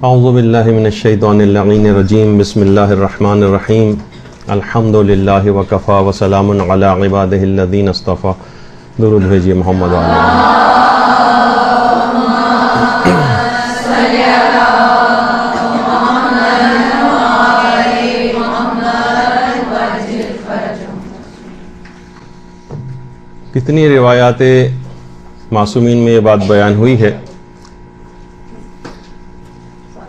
اعوذ باللہ من الشیطان اللعین الرجیم بسم اللہ الرحمن الرحیم الحمد للہ وکفا وسلام علی عبادہ الذین اصطفیٰ. درود بھیجیے محمد علیہ. کتنی روایات معصومین میں یہ بات بیان ہوئی ہے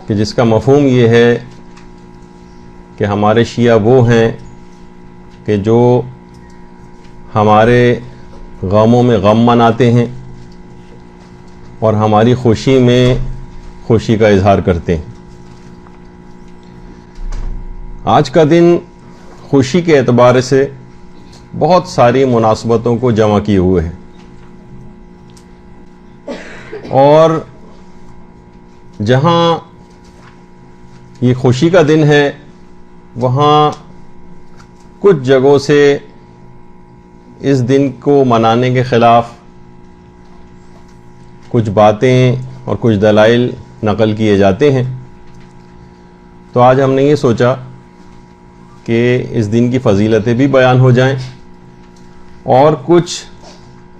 کہ جس کا مفہوم یہ ہے کہ ہمارے شیعہ وہ ہیں کہ جو ہمارے غموں میں غم مناتے ہیں اور ہماری خوشی میں خوشی کا اظہار کرتے ہیں. آج کا دن خوشی کے اعتبار سے بہت ساری مناسبتوں کو جمع کیے ہوئے ہیں، اور جہاں یہ خوشی کا دن ہے وہاں کچھ جگہوں سے اس دن کو منانے کے خلاف کچھ باتیں اور کچھ دلائل نقل کیے جاتے ہیں. تو آج ہم نے یہ سوچا کہ اس دن کی فضیلتیں بھی بیان ہو جائیں اور کچھ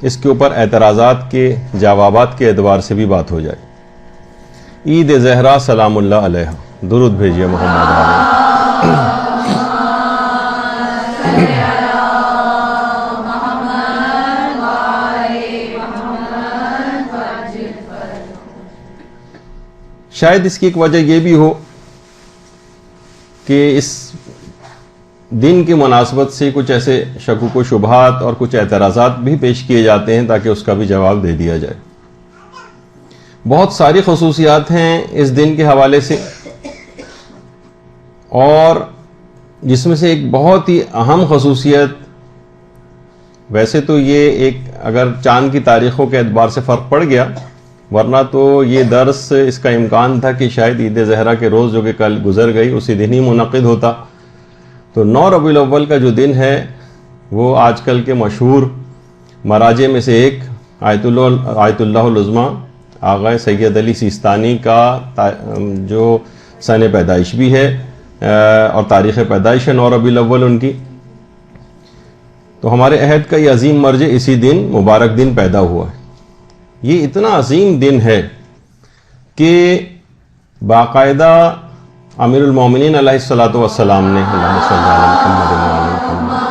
اس کے اوپر اعتراضات کے جوابات کے اعتبار سے بھی بات ہو جائے. عید زہرا سلام اللہ علیہ. درود بھیجیے محمد علیہ. شاید اس کی ایک وجہ یہ بھی ہو کہ اس دن کی مناسبت سے کچھ ایسے شکوک و شبہات اور کچھ اعتراضات بھی پیش کیے جاتے ہیں تاکہ اس کا بھی جواب دے دیا جائے. بہت ساری خصوصیات ہیں اس دن کے حوالے سے، اور جس میں سے ایک بہت ہی اہم خصوصیت، ویسے تو یہ ایک اگر چاند کی تاریخوں کے اعتبار سے فرق پڑ گیا، ورنہ تو یہ درس اس کا امکان تھا کہ شاید عید زہرا کے روز جو کہ کل گزر گئی اسی دن ہی منعقد ہوتا. تو 9 ربیع الاول کا جو دن ہے وہ آج کل کے مشہور مراجع میں سے ایک آیت اللہ العظمیٰ آغا سید علی سیستانی کا جو سن پیدائش بھی ہے اور تاریخ پیدائش ہے 9 ربیع الاول ان کی. تو ہمارے عہد کا یہ عظیم مرجع اسی دن مبارک دن پیدا ہوا ہے. یہ اتنا عظیم دن ہے کہ باقاعدہ امیر المومنین علیہ الصلوۃ والسلام نے اللہم صلی علی محمد وعلی محمد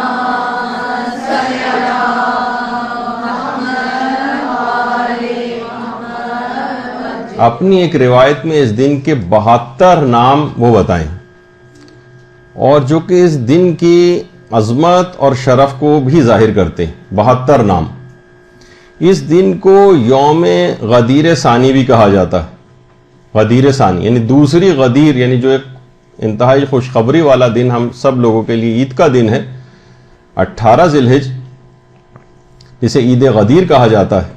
اپنی ایک روایت میں اس دن کے 72 نام وہ بتائیں، اور جو کہ اس دن کی عظمت اور شرف کو بھی ظاہر کرتے ہیں. 72 نام. اس دن کو یوم غدیر ثانی بھی کہا جاتا ہے. غدیر ثانی یعنی دوسری غدیر، یعنی جو ایک انتہائی خوشخبری والا دن ہم سب لوگوں کے لیے عید کا دن ہے. 18 ذی الحجہ جسے عید غدیر کہا جاتا ہے،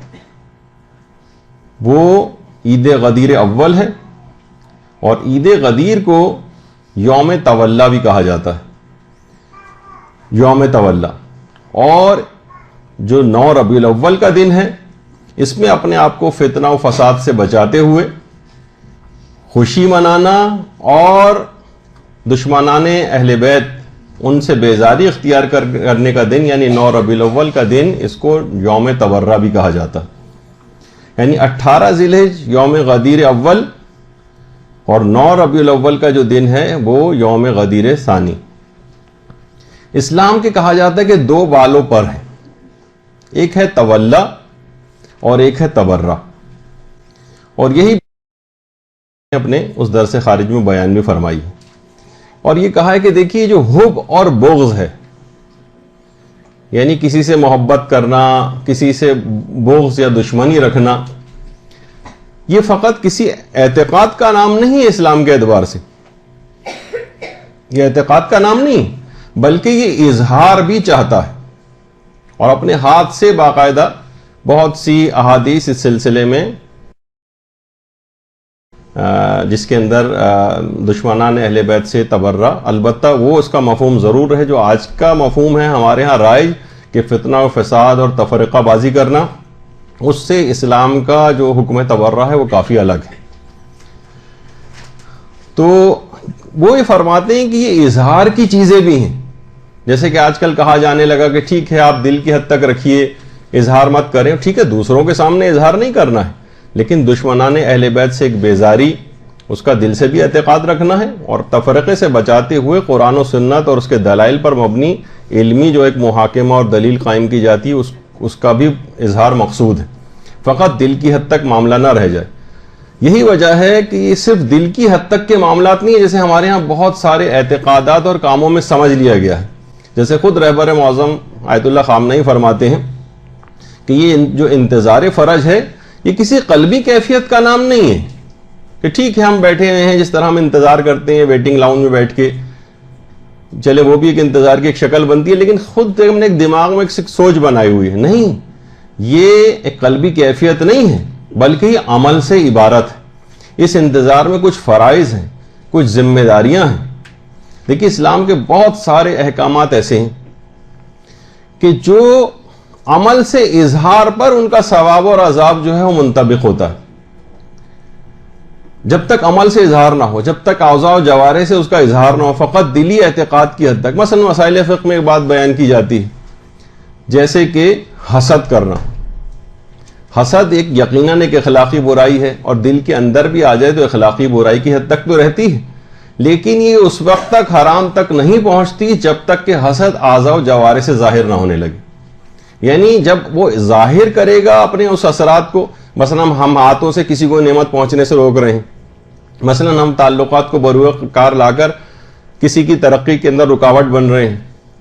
وہ عید غدیر اول ہے، اور عید غدیر کو یوم تولا بھی کہا جاتا ہے. یوم تولا. اور جو 9 ربیع الاول کا دن ہے، اس میں اپنے آپ کو فتنہ و فساد سے بچاتے ہوئے خوشی منانا اور دشمنان اہل بیت ان سے بیزاری اختیار کرنے کا دن، یعنی 9 ربیع الاول کا دن، اس کو یوم تبرہ بھی کہا جاتا ہے. یعنی 18 ذی الحجہ یوم غدیر اول، اور 9 ربیع الاول کا جو دن ہے وہ یوم غدیر ثانی. اسلام کے کہا جاتا ہے کہ 2 بالوں پر ہے، ایک ہے تولا اور ایک ہے تبرہ. اور یہی اپنے اس درس خارج میں بیان بھی فرمائی ہے. اور یہ کہا ہے کہ دیکھیے جو حب اور بغض ہے، یعنی کسی سے محبت کرنا، کسی سے بغض یا دشمنی رکھنا، یہ فقط کسی اعتقاد کا نام نہیں ہے. اسلام کے اعتبار سے یہ اعتقاد کا نام نہیں، بلکہ یہ اظہار بھی چاہتا ہے. اور اپنے ہاتھ سے باقاعدہ بہت سی احادیث اس سلسلے میں جس کے اندر دشمنان اہل بیت سے تبرہ، البتہ وہ اس کا مفہوم ضرور ہے جو آج کا مفہوم ہے ہمارے ہاں رائج کہ فتنہ و فساد اور تفرقہ بازی کرنا، اس سے اسلام کا جو حکم تبرہ ہے وہ کافی الگ ہے. تو وہ یہ فرماتے ہیں کہ یہ اظہار کی چیزیں بھی ہیں. جیسے کہ آج کل کہا جانے لگا کہ ٹھیک ہے آپ دل کی حد تک رکھیے, اظہار مت کریں. ٹھیک ہے, دوسروں کے سامنے اظہار نہیں کرنا ہے, لیکن دشمنان اہل بیت سے ایک بیزاری, اس کا دل سے بھی اعتقاد رکھنا ہے, اور تفرقے سے بچاتے ہوئے قرآن و سنت اور اس کے دلائل پر مبنی علمی جو ایک محاکمہ اور دلیل قائم کی جاتی ہے اس کا بھی اظہار مقصود ہے. فقط دل کی حد تک معاملہ نہ رہ جائے. یہی وجہ ہے کہ یہ صرف دل کی حد تک کے معاملات نہیں ہیں, جیسے ہمارے ہاں بہت سارے اعتقادات اور کاموں میں سمجھ لیا گیا ہے. جیسے خود رہبر معظم آیت اللہ خامنہئی فرماتے ہیں کہ یہ جو انتظار فرج ہے یہ کسی قلبی کیفیت کا نام نہیں ہے کہ ٹھیک ہے ہم بیٹھے ہوئے ہیں جس طرح ہم انتظار کرتے ہیں ویٹنگ لاؤنج میں بیٹھ کے, چلے وہ بھی ایک انتظار کی ایک شکل بنتی ہے, لیکن خود ہم نے ایک دماغ میں ایک سوچ بنائی ہوئی ہے. نہیں, یہ ایک قلبی کیفیت نہیں ہے بلکہ یہ عمل سے عبارت ہے. اس انتظار میں کچھ فرائض ہیں, کچھ ذمہ داریاں ہیں. دیکھیے اسلام کے بہت سارے احکامات ایسے ہیں کہ جو عمل سے اظہار پر ان کا ثواب اور عذاب جو ہے وہ منطبق ہوتا ہے. جب تک عمل سے اظہار نہ ہو, جب تک اعضاء و جوارح سے اس کا اظہار نہ ہو, فقط دلی اعتقاد کی حد تک. مثلا مسائل فقہ میں ایک بات بیان کی جاتی ہے جیسے کہ حسد کرنا. حسد ایک یقیناً ایک اخلاقی برائی ہے, اور دل کے اندر بھی آ جائے تو اخلاقی برائی کی حد تک تو رہتی ہے, لیکن یہ اس وقت تک حرام تک نہیں پہنچتی جب تک کہ حسد اعضاء و جوارح سے ظاہر نہ ہونے لگے. یعنی جب وہ ظاہر کرے گا اپنے اس اثرات کو, مثلا ہم ہاتھوں سے کسی کو نعمت پہنچنے سے روک رہے ہیں, مثلا ہم تعلقات کو بروئے کار لا کر کسی کی ترقی کے اندر رکاوٹ بن رہے ہیں,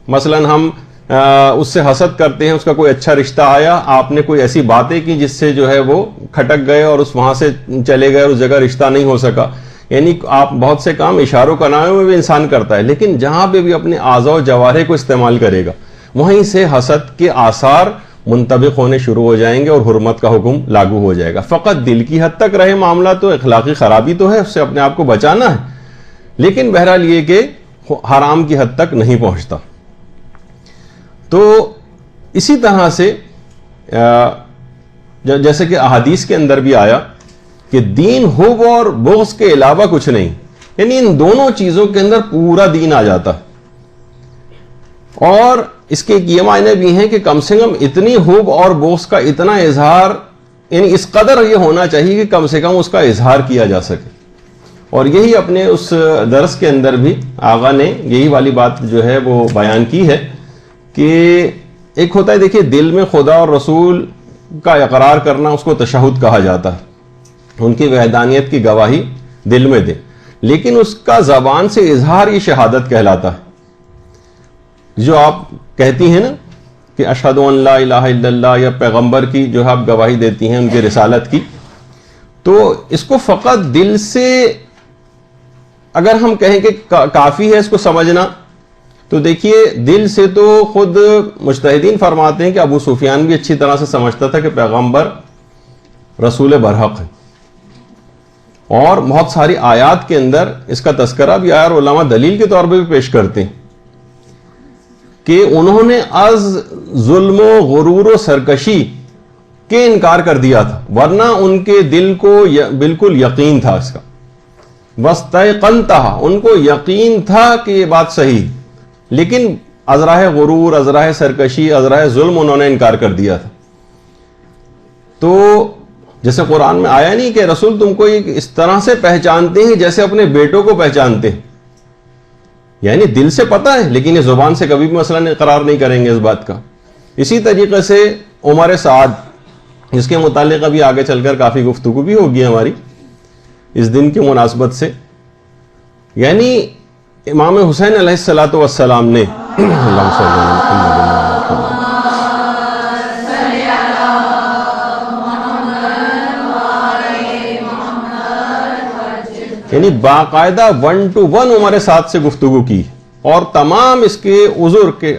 مثلا ہم اس سے حسد کرتے ہیں, اس کا کوئی اچھا رشتہ آیا, آپ نے کوئی ایسی باتیں کی جس سے جو ہے وہ کھٹک گئے اور اس وہاں سے چلے گئے اور اس جگہ رشتہ نہیں ہو سکا. یعنی آپ بہت سے کام اشاروں کنایوں میں بھی انسان کرتا ہے, لیکن جہاں پہ بھی اپنے اعضاء و جوارح کو استعمال کرے گا وہیں سے حسد کے آثار منطبق ہونے شروع ہو جائیں گے اور حرمت کا حکم لاگو ہو جائے گا. فقط دل کی حد تک رہے معاملہ تو اخلاقی خرابی تو ہے, اس سے اپنے آپ کو بچانا ہے, لیکن بہرحال یہ کہ حرام کی حد تک نہیں پہنچتا. تو اسی طرح سے جیسے کہ احادیث کے اندر بھی آیا کہ دین حب اور بغض کے علاوہ کچھ نہیں, یعنی ان دونوں چیزوں کے اندر پورا دین آ جاتا ہے. اور اس کے یہ معنی بھی ہیں کہ کم سے کم اتنی حب اور بغض کا اتنا اظہار, یعنی اس قدر یہ ہونا چاہیے کہ کم سے کم اس کا اظہار کیا جا سکے. اور یہی اپنے اس درس کے اندر بھی آغا نے یہی والی بات جو ہے وہ بیان کی ہے کہ ایک ہوتا ہے, دیکھیے دل میں خدا اور رسول کا اقرار کرنا, اس کو تشہد کہا جاتا ہے, ان کی وحدانیت کی گواہی دل میں دے, لیکن اس کا زبان سے اظہار یہ شہادت کہلاتا ہے. جو آپ کہتی ہیں نا کہ اشہد ان لا الہ الا اللہ, یا پیغمبر کی جو آپ گواہی دیتی ہیں ان کی رسالت کی, تو اس کو فقط دل سے اگر ہم کہیں کہ کافی ہے اس کو سمجھنا, تو دیکھیے دل سے تو خود مجتہدین فرماتے ہیں کہ ابو سفیان بھی اچھی طرح سے سمجھتا تھا کہ پیغمبر رسول برحق ہے, اور بہت ساری آیات کے اندر اس کا تذکرہ بھی آیا, اور علماء دلیل کے طور پہ بھی پیش کرتے ہیں کہ انہوں نے از ظلم و غرور و سرکشی کے انکار کر دیا تھا, ورنہ ان کے دل کو بالکل یقین تھا اس کا. وَاسْتَيْقَنْتَهَا, ان کو یقین تھا کہ یہ بات صحیح, لیکن ازراہ غرور, ازراہ سرکشی, ازراہ ظلم انہوں نے انکار کر دیا تھا. تو جیسے قرآن میں آیا نہیں کہ رسول تم کو اس طرح سے پہچانتے ہیں جیسے اپنے بیٹوں کو پہچانتے ہیں, یعنی دل سے پتہ ہے لیکن یہ زبان سے کبھی بھی مثلا اقرار نہیں کریں گے اس بات کا. اسی طریقے سے عمر سعد, جس کے متعلق ابھی آگے چل کر کافی گفتگو بھی ہوگی ہماری اس دن کی مناسبت سے, یعنی امام حسین علیہ الصلوۃ والسلام نے یعنی باقاعدہ 1 to 1 عمر سعد سے گفتگو کی, اور تمام اس کے عذر کے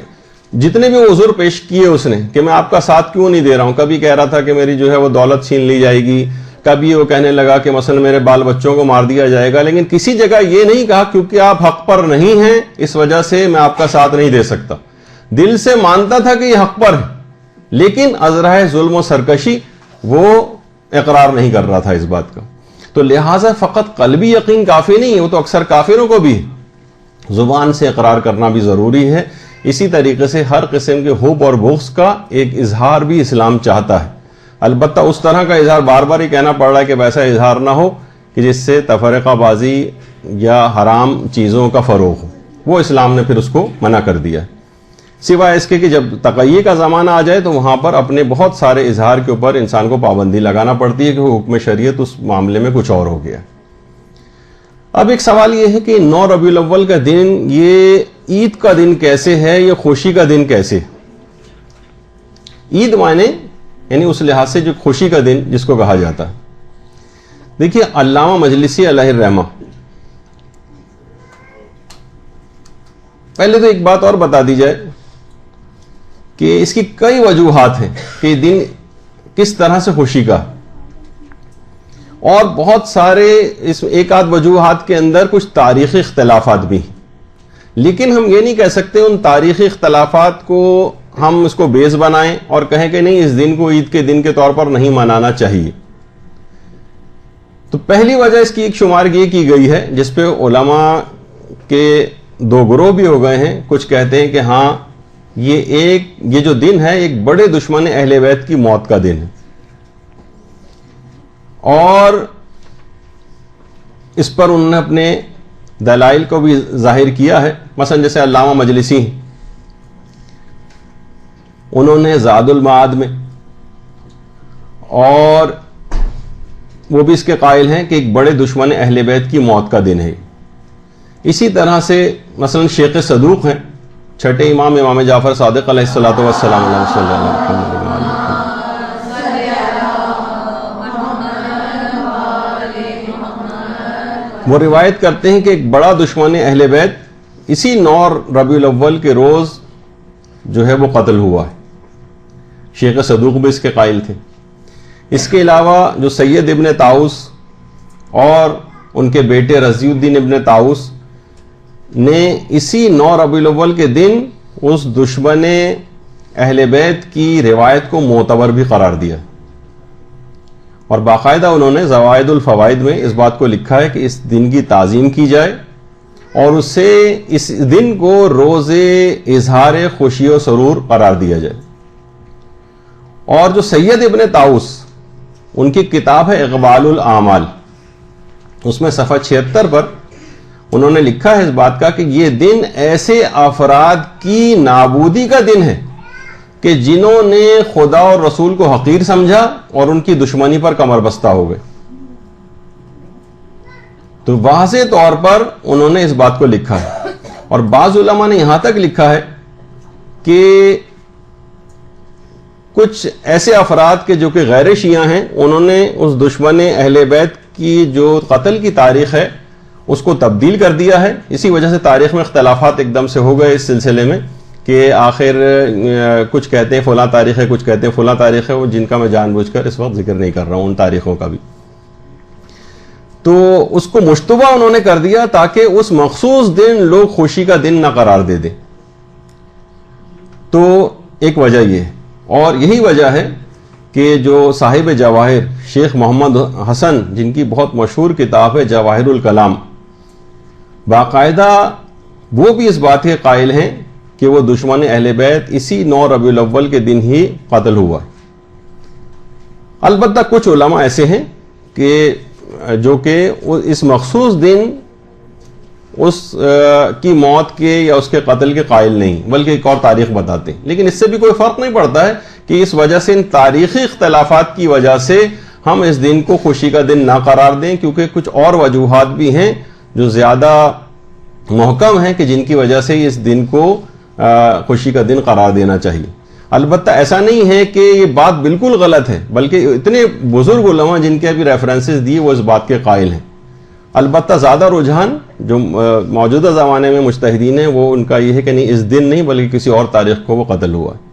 جتنے بھی عذر پیش کیے اس نے کہ میں آپ کا ساتھ کیوں نہیں دے رہا ہوں. کبھی کہہ رہا تھا کہ میری جو ہے وہ دولت چھین لی جائے گی, کبھی وہ کہنے لگا کہ مثلا میرے بال بچوں کو مار دیا جائے گا, لیکن کسی جگہ یہ نہیں کہا کیونکہ آپ حق پر نہیں ہیں اس وجہ سے میں آپ کا ساتھ نہیں دے سکتا. دل سے مانتا تھا کہ یہ حق پر ہے, لیکن ازراہ ظلم و سرکشی وہ اقرار نہیں کر رہا تھا اس بات کا. تو لہٰذا فقط قلبی یقین کافی نہیں ہے، وہ تو اکثر کافروں کو بھی زبان سے اقرار کرنا بھی ضروری ہے۔ اسی طریقے سے ہر قسم کے حب اور بغض کا ایک اظہار بھی اسلام چاہتا ہے، البتہ اس طرح کا اظہار بار بار ہی کہنا پڑ رہا ہے کہ ویسا اظہار نہ ہو کہ جس سے تفرقہ بازی یا حرام چیزوں کا فروغ ہو، وہ اسلام نے پھر اس کو منع کر دیا ہے، سوائے اس کے کہ جب تقیہ کا زمانہ آ جائے تو وہاں پر اپنے بہت سارے اظہار کے اوپر انسان کو پابندی لگانا پڑتی ہے کہ حکم شریعت اس معاملے میں کچھ اور ہو گیا۔ اب ایک سوال یہ ہے کہ 9 ربیع الاول کا دن یہ عید کا دن کیسے ہے، یہ خوشی کا دن کیسے؟ عید معنی یعنی اس لحاظ سے جو خوشی کا دن جس کو کہا جاتا ہے۔ دیکھیے علامہ مجلسی علیہ الرحمہ، پہلے تو ایک بات اور بتا دی جائے کہ اس کی کئی وجوہات ہیں کہ یہ دن کس طرح سے خوشی کا، اور بہت سارے اس ایک آدھ وجوہات کے اندر کچھ تاریخی اختلافات بھی ہیں، لیکن ہم یہ نہیں کہہ سکتے ان تاریخی اختلافات کو ہم اس کو بیس بنائیں اور کہیں کہ نہیں اس دن کو عید کے دن کے طور پر نہیں منانا چاہیے۔ تو پہلی وجہ اس کی ایک شمار یہ کی گئی ہے جس پہ علماء کے 2 گروہ بھی ہو گئے ہیں، کچھ کہتے ہیں کہ ہاں یہ جو دن ہے ایک بڑے دشمن اہل بیت کی موت کا دن ہے، اور اس پر انہوں نے اپنے دلائل کو بھی ظاہر کیا ہے، مثلا جیسے علامہ مجلسی انہوں نے زاد المعاد میں، اور وہ بھی اس کے قائل ہیں کہ ایک بڑے دشمن اہل بیت کی موت کا دن ہے۔ اسی طرح سے مثلا شیخ صدوق ہیں، چھٹے امام جعفر صادق علیہ الصلوۃ والسلام علیہ وسلم، وہ روایت کرتے ہیں کہ ایک بڑا دشمن اہل بیت اسی 9 ربیع الاول کے روز جو ہے وہ قتل ہوا ہے۔ شیخ صدوق بھی اس کے قائل تھے۔ اس کے علاوہ جو سید ابن طاؤس اور ان کے بیٹے رضی الدین ابن طاؤس نے اسی 9 ربیع الاول کے دن اس دشمن اہل بیت کی روایت کو معتبر بھی قرار دیا، اور باقاعدہ انہوں نے زوائد الفوائد میں اس بات کو لکھا ہے کہ اس دن کی تعظیم کی جائے اور اسے اس دن کو روز اظہار خوشی و سرور قرار دیا جائے۔ اور جو سید ابن طاؤس ان کی کتاب ہے اقبال الاعمال، اس میں صفحہ 76 پر انہوں نے لکھا ہے اس بات کا کہ یہ دن ایسے افراد کی نابودی کا دن ہے کہ جنہوں نے خدا اور رسول کو حقیر سمجھا اور ان کی دشمنی پر کمر بستہ ہو گئے۔ تو واضح طور پر انہوں نے اس بات کو لکھا ہے، اور بعض علماء نے یہاں تک لکھا ہے کہ کچھ ایسے افراد کے جو کہ غیر شیعہ ہیں انہوں نے اس دشمن اہل بیت کی جو قتل کی تاریخ ہے اس کو تبدیل کر دیا ہے۔ اسی وجہ سے تاریخ میں اختلافات ایک دم سے ہو گئے اس سلسلے میں کہ آخر کچھ کہتے ہیں فلاں تاریخ ہے، کچھ کہتے ہیں فلاں تاریخ ہے، جن کا میں جان بوجھ کر اس وقت ذکر نہیں کر رہا ہوں ان تاریخوں کا بھی۔ تو اس کو مشتبہ انہوں نے کر دیا تاکہ اس مخصوص دن لوگ خوشی کا دن نہ قرار دے دیں۔ تو ایک وجہ یہ ہے، اور یہی وجہ ہے کہ جو صاحب جواہر شیخ محمد حسن، جن کی بہت مشہور کتاب ہے جواہر الکلام، باقاعدہ وہ بھی اس بات کے قائل ہیں کہ وہ دشمن اہل بیت اسی 9 ربیع الاول کے دن ہی قتل ہوا۔ البتہ کچھ علماء ایسے ہیں کہ جو کہ اس مخصوص دن اس کی موت کے یا اس کے قتل کے قائل نہیں، بلکہ ایک اور تاریخ بتاتے ہیں، لیکن اس سے بھی کوئی فرق نہیں پڑتا ہے کہ اس وجہ سے ان تاریخی اختلافات کی وجہ سے ہم اس دن کو خوشی کا دن نہ قرار دیں، کیونکہ کچھ اور وجوہات بھی ہیں جو زیادہ محکم ہیں کہ جن کی وجہ سے اس دن کو خوشی کا دن قرار دینا چاہیے۔ البتہ ایسا نہیں ہے کہ یہ بات بالکل غلط ہے، بلکہ اتنے بزرگ علماء جن کے ابھی ریفرنسز دیے وہ اس بات کے قائل ہیں۔ البتہ زیادہ رجحان جو موجودہ زمانے میں مجتہدین ہیں وہ ان کا یہ ہے کہ نہیں اس دن نہیں بلکہ کسی اور تاریخ کو وہ قتل ہوا ہے۔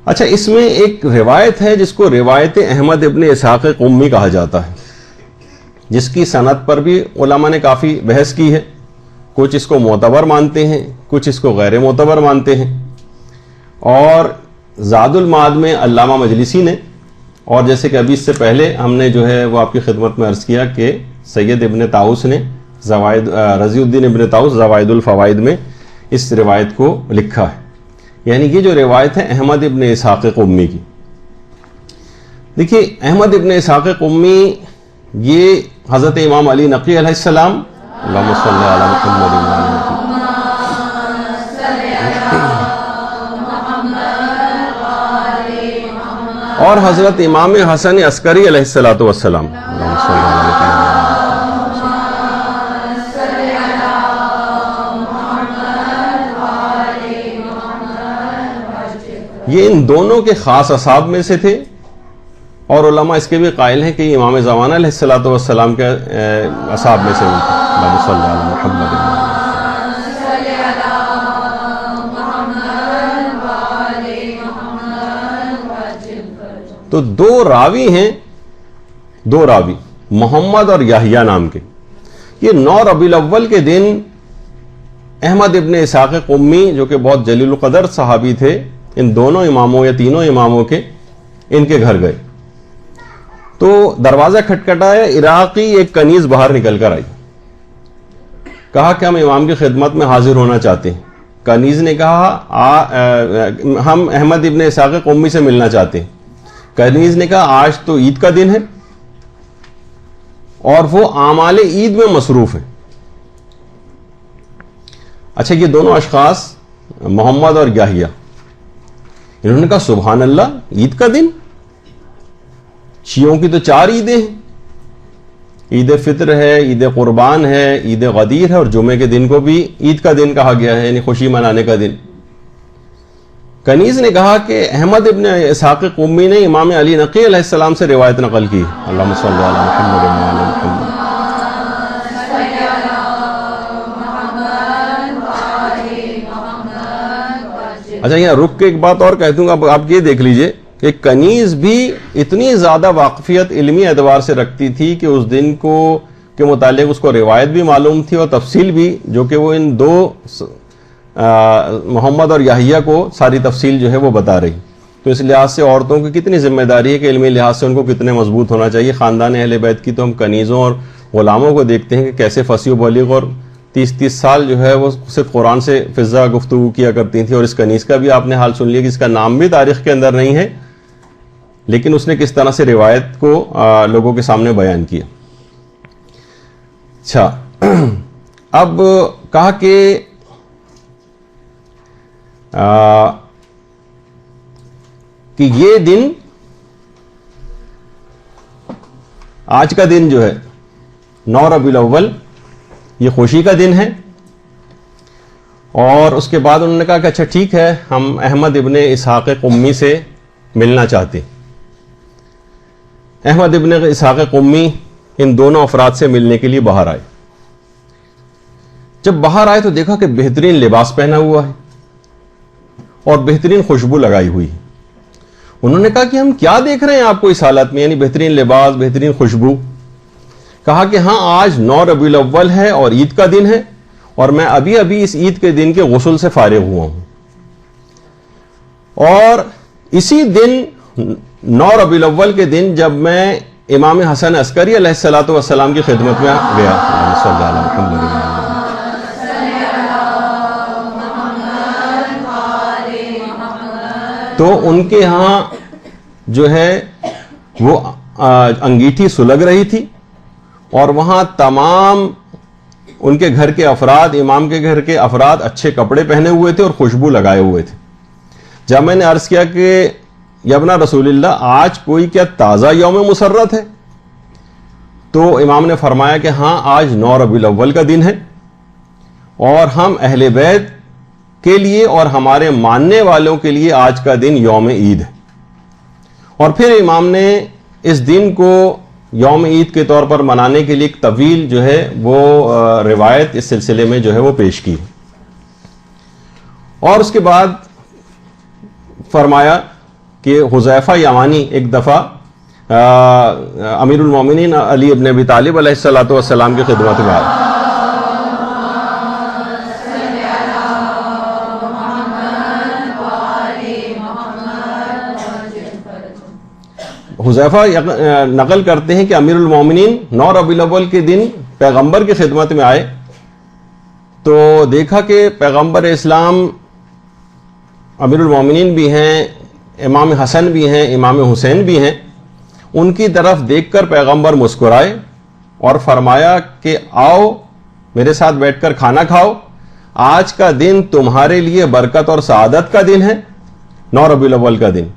اچھا، اس میں ایک روایت ہے جس کو روایت احمد ابن اسحاق قمی کہا جاتا ہے، جس کی سند پر بھی علماء نے کافی بحث کی ہے، کچھ اس کو معتبر مانتے ہیں، کچھ اس کو غیر معتبر مانتے ہیں۔ اور زاد المعاد میں علامہ مجلسی نے اور جیسے کہ ابھی اس سے پہلے ہم نے جو ہے وہ آپ کی خدمت میں عرض کیا کہ سید ابن طاؤس نے رضی الدین ابن طاؤس زوائد الفوائد میں اس روایت کو لکھا ہے. یعنی یہ جو روایت ہے احمد ابن اسحاق قمی کی. دیکھیے احمد ابن اسحاق قمی یہ حضرت امام علی نقی علیہ السلام اللہم صلی علی محمد و علی محمد اور حضرت امام حسن عسکری علیہ السلام اللہم صلی علی محمد. یہ ان دونوں کے خاص اصحاب میں سے تھے اور علماء اس کے بھی قائل ہیں کہ یہ امام زمانہ علیہ السلام کے اصحاب میں سے تھے. اللہم صلی علی محمد. تو دو راوی ہیں، دو راوی محمد اور یحییٰ نام کے. یہ 9 ربیع الاول کے دن احمد ابن اسحاق قمی جو کہ بہت جلیل القدر صحابی تھے، ان دونوں اماموں یا تینوں اماموں کے ان کے گھر گئے تو دروازہ کھٹکھٹایا. عراقی ایک کنیز باہر نکل کر آئی، کہا کہ ہم امام کی خدمت میں حاضر ہونا چاہتے ہیں. کنیز نے کہا ہم احمد ابن اسحاق قمی سے ملنا چاہتے ہیں. کنیز نے کہا آج تو عید کا دن ہے اور وہ اعمال عید میں مصروف ہیں. اچھا یہ دونوں اشخاص محمد اور یحییٰ انہوں نے کہا سبحان اللہ، عید کا دن؟ شیعوں کی تو 4 عیدیں ہیں، عید فطر ہے، عید قربان ہے، عید غدیر ہے اور جمعے کے دن کو بھی عید کا دن کہا گیا ہے، یعنی خوشی منانے کا دن. کنیز نے کہا کہ احمد ابن اسحاق قمی نے امام علی نقی علیہ السلام سے روایت نقل کی. اللہم صلی علی محمد و علی محمد. اچھا یہاں رک کے ایک بات اور کہہ دوں گا، آپ یہ دیکھ لیجئے کہ کنیز بھی اتنی زیادہ واقفیت علمی اعتبار سے رکھتی تھی کہ اس دن کو کے متعلق اس کو روایت بھی معلوم تھی اور تفصیل بھی، جو کہ وہ ان دو محمد اور یحییٰ کو ساری تفصیل جو ہے وہ بتا رہی. تو اس لحاظ سے عورتوں کی کتنی ذمہ داری ہے کہ علمی لحاظ سے ان کو کتنے مضبوط ہونا چاہیے. خاندان اہل بیت کی تو ہم کنیزوں اور غلاموں کو دیکھتے ہیں کہ کیسے فصیح و بلیغ اور 30 سال جو ہے وہ صرف قرآن سے فضا گفتگو کیا کرتی تھیں. اور اس کنیز کا بھی آپ نے حال سن لیا کہ اس کا نام بھی تاریخ کے اندر نہیں ہے، لیکن اس نے کس طرح سے روایت کو لوگوں کے سامنے بیان کیا. اچھا اب کہا کہ یہ دن، آج کا دن جو ہے 9 ربیع الاول، یہ خوشی کا دن ہے. اور اس کے بعد انہوں نے کہا کہ اچھا ٹھیک ہے، ہم احمد ابن اسحاق قمی سے ملنا چاہتے. احمد ابن اسحاق قمی ان دونوں افراد سے ملنے کے لیے باہر آئے. جب باہر آئے تو دیکھا کہ بہترین لباس پہنا ہوا ہے اور بہترین خوشبو لگائی ہوئی ہے. انہوں نے کہا کہ ہم کیا دیکھ رہے ہیں آپ کو اس حالت میں، یعنی بہترین لباس، بہترین خوشبو. کہا کہ ہاں آج 9 ربیع الاول ہے اور عید کا دن ہے اور میں ابھی ابھی اس عید کے دن کے غسل سے فارغ ہوا ہوں. اور اسی دن 9 ربیع الاول کے دن جب میں امام حسن عسکری علیہ السلام کی خدمت میں گیا، صلی اللہ علیہ وسلم، تو ان کے ہاں جو ہے وہ انگیٹھی سلگ رہی تھی اور وہاں تمام ان کے گھر کے افراد، امام کے گھر کے افراد اچھے کپڑے پہنے ہوئے تھے اور خوشبو لگائے ہوئے تھے. جب میں نے عرض کیا کہ یبنا رسول اللہ آج کوئی کیا تازہ یوم مسرت ہے، تو امام نے فرمایا کہ ہاں آج 9 ربیع الاول کا دن ہے اور ہم اہل بیت کے لیے اور ہمارے ماننے والوں کے لیے آج کا دن یوم عید ہے. اور پھر امام نے اس دن کو یوم عید کے طور پر منانے کے لیے ایک طویل جو ہے وہ روایت اس سلسلے میں جو ہے وہ پیش کی. اور اس کے بعد فرمایا کہ حذیفہ یمانی ایک دفعہ امیر المومنین علی ابن ابی طالب علیہ السلام کی خدمت میں آئے. حذیفہ نقل کرتے ہیں کہ امیر المومنین 9 ربیع الاول کے دن پیغمبر کی خدمت میں آئے تو دیکھا کہ پیغمبر اسلام امیر المومنین بھی ہیں، امام حسن بھی ہیں، امام حسین بھی ہیں، ان کی طرف دیکھ کر پیغمبر مسکرائے اور فرمایا کہ آؤ میرے ساتھ بیٹھ کر کھانا کھاؤ، آج کا دن تمہارے لیے برکت اور سعادت کا دن ہے، 9 ربیع الاول کا دن۔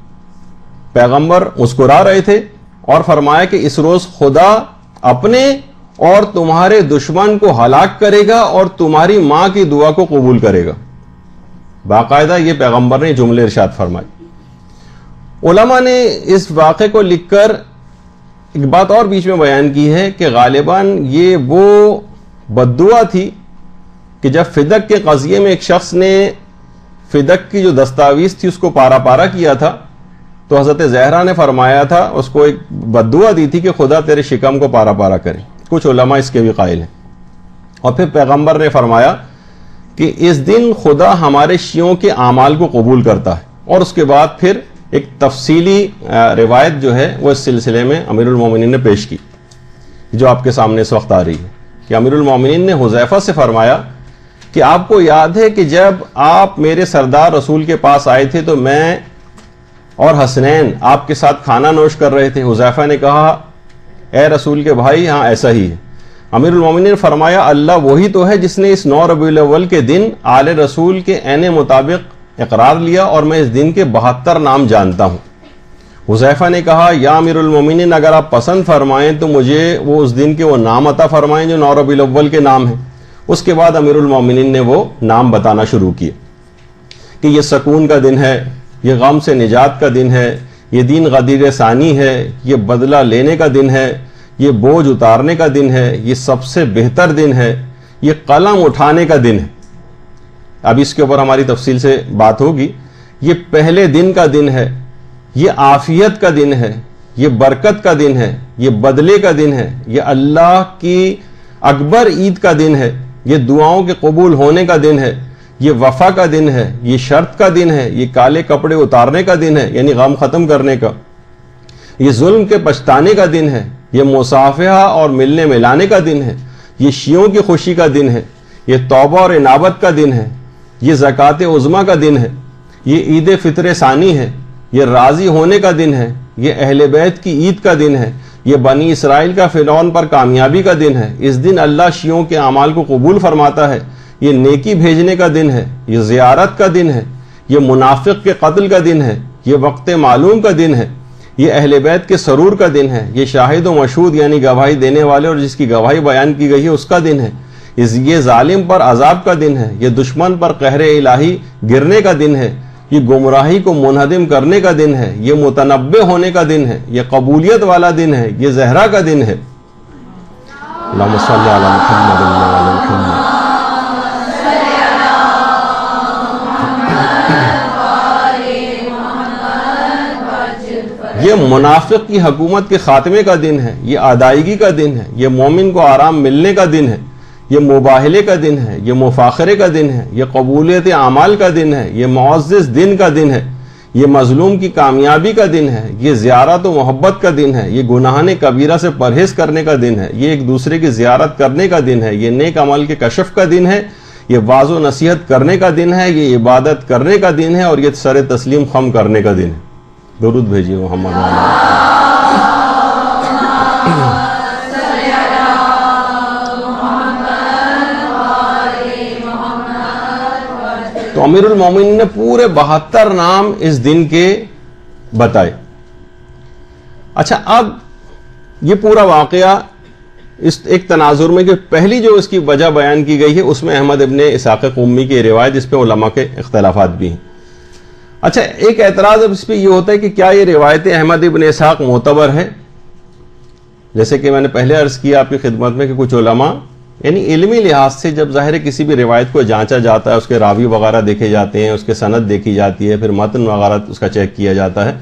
پیغمبر مسکرا رہے تھے اور فرمایا کہ اس روز خدا اپنے اور تمہارے دشمن کو ہلاک کرے گا اور تمہاری ماں کی دعا کو قبول کرے گا۔ باقاعدہ یہ پیغمبر نے جملے ارشاد فرمائے۔ علماء نے اس واقعے کو لکھ کر ایک بات اور بیچ میں بیان کی ہے کہ غالباً یہ وہ بددعا تھی کہ جب فدق کے قضیے میں ایک شخص نے فدق کی جو دستاویز تھی اس کو پارا پارا کیا تھا تو حضرت زہرا نے فرمایا تھا، اس کو ایک بددعا دی تھی کہ خدا تیرے شکم کو پارا پارا کرے۔ کچھ علماء اس کے بھی قائل ہیں۔ اور پھر پیغمبر نے فرمایا کہ اس دن خدا ہمارے شیعوں کے اعمال کو قبول کرتا ہے، اور اس کے بعد پھر ایک تفصیلی روایت جو ہے وہ اس سلسلے میں امیر المومنین نے پیش کی، جو آپ کے سامنے اس وقت آ رہی ہے کہ امیر المومنین نے حذیفہ سے فرمایا کہ آپ کو یاد ہے کہ جب آپ میرے سردار رسول کے پاس آئے تھے تو میں اور حسنین آپ کے ساتھ کھانا نوش کر رہے تھے۔ حذیفہ نے کہا اے رسول کے بھائی، ہاں ایسا ہی ہے۔ امیر المومنین نے فرمایا اللہ وہی تو ہے جس نے اس 9 ربیع الاول کے دن آل رسول کے عین مطابق اقرار لیا اور میں اس دن کے 72 نام جانتا ہوں۔ حذیفہ نے کہا یا امیر المومنین، اگر آپ پسند فرمائیں تو مجھے وہ اس دن کے وہ نام عطا فرمائیں جو 9 ربیع الاول کے نام ہیں۔ اس کے بعد امیر المومنین نے وہ نام بتانا شروع کیے کہ یہ سکون کا دن ہے، یہ غم سے نجات کا دن ہے، یہ دین غدیر ثانی ہے، یہ بدلہ لینے کا دن ہے، یہ بوجھ اتارنے کا دن ہے، یہ سب سے بہتر دن ہے، یہ قلم اٹھانے کا دن ہے۔ اب اس کے اوپر ہماری تفصیل سے بات ہوگی۔ یہ پہلے دن کا دن ہے، یہ عافیت کا دن ہے، یہ برکت کا دن ہے، یہ بدلے کا دن ہے، یہ اللہ کی اکبر عید کا دن ہے، یہ دعاؤں کے قبول ہونے کا دن ہے، یہ وفا کا دن ہے، یہ شرط کا دن ہے، یہ کالے کپڑے اتارنے کا دن ہے یعنی غم ختم کرنے کا، یہ ظلم کے پچھتانے کا دن ہے، یہ مصافحہ اور ملنے ملانے کا دن ہے، یہ شیعوں کی خوشی کا دن ہے، یہ توبہ اور انابت کا دن ہے، یہ زکوٰۃ عظمیٰ کا دن ہے، یہ عید فطر ثانی ہے، یہ راضی ہونے کا دن ہے، یہ اہل بیت کی عید کا دن ہے، یہ بنی اسرائیل کا فرعون پر کامیابی کا دن ہے۔ اس دن اللہ شیعوں کے اعمال کو قبول فرماتا ہے، یہ نیکی بھیجنے کا دن ہے، یہ زیارت کا دن ہے، یہ منافق کے قتل کا دن ہے، یہ وقت معلوم کا دن ہے، یہ اہل بیت کے سرور کا دن ہے، یہ شاہد و مشہود یعنی گواہی دینے والے اور جس کی گواہی بیان کی گئی ہے اس کا دن ہے، یہ ظالم پر عذاب کا دن ہے، یہ دشمن پر قہر الہی گرنے کا دن ہے، یہ گمراہی کو منہدم کرنے کا دن ہے، یہ متنبع ہونے کا دن ہے، یہ قبولیت والا دن ہے، یہ زہرا کا دن ہے۔ اللہم صلی علی محمد وعلی محمد۔ یہ منافق کی حکومت کے خاتمے کا دن ہے، یہ ادائیگی کا دن ہے، یہ مومن کو آرام ملنے کا دن ہے، یہ مباہلے کا دن ہے، یہ مفاخرے کا دن ہے، یہ قبولیت اعمال کا دن ہے، یہ معزز دن کا دن ہے، یہ مظلوم کی کامیابی کا دن ہے، یہ زیارت و محبت کا دن ہے، یہ گناہان کبیرہ سے پرہیز کرنے کا دن ہے، یہ ایک دوسرے کی زیارت کرنے کا دن ہے، یہ نیک عمل کے کشف کا دن ہے، یہ واعظ و نصیحت کرنے کا دن ہے، یہ عبادت کرنے کا دن ہے، اور یہ سر تسلیم خم کرنے کا دن ہے۔ درود بھیجیے محمد تو امیر المومنین نے پورے 72 نام اس دن کے بتائے۔ اچھا، اب یہ پورا واقعہ اس ایک تناظر میں کہ پہلی جو اس کی وجہ بیان کی گئی ہے اس میں احمد ابن اسحاق قمی کی روایت جس پہ علماء کے اختلافات بھی ہیں۔ اچھا، ایک اعتراض اب اس پہ یہ ہوتا ہے کہ کیا یہ روایت احمد ابن اسحاق معتبر ہے؟ جیسے کہ میں نے پہلے عرض کیا آپ کی خدمت میں کہ کچھ علماء یعنی علمی لحاظ سے جب ظاہر کسی بھی روایت کو جانچا جاتا ہے، اس کے راوی وغیرہ دیکھے جاتے ہیں، اس کے سند دیکھی جاتی ہے، پھر متن وغیرہ اس کا چیک کیا جاتا ہے،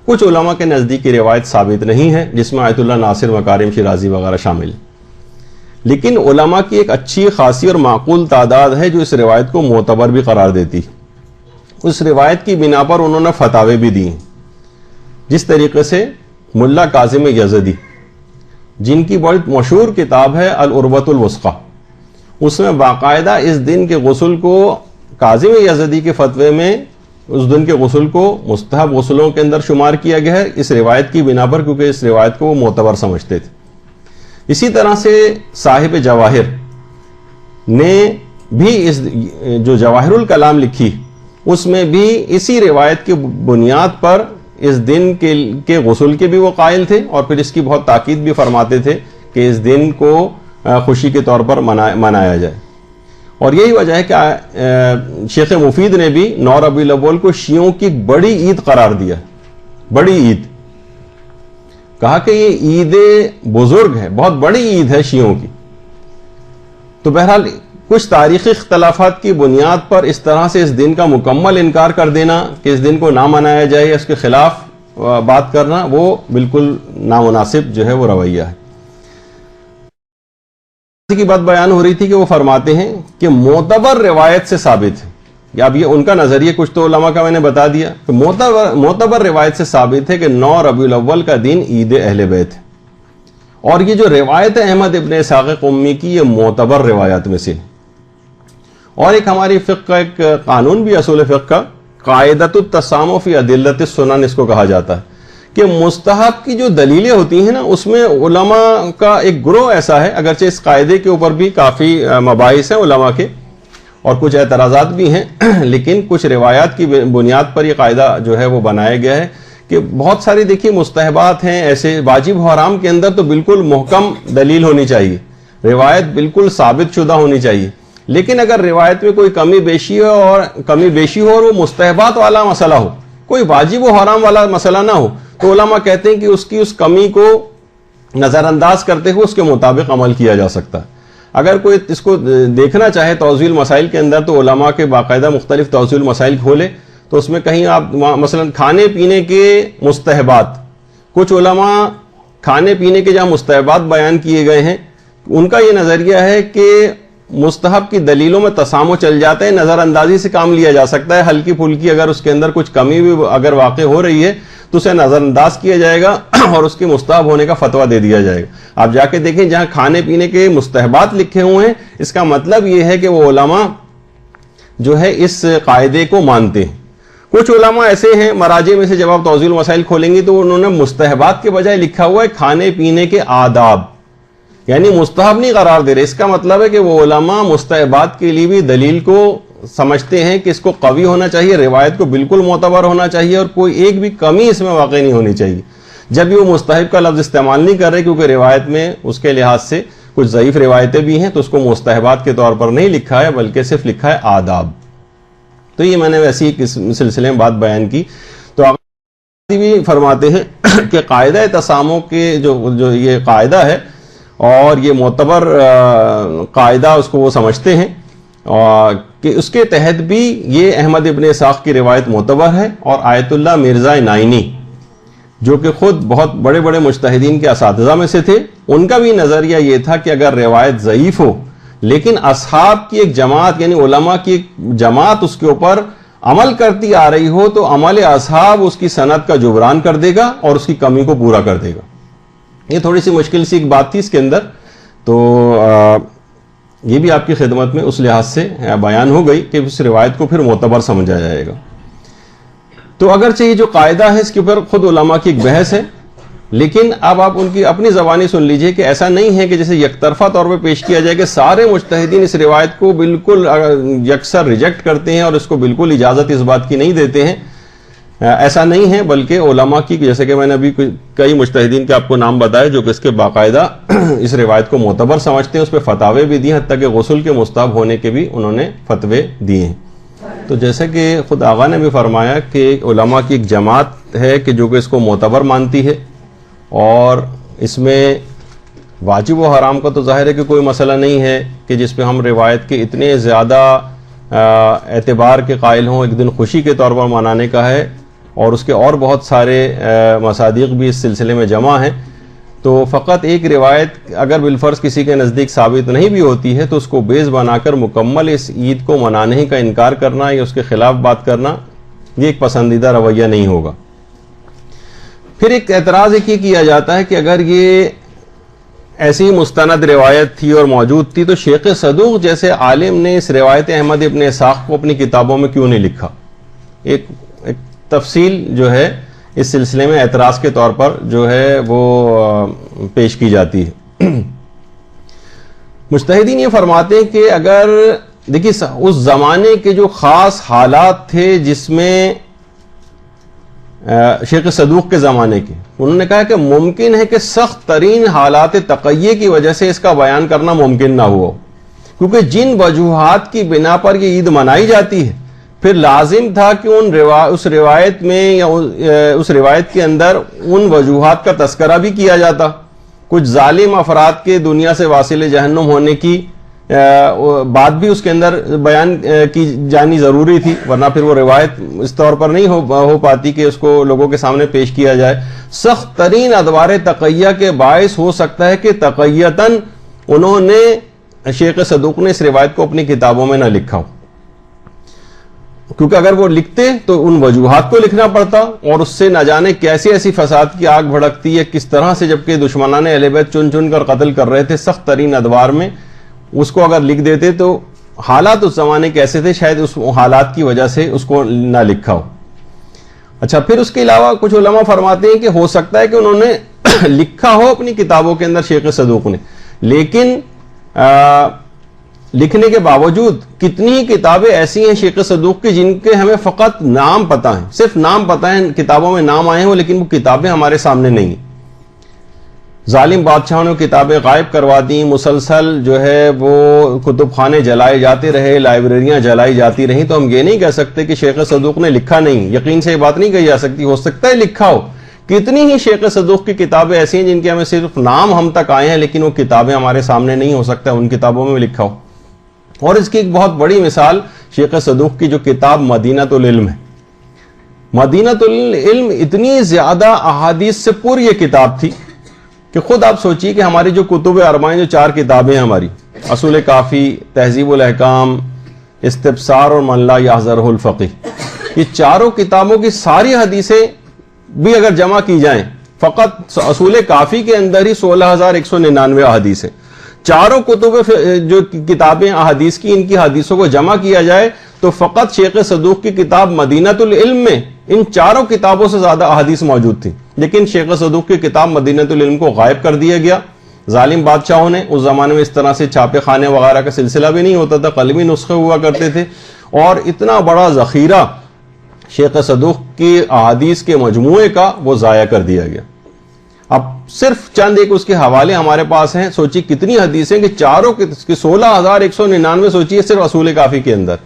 کچھ علماء کے نزدیک کی روایت ثابت نہیں ہے جس میں آیت اللہ ناصر مکارم شیرازی وغیرہ شامل ہیں، لیکن علماء کی ایک اچھی خاصی اور معقول تعداد ہے جو اس روایت کو معتبر بھی قرار دیتی ہے۔ اس روایت کی بنا پر انہوں نے فتاوے بھی دی ہیں، جس طریقے سے ملا کاظم یزدی، جن کی بہت مشہور کتاب ہے العروۃ الوثقی، اس میں باقاعدہ اس دن کے غسل کو کاظم یزدی کے فتوے میں اس دن کے غسل کو مستحب غسلوں کے اندر شمار کیا گیا ہے، اس روایت کی بنا پر، کیونکہ اس روایت کو وہ معتبر سمجھتے تھے۔ اسی طرح سے صاحب جواہر نے بھی اس جو جواہر الکلام لکھی، اس میں بھی اسی روایت کی بنیاد پر اس دن کے غسل کے بھی وہ قائل تھے، اور پھر اس کی بہت تاکید بھی فرماتے تھے کہ اس دن کو خوشی کے طور پر منایا جائے۔ اور یہی وجہ ہے کہ شیخ مفید نے بھی 9 ربیع الاول کو شیعوں کی بڑی عید قرار دیا، بڑی عید، کہا کہ یہ عید بزرگ ہے، بہت بڑی عید ہے شیعوں کی۔ تو بہرحال کچھ تاریخی اختلافات کی بنیاد پر اس طرح سے اس دن کا مکمل انکار کر دینا کہ اس دن کو نہ منایا جائے یا اس کے خلاف بات کرنا، وہ بالکل نامناسب جو ہے وہ رویہ ہے۔ کی بات بیان ہو رہی تھی کہ وہ فرماتے ہیں کہ معتبر روایت سے ثابت ہے، یا اب یہ ان کا نظریہ کچھ تو علماء کا میں نے بتا دیا کہ معتبر روایت سے ثابت ہے کہ 9 ربیع الاول کا دن عید اہل بیت ہے، اور یہ جو روایت ہے احمد ابن اسحاق قمی کی، یہ معتبر روایات میں سے ہے۔ اور ایک ہماری فقہ کا ایک قانون بھی، اصول فقہ کا قاعدۃ التسامح فی ادلۃ السنن اس کو کہا جاتا ہے، کہ مستحب کی جو دلیلیں ہوتی ہیں نا، اس میں علماء کا ایک گروہ ایسا ہے، اگرچہ اس قاعدے کے اوپر بھی کافی مباحث ہیں علماء کے اور کچھ اعتراضات بھی ہیں، لیکن کچھ روایات کی بنیاد پر یہ قاعدہ جو ہے وہ بنایا گیا ہے کہ بہت ساری دیکھیے مستحبات ہیں ایسے، واجب و حرام کے اندر تو بالکل محکم دلیل ہونی چاہیے، روایت بالکل ثابت شدہ ہونی چاہیے، لیکن اگر روایت میں کوئی کمی بیشی ہو اور وہ مستحبات والا مسئلہ ہو، کوئی واجب و حرام والا مسئلہ نہ ہو، تو علماء کہتے ہیں کہ اس کمی کو نظر انداز کرتے ہوئے اس کے مطابق عمل کیا جا سکتا ہے۔ اگر کوئی اس کو دیکھنا چاہے توضیح المسائل کے اندر، تو علماء کے باقاعدہ مختلف توضیح المسائل کھولے تو اس میں کہیں آپ مثلا کھانے پینے کے مستحبات، کچھ علماء کھانے پینے کے جہاں مستحبات بیان کیے گئے ہیں، ان کا یہ نظریہ ہے کہ مستحب کی دلیلوں میں تسامح چل جاتا ہے، نظر اندازی سے کام لیا جا سکتا ہے، ہلکی پھلکی اگر اس کے اندر کچھ کمی بھی اگر واقع ہو رہی ہے تو اسے نظر انداز کیا جائے گا اور اس کے مستحب ہونے کا فتویٰ دے دیا جائے گا۔ آپ جا کے دیکھیں جہاں کھانے پینے کے مستحبات لکھے ہوئے ہیں، اس کا مطلب یہ ہے کہ وہ علماء جو ہے اس قاعدے کو مانتے ہیں۔ کچھ علماء ایسے ہیں مراجع میں سے، جب آپ توضیح المسائل کھولیں گے تو انہوں نے مستحبات کے بجائے لکھا ہوا ہے کھانے پینے کے آداب، یعنی مستحب نہیں قرار دے رہے۔ اس کا مطلب ہے کہ وہ علماء مستحبات کے لیے بھی دلیل کو سمجھتے ہیں کہ اس کو قوی ہونا چاہیے، روایت کو بالکل معتبر ہونا چاہیے، اور کوئی ایک بھی کمی اس میں واقع نہیں ہونی چاہیے۔ جب بھی وہ مستحب کا لفظ استعمال نہیں کر رہے کیونکہ روایت میں اس کے لحاظ سے کچھ ضعیف روایتیں بھی ہیں، تو اس کو مستحبات کے طور پر نہیں لکھا ہے بلکہ صرف لکھا ہے آداب۔ تو یہ میں نے ویسی ایک سلسلے میں بات بیان کی۔ تو بھی فرماتے ہیں کہ قاعدہ تسامح کے جو یہ قاعدہ ہے اور یہ معتبر قاعدہ اس کو وہ سمجھتے ہیں کہ اس کے تحت بھی یہ احمد ابن اسحاق کی روایت معتبر ہے، اور آیت اللہ مرزا نائینی جو کہ خود بہت بڑے بڑے مجتہدین کے اساتذہ میں سے تھے، ان کا بھی نظریہ یہ تھا کہ اگر روایت ضعیف ہو لیکن اصحاب کی ایک جماعت یعنی علماء کی ایک جماعت اس کے اوپر عمل کرتی آ رہی ہو تو عمل اصحاب اس کی سند کا جبران کر دے گا اور اس کی کمی کو پورا کر دے گا۔ یہ تھوڑی سی مشکل سی ایک بات تھی اس کے اندر، تو یہ بھی آپ کی خدمت میں اس لحاظ سے بیان ہو گئی کہ اس روایت کو پھر معتبر سمجھا جائے گا۔ تو اگرچہ یہ جو قاعدہ ہے اس کے اوپر خود علماء کی ایک بحث ہے، لیکن اب آپ ان کی اپنی زبانی سن لیجئے کہ ایسا نہیں ہے کہ جیسے یک طرفہ طور پہ پیش کیا جائے کہ سارے مجتہدین اس روایت کو بالکل یکسر ریجیکٹ کرتے ہیں اور اس کو بالکل اجازت اس بات کی نہیں دیتے ہیں، ایسا نہیں ہے، بلکہ علماء کی جیسے کہ میں نے ابھی کئی مجتہدین کے آپ کو نام بتائے جو کہ اس کے باقاعدہ اس روایت کو معتبر سمجھتے ہیں، اس پہ فتاوے بھی دیے، حتیٰ کہ غسل کے مستحب ہونے کے بھی انہوں نے فتوے دیے ہیں۔ تو جیسے کہ خود آغا نے بھی فرمایا کہ علماء کی ایک جماعت ہے کہ جو کہ اس کو معتبر مانتی ہے، اور اس میں واجب و حرام کا تو ظاہر ہے کہ کوئی مسئلہ نہیں ہے کہ جس پہ ہم روایت کے اتنے زیادہ اعتبار کے قائل ہوں، ایک دن خوشی کے طور پر منانے کا ہے، اور اس کے اور بہت سارے مصادیق بھی اس سلسلے میں جمع ہیں۔ تو فقط ایک روایت اگر بالفرض کسی کے نزدیک ثابت نہیں بھی ہوتی ہے تو اس کو بیس بنا کر مکمل اس عید کو منانے کا انکار کرنا یا اس کے خلاف بات کرنا، یہ ایک پسندیدہ رویہ نہیں ہوگا۔ پھر ایک اعتراض یہ کیا جاتا ہے کہ اگر یہ ایسی مستند روایت تھی اور موجود تھی تو شیخ صدوق جیسے عالم نے اس روایت احمد ابن اسحاق کو اپنی کتابوں میں کیوں نہیں لکھا؟ ایک تفصیل جو ہے اس سلسلے میں اعتراض کے طور پر جو ہے وہ پیش کی جاتی ہے۔ مجتہدین یہ فرماتے ہیں کہ اگر دیکھیے اس زمانے کے جو خاص حالات تھے جس میں شیخ صدوق کے زمانے کے، انہوں نے کہا کہ ممکن ہے کہ سخت ترین حالات تقیہ کی وجہ سے اس کا بیان کرنا ممکن نہ ہوا، کیونکہ جن وجوہات کی بنا پر یہ عید منائی جاتی ہے پھر لازم تھا کہ اس روایت میں یا اس روایت کے اندر ان وجوہات کا تذکرہ بھی کیا جاتا۔ کچھ ظالم افراد کے دنیا سے واصل جہنم ہونے کی بات بھی اس کے اندر بیان کی جانی ضروری تھی، ورنہ پھر وہ روایت اس طور پر نہیں ہو پاتی کہ اس کو لوگوں کے سامنے پیش کیا جائے۔ سخت ترین ادوار تقیہ کے باعث ہو سکتا ہے کہ تقیتاً انہوں نے شیخ صدوق نے اس روایت کو اپنی کتابوں میں نہ لکھا ہو، کیونکہ اگر وہ لکھتے تو ان وجوہات کو لکھنا پڑتا اور اس سے نہ جانے کیسی ایسی فساد کی آگ بھڑکتی ہے، کس طرح سے جبکہ دشمنان اہل بیت چن چن کر قتل کر رہے تھے سخت ترین ادوار میں، اس کو اگر لکھ دیتے تو حالات اس زمانے کے ایسے تھے شاید اس حالات کی وجہ سے اس کو نہ لکھا ہو۔ اچھا، پھر اس کے علاوہ کچھ علماء فرماتے ہیں کہ ہو سکتا ہے کہ انہوں نے لکھا ہو اپنی کتابوں کے اندر شیخ صدوق نے، لیکن لکھنے کے باوجود کتنی ہی کتابیں ایسی ہیں شیخ صدوق کی جن کے ہمیں فقط نام پتہ ہیں، صرف نام پتہ ہیں، کتابوں میں نام آئے ہیں لیکن وہ کتابیں ہمارے سامنے نہیں ہیں۔ ظالم بادشاہوں نے کتابیں غائب کروا دیں، مسلسل جو ہے وہ کتب خانے جلائے جاتے رہے، لائبریریاں جلائی جاتی رہیں، تو ہم یہ نہیں کہہ سکتے کہ شیخ صدوق نے لکھا نہیں۔ یقین سے یہ بات نہیں کہی جا سکتی، ہو سکتا ہے لکھا ہو۔ کتنی ہی شیخ صدوق کی کتابیں ایسی ہیں جن کے ہمیں صرف نام ہم تک آئے ہیں لیکن وہ کتابیں ہمارے سامنے نہیں، ہو سکتا ہے ان کتابوں میں لکھا ہو۔ اور اس کی ایک بہت بڑی مثال شیخ صدوق کی جو کتاب مدینۃ العلم ہے۔ مدینۃ العلم اتنی زیادہ احادیث سے پوری یہ کتاب تھی کہ خود آپ سوچیے کہ ہماری جو کتب اربعین جو 4 کتابیں ہیں ہماری، اصول کافی، تہذیب الاحکام، استبصار اور من لا یحضرہ الفقیہ، یہ چاروں کتابوں کی ساری حدیثیں بھی اگر جمع کی جائیں فقط اصول کافی کے اندر ہی 16,199 احادیث ہیں۔ چاروں کتب جو کتابیں احادیث کی، ان کی حدیثوں کو جمع کیا جائے تو فقط شیخ صدوق کی کتاب مدینۃ العلم میں ان چاروں کتابوں سے زیادہ احادیث موجود تھی، لیکن شیخ صدوق کی کتاب مدینۃ العلم کو غائب کر دیا گیا۔ ظالم بادشاہوں نے، اس زمانے میں اس طرح سے چھاپے خانے وغیرہ کا سلسلہ بھی نہیں ہوتا تھا، قلمی نسخے ہوا کرتے تھے، اور اتنا بڑا ذخیرہ شیخ صدوق کی احادیث کے مجموعے کا وہ ضائع کر دیا گیا۔ اب صرف چند ایک اس کے حوالے ہمارے پاس ہیں، سوچیے کتنی حدیثیں کہ چاروں کی 16,199 سوچیے صرف اصول کافی کے اندر،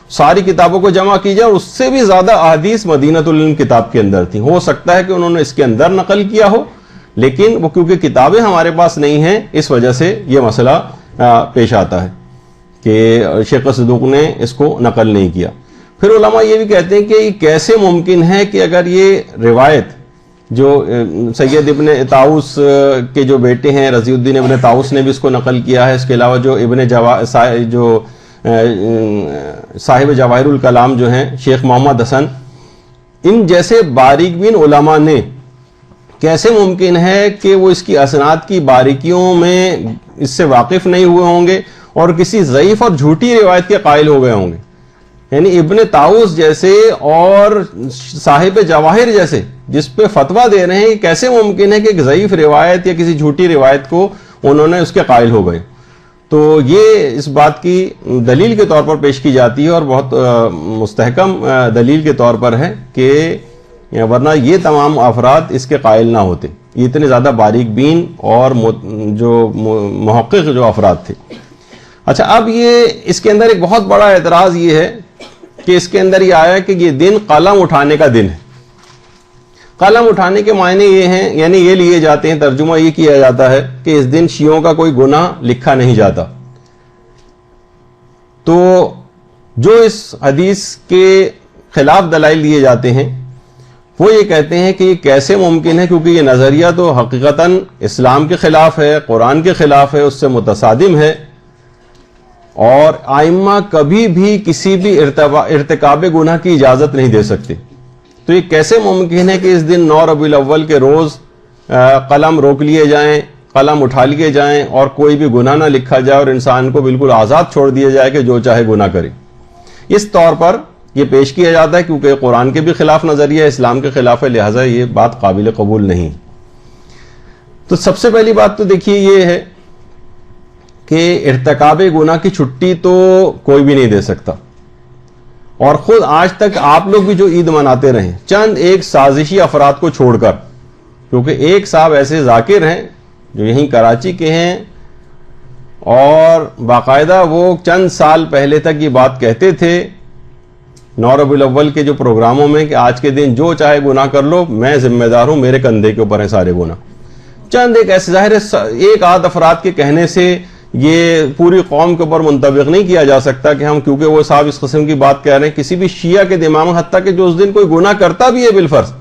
ساری کتابوں کو جمع کی جائے اور اس سے بھی زیادہ احادیث مدینۃ العلم کتاب کے اندر تھی۔ ہو سکتا ہے کہ انہوں نے اس کے اندر نقل کیا ہو، لیکن وہ کیونکہ کتابیں ہمارے پاس نہیں ہیں اس وجہ سے یہ مسئلہ پیش آتا ہے کہ شیخ صدوق نے اس کو نقل نہیں کیا۔ پھر علماء یہ بھی کہتے ہیں کہ یہ کیسے ممکن ہے کہ اگر یہ روایت جو سید ابن طاؤس کے جو بیٹے ہیں رضی الدین ابن طاؤس نے بھی اس کو نقل کیا ہے، اس کے علاوہ جو صاحب جواہر الکلام جو ہیں شیخ محمد حسن، ان جیسے باریک بین علماء نے کیسے ممکن ہے کہ وہ اس کی اسناد کی باریکیوں میں اس سے واقف نہیں ہوئے ہوں گے اور کسی ضعیف اور جھوٹی روایت کے قائل ہو گئے ہوں گے؟ یعنی ابن طاؤس جیسے اور صاحب جواہر جیسے جس پہ فتویٰ دے رہے ہیں، کیسے ممکن ہے کہ ایک ضعیف روایت یا کسی جھوٹی روایت کو انہوں نے اس کے قائل ہو گئے؟ تو یہ اس بات کی دلیل کے طور پر پیش کی جاتی ہے اور بہت مستحکم دلیل کے طور پر ہے کہ ورنہ یہ تمام افراد اس کے قائل نہ ہوتے، یہ اتنے زیادہ باریک بین اور جو محقق جو افراد تھے۔ اچھا، اب یہ اس کے اندر ایک بہت بڑا اعتراض یہ ہے کہ اس کے اندر یہ آیا کہ یہ دن قلم اٹھانے کا دن ہے۔ قلم اٹھانے کے معنی یہ ہیں، یعنی یہ لیے جاتے ہیں، ترجمہ یہ کیا جاتا ہے کہ اس دن شیعوں کا کوئی گناہ لکھا نہیں جاتا۔ تو جو اس حدیث کے خلاف دلائل دیے جاتے ہیں وہ یہ کہتے ہیں کہ یہ کیسے ممکن ہے، کیونکہ یہ نظریہ تو حقیقتاً اسلام کے خلاف ہے، قرآن کے خلاف ہے، اس سے متصادم ہے، اور آئمہ کبھی بھی کسی بھی ارتکاب گناہ کی اجازت نہیں دے سکتے۔ تو یہ کیسے ممکن ہے کہ اس دن 9 ربیع الاول کے روز قلم روک لیے جائیں، قلم اٹھا لیے جائیں اور کوئی بھی گناہ نہ لکھا جائے اور انسان کو بالکل آزاد چھوڑ دیا جائے کہ جو چاہے گناہ کرے؟ اس طور پر یہ پیش کیا جاتا ہے کیونکہ قرآن کے بھی خلاف نظریہ ہے، اسلام کے خلاف ہے، لہٰذا یہ بات قابل قبول نہیں۔ تو سب سے پہلی بات تو دیکھیے یہ ہے کہ ارتکاب گناہ کی چھٹی تو کوئی بھی نہیں دے سکتا، اور خود آج تک آپ لوگ بھی جو عید مناتے رہیں چند ایک سازشی افراد کو چھوڑ کر، کیونکہ ایک صاحب ایسے ذاکر ہیں جو یہیں کراچی کے ہیں اور باقاعدہ وہ چند سال پہلے تک یہ بات کہتے تھے 9 ربیع الاول کے جو پروگراموں میں کہ آج کے دن جو چاہے گناہ کر لو، میں ذمہ دار ہوں، میرے کندھے کے اوپر ہیں سارے گناہ۔ چند ایک ایسے ظاہر ایک آدھ افراد کے کہنے سے یہ پوری قوم کے اوپر منطبق نہیں کیا جا سکتا کہ ہم کیونکہ وہ صاحب اس قسم کی بات کہہ رہے ہیں، کسی بھی شیعہ کے دماغ میں، حتیٰ کہ جو اس دن کوئی گناہ کرتا بھی ہے بالفرض،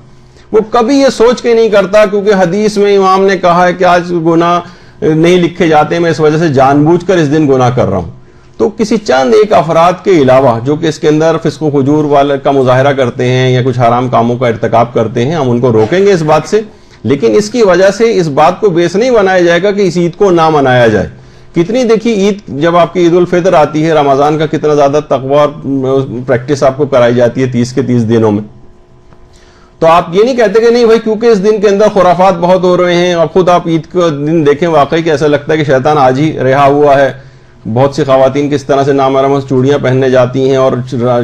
وہ کبھی یہ سوچ کے نہیں کرتا کیونکہ حدیث میں امام نے کہا ہے کہ آج گناہ نہیں لکھے جاتے، میں اس وجہ سے جان بوجھ کر اس دن گناہ کر رہا ہوں۔ تو کسی چند ایک افراد کے علاوہ جو کہ اس کے اندر فسق و فجور والے کا مظاہرہ کرتے ہیں یا کچھ حرام کاموں کا ارتکاب کرتے ہیں، ہم ان کو روکیں گے اس بات سے، لیکن اس کی وجہ سے اس بات کو بیس نہیں بنایا جائے گا کہ اس عید کو نہ منایا جائے۔ کتنی دیکھیے عید جب آپ کی عید الفطر آتی ہے، رمضان کا کتنا زیادہ تقویٰ اور پریکٹس آپ کو کرائی جاتی ہے 30 کے 30 دنوں میں، تو آپ یہ نہیں کہتے کہ نہیں بھائی کیونکہ اس دن کے اندر خرافات بہت ہو رہے ہیں، اور خود آپ عید کا دن دیکھیں واقعی کہ ایسا لگتا ہے کہ شیطان آج ہی رہا ہوا ہے۔ بہت سی خواتین کس طرح سے نامرمز چوڑیاں پہننے جاتی ہیں اور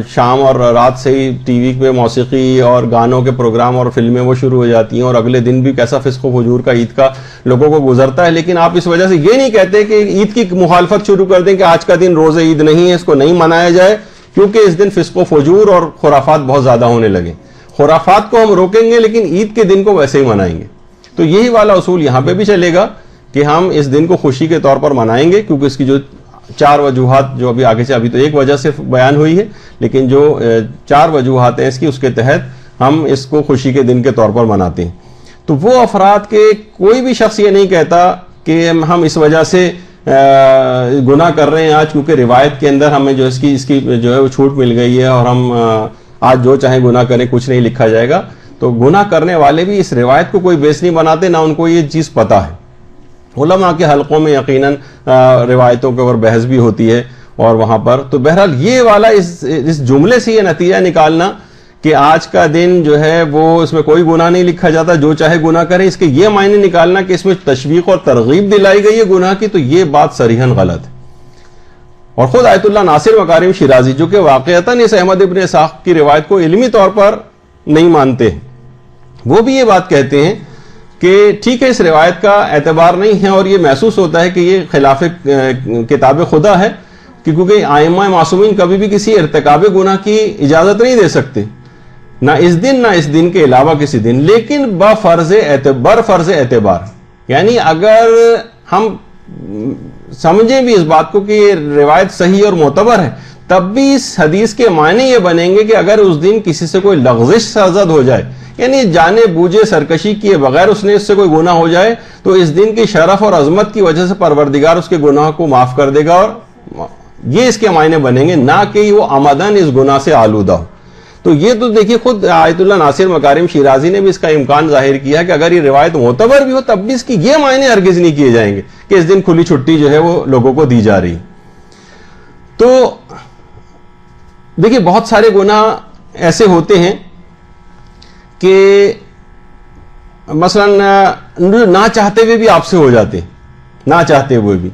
شام اور رات سے ہی ٹی وی پہ موسیقی اور گانوں کے پروگرام اور فلمیں وہ شروع ہو جاتی ہیں، اور اگلے دن بھی کیسا فسق و فجور کا عید کا لوگوں کو گزرتا ہے۔ لیکن آپ اس وجہ سے یہ نہیں کہتے کہ عید کی مخالفت شروع کر دیں کہ آج کا دن روز عید نہیں ہے، اس کو نہیں منایا جائے کیونکہ اس دن فسق و فجور اور خرافات بہت زیادہ ہونے لگے۔ خرافات کو ہم روکیں گے لیکن عید کے دن کو ویسے ہی منائیں گے۔ تو یہی والا اصول یہاں پہ بھی چلے گا کہ ہم اس دن کو خوشی کے طور پر منائیں گے، کیونکہ اس کی جو 4 وجوہات جو ابھی آگے سے، ابھی تو ایک وجہ سے بیان ہوئی ہے، لیکن جو 4 وجوہات ہیں اس کی، اس کے تحت ہم اس کو خوشی کے دن کے طور پر مناتے ہیں۔ تو وہ افراد کے کوئی بھی شخص یہ نہیں کہتا کہ ہم اس وجہ سے گناہ کر رہے ہیں آج کیونکہ روایت کے اندر ہمیں جو اس کی جو ہے وہ چھوٹ مل گئی ہے اور ہم آج جو چاہیں گناہ کریں کچھ نہیں لکھا جائے گا۔ تو گناہ کرنے والے بھی اس روایت کو کوئی بیس نہیں بناتے، نہ ان کو یہ چیز پتہ ہے۔ علماء کے حلقوں میں یقیناً روایتوں کے اوپر بحث بھی ہوتی ہے اور وہاں پر تو بہرحال یہ والا اس جملے سے یہ نتیجہ نکالنا کہ آج کا دن جو ہے وہ اس میں کوئی گناہ نہیں لکھا جاتا، جو چاہے گناہ کرے، اس کے یہ معنی نکالنا کہ اس میں تشویق اور ترغیب دلائی گئی ہے گناہ کی، تو یہ بات صریحاً غلط ہے۔ اور خود آیت اللہ ناصر مکارم شیرازی جو کہ واقعتاً اس احمد ابن اسحاق کی روایت کو علمی طور پر نہیں مانتے، وہ بھی یہ بات کہتے ہیں کہ ٹھیک ہے اس روایت کا اعتبار نہیں ہے اور یہ محسوس ہوتا ہے کہ یہ خلاف کتاب خدا ہے، کیونکہ ائمہ معصومین کبھی بھی کسی ارتکاب گناہ کی اجازت نہیں دے سکتے، نہ اس دن نہ اس دن کے علاوہ کسی دن، لیکن برفرض اعتبار، یعنی اگر ہم سمجھیں بھی اس بات کو کہ یہ روایت صحیح اور معتبر ہے، تب بھی اس حدیث کے معنی یہ بنیں گے کہ اگر اس دن کسی سے کوئی لغزش سرزد ہو جائے، یعنی جانے بوجھے سرکشی کیے بغیر اس نے اس سے کوئی گناہ ہو جائے، تو اس دن کی شرف اور عظمت کی وجہ سے پروردگار اس کے گناہ کو معاف کر دے گا، اور یہ اس کے معنی بنیں گے، نہ کہ وہ عمدن اس گناہ سے آلودہ ہو۔ تو یہ تو دیکھیے خود آیت اللہ ناصر مکارم شیرازی نے بھی اس کا امکان ظاہر کیا کہ اگر یہ روایت معتبر بھی ہو تب بھی اس کی یہ معنی ہرگز نہیں کیے جائیں گے کہ اس دن کھلی چھٹی جو ہے وہ لوگوں کو دی جا رہی۔ تو دیکھیے بہت سارے گناہ ایسے ہوتے ہیں کہ مثلا نہ چاہتے ہوئے بھی آپ سے ہو جاتے، نہ چاہتے ہوئے بھی،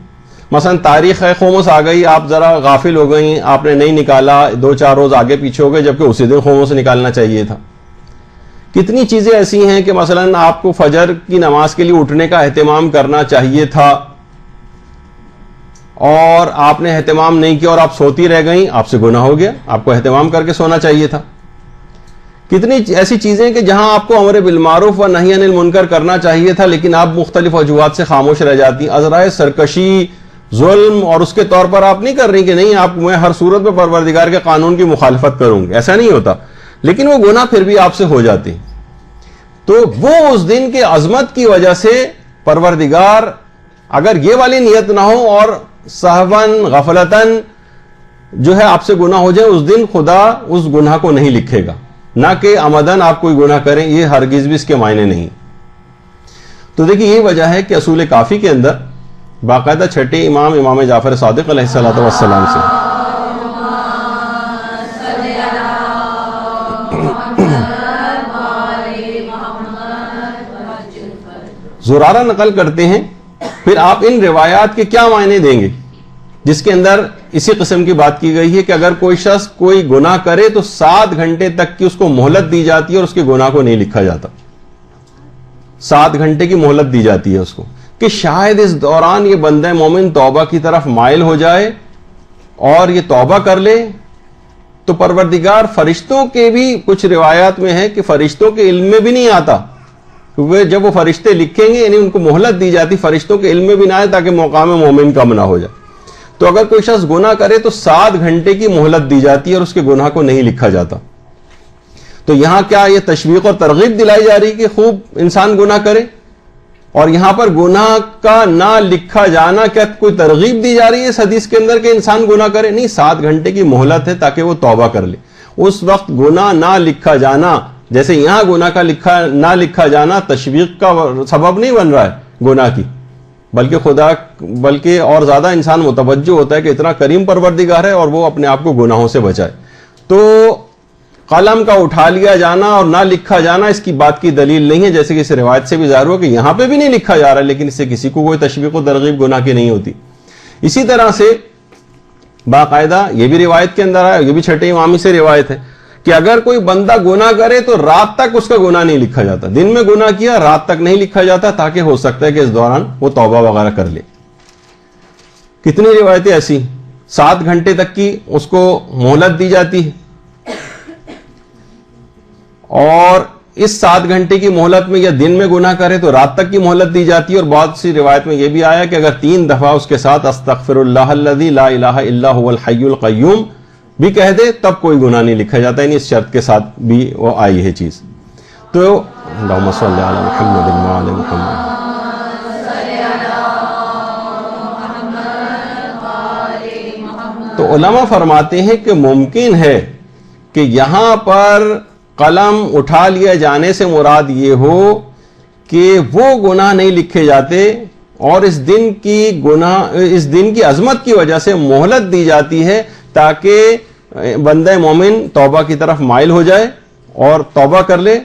مثلا تاریخ خمس آ گئی، آپ ذرا غافل ہو گئیں، آپ نے نہیں نکالا، 2-4 روز آگے پیچھے ہو گئے جبکہ اسی دن خمس نکالنا چاہیے تھا۔ کتنی چیزیں ایسی ہیں کہ مثلا آپ کو فجر کی نماز کے لیے اٹھنے کا اہتمام کرنا چاہیے تھا اور آپ نے اہتمام نہیں کیا اور آپ سوتی رہ گئیں، آپ سے گناہ ہو گیا، آپ کو اہتمام کر کے سونا چاہیے تھا۔ کتنی ایسی چیزیں کہ جہاں آپ کو امر بالمعروف و نہی عن المنکر کرنا چاہیے تھا لیکن آپ مختلف وجوہات سے خاموش رہ جاتی، عذرائے سرکشی، ظلم، اور اس کے طور پر آپ نہیں کر رہی کہ نہیں آپ میں ہر صورت میں پروردگار کے قانون کی مخالفت کروں گی، ایسا نہیں ہوتا، لیکن وہ گناہ پھر بھی آپ سے ہو جاتے ہیں۔ تو وہ اس دن کے عظمت کی وجہ سے پروردگار اگر یہ والی نیت نہ ہو اور سہواً غفلتاً جو ہے آپ سے گناہ ہو جائے، اس دن خدا اس گناہ کو نہیں لکھے گا، نہ کہ عمدن آپ کوئی گناہ کریں، یہ ہرگز بھی اس کے معنی نہیں۔ تو دیکھیے یہ وجہ ہے کہ اصول کافی کے اندر باقاعدہ چھٹے امام جعفر صادق علیہ الصلوۃ والسلام سے زرارہ نقل کرتے ہیں، پھر آپ ان روایات کے کیا معنی دیں گے جس کے اندر اسی قسم کی بات کی گئی ہے کہ اگر کوئی شخص کوئی گناہ کرے تو 7 گھنٹے تک کی اس کو مہلت دی جاتی ہے اور اس کے گناہ کو نہیں لکھا جاتا۔ 7 گھنٹے کی مہلت دی جاتی ہے اس کو، کہ شاید اس دوران یہ بندہ مومن توبہ کی طرف مائل ہو جائے اور یہ توبہ کر لے تو پروردگار فرشتوں کے بھی کچھ روایات میں ہے کہ فرشتوں کے علم میں بھی نہیں آتا، کیونکہ جب وہ فرشتے لکھیں گے یعنی ان کو مہلت دی جاتی، فرشتوں کے علم میں بھی نہ آئے تاکہ مقام مومن کم نہ ہو جائے۔ تو اگر کوئی شخص گناہ کرے تو 7 گھنٹے کی مہلت دی جاتی ہے اور اس کے گناہ کو نہیں لکھا جاتا۔ تو یہاں کیا یہ تشویق اور ترغیب دلائی جا رہی کہ خوب انسان گناہ کرے، اور یہاں پر گناہ کا نہ لکھا جانا کیا کوئی ترغیب دی جا رہی ہے اس حدیث کے اندر کہ انسان گناہ کرے؟ نہیں، 7 گھنٹے کی مہلت ہے تاکہ وہ توبہ کر لے۔ اس وقت گناہ نہ لکھا جانا، جیسے یہاں گناہ کا نہ لکھا جانا تشویق کا سبب نہیں بن رہا ہے گناہ کی، بلکہ اور زیادہ انسان متوجہ ہوتا ہے کہ اتنا کریم پروردگار ہے اور وہ اپنے آپ کو گناہوں سے بچائے۔ تو قلم کا اٹھا لیا جانا اور نہ لکھا جانا اس کی بات کی دلیل نہیں ہے، جیسے کہ اس روایت سے بھی ظاہر ہوا کہ یہاں پہ بھی نہیں لکھا جا رہا ہے، لیکن اس سے کسی کو کوئی تشویق و ترغیب گناہ کی نہیں ہوتی۔ اسی طرح سے باقاعدہ یہ بھی روایت کے اندر ہے، یہ بھی چھٹے امامی سے روایت ہے کہ اگر کوئی بندہ گناہ کرے تو رات تک اس کا گناہ نہیں لکھا جاتا، دن میں گناہ کیا رات تک نہیں لکھا جاتا، تاکہ ہو سکتا ہے کہ اس دوران وہ توبہ وغیرہ کر لے۔ کتنی روایتیں ایسی 7 گھنٹے تک کی اس کو مہلت دی جاتی ہے، اور اس 7 گھنٹے کی مہلت میں یا دن میں گناہ کرے تو رات تک کی مہلت دی جاتی ہے۔ اور بہت سی روایت میں یہ بھی آیا کہ اگر 3 دفعہ اس کے ساتھ استغفر اللہ الذی لا الہ الا هو الحی القیوم بھی کہہ دے تب کوئی گناہ نہیں لکھا جاتا، یعنی اس شرط کے ساتھ بھی وہ آئی ہے چیز۔ تو اللہم صلی علی محمد وعلی محمد۔ تو علماء فرماتے ہیں کہ ممکن ہے کہ یہاں پر قلم اٹھا لیا جانے سے مراد یہ ہو کہ وہ گناہ نہیں لکھے جاتے اور اس دن کی عظمت کی وجہ سے مہلت دی جاتی ہے تاکہ بندہ مومن توبہ کی طرف مائل ہو جائے اور توبہ کر لے۔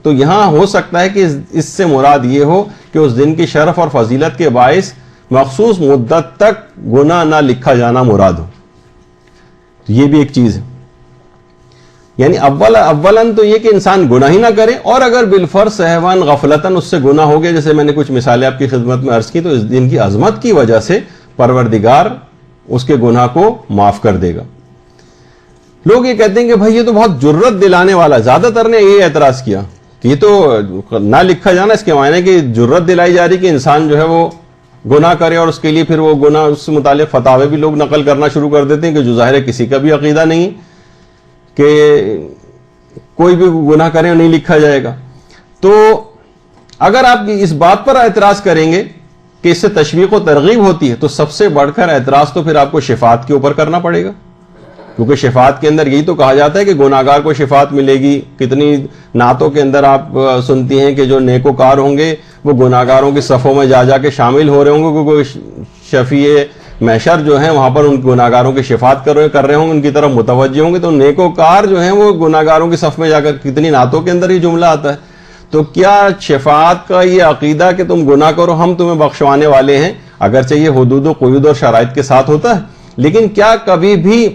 تو یہاں ہو سکتا ہے کہ اس سے مراد یہ ہو کہ اس دن کی شرف اور فضیلت کے باعث مخصوص مدت تک گناہ نہ لکھا جانا مراد ہو۔ یہ بھی ایک چیز ہے، یعنی اولاً تو یہ کہ انسان گناہ ہی نہ کرے، اور اگر بالفرض سہواً غفلتاً اس سے گناہ ہو گیا، جیسے میں نے کچھ مثالیں آپ کی خدمت میں عرض کی، تو اس دن کی عظمت کی وجہ سے پروردگار اس کے گناہ کو معاف کر دے گا۔ لوگ یہ کہتے ہیں کہ بھائی یہ تو بہت جرت دلانے والا، زیادہ تر نے یہ اعتراض کیا کہ یہ تو نہ لکھا جانا اس کے معنی کہ جرت دلائی جا رہی کہ انسان جو ہے وہ گناہ کرے، اور اس کے لیے پھر وہ گناہ اس سے متعلق فتاوے بھی لوگ نقل کرنا شروع کر دیتے ہیں کہ جو ظاہر ہے کسی کا بھی عقیدہ نہیں کہ کوئی بھی گناہ کرے نہیں لکھا جائے گا۔ تو اگر آپ اس بات پر اعتراض کریں گے کہ اس سے تشویق و ترغیب ہوتی ہے، تو سب سے بڑھ کر اعتراض تو پھر آپ کو شفاعت کے اوپر کرنا پڑے گا، کیونکہ شفاعت کے اندر یہی تو کہا جاتا ہے کہ گناہگار کو شفاعت ملے گی۔ کتنی نعتوں کے اندر آپ سنتی ہیں کہ جو نیکوکار ہوں گے وہ گناہگاروں کی صفوں میں جا جا کے شامل ہو رہے ہوں گے، کیونکہ شفیع محشر جو ہیں وہاں پر ان گناہگاروں کی شفاعت کر رہے ہوں گے، ان کی طرف متوجہ ہوں گے، تو نیکوکار جو ہیں وہ گناہگاروں کی صف میں جا کر، کتنی نعتوں کے اندر یہ جملہ آتا ہے۔ تو کیا شفاعت کا یہ عقیدہ کہ تم گناہ کرو ہم تمہیں بخشوانے والے ہیں، اگرچہ یہ حدود و قیود اور شرائط کے ساتھ ہوتا ہے، لیکن کیا کبھی بھی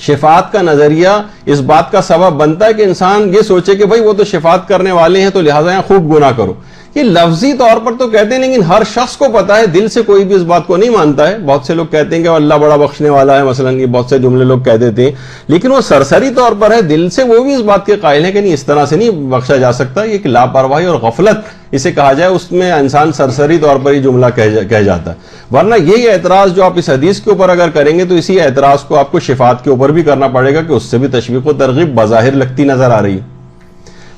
شفاعت کا نظریہ اس بات کا سبب بنتا ہے کہ انسان یہ سوچے کہ بھائی وہ تو شفاعت کرنے والے ہیں تو لہٰذا یہاں خوب گناہ کرو؟ یہ لفظی طور پر تو کہتے ہیں، لیکن ہر شخص کو پتا ہے، دل سے کوئی بھی اس بات کو نہیں مانتا ہے۔ بہت سے لوگ کہتے ہیں کہ اللہ بڑا بخشنے والا ہے، مثلا یہ بہت سے جملے لوگ کہہ دیتے ہیں، لیکن وہ سرسری طور پر ہے، دل سے وہ بھی اس بات کے قائل ہے کہ نہیں، اس طرح سے نہیں بخشا جا سکتا۔ یہ کہ لاپرواہی اور غفلت اسے کہا جائے، اس میں انسان سرسری طور پر یہ جملہ کہہ جاتا ہے۔ ورنہ یہی اعتراض جو آپ اس حدیث کے اوپر اگر کریں گے تو اسی اعتراض کو آپ کو شفاعت کے اوپر بھی کرنا پڑے گا، کہ اس سے بھی تشویق و ترغیب بظاہر لگتی نظر آ رہی ہے۔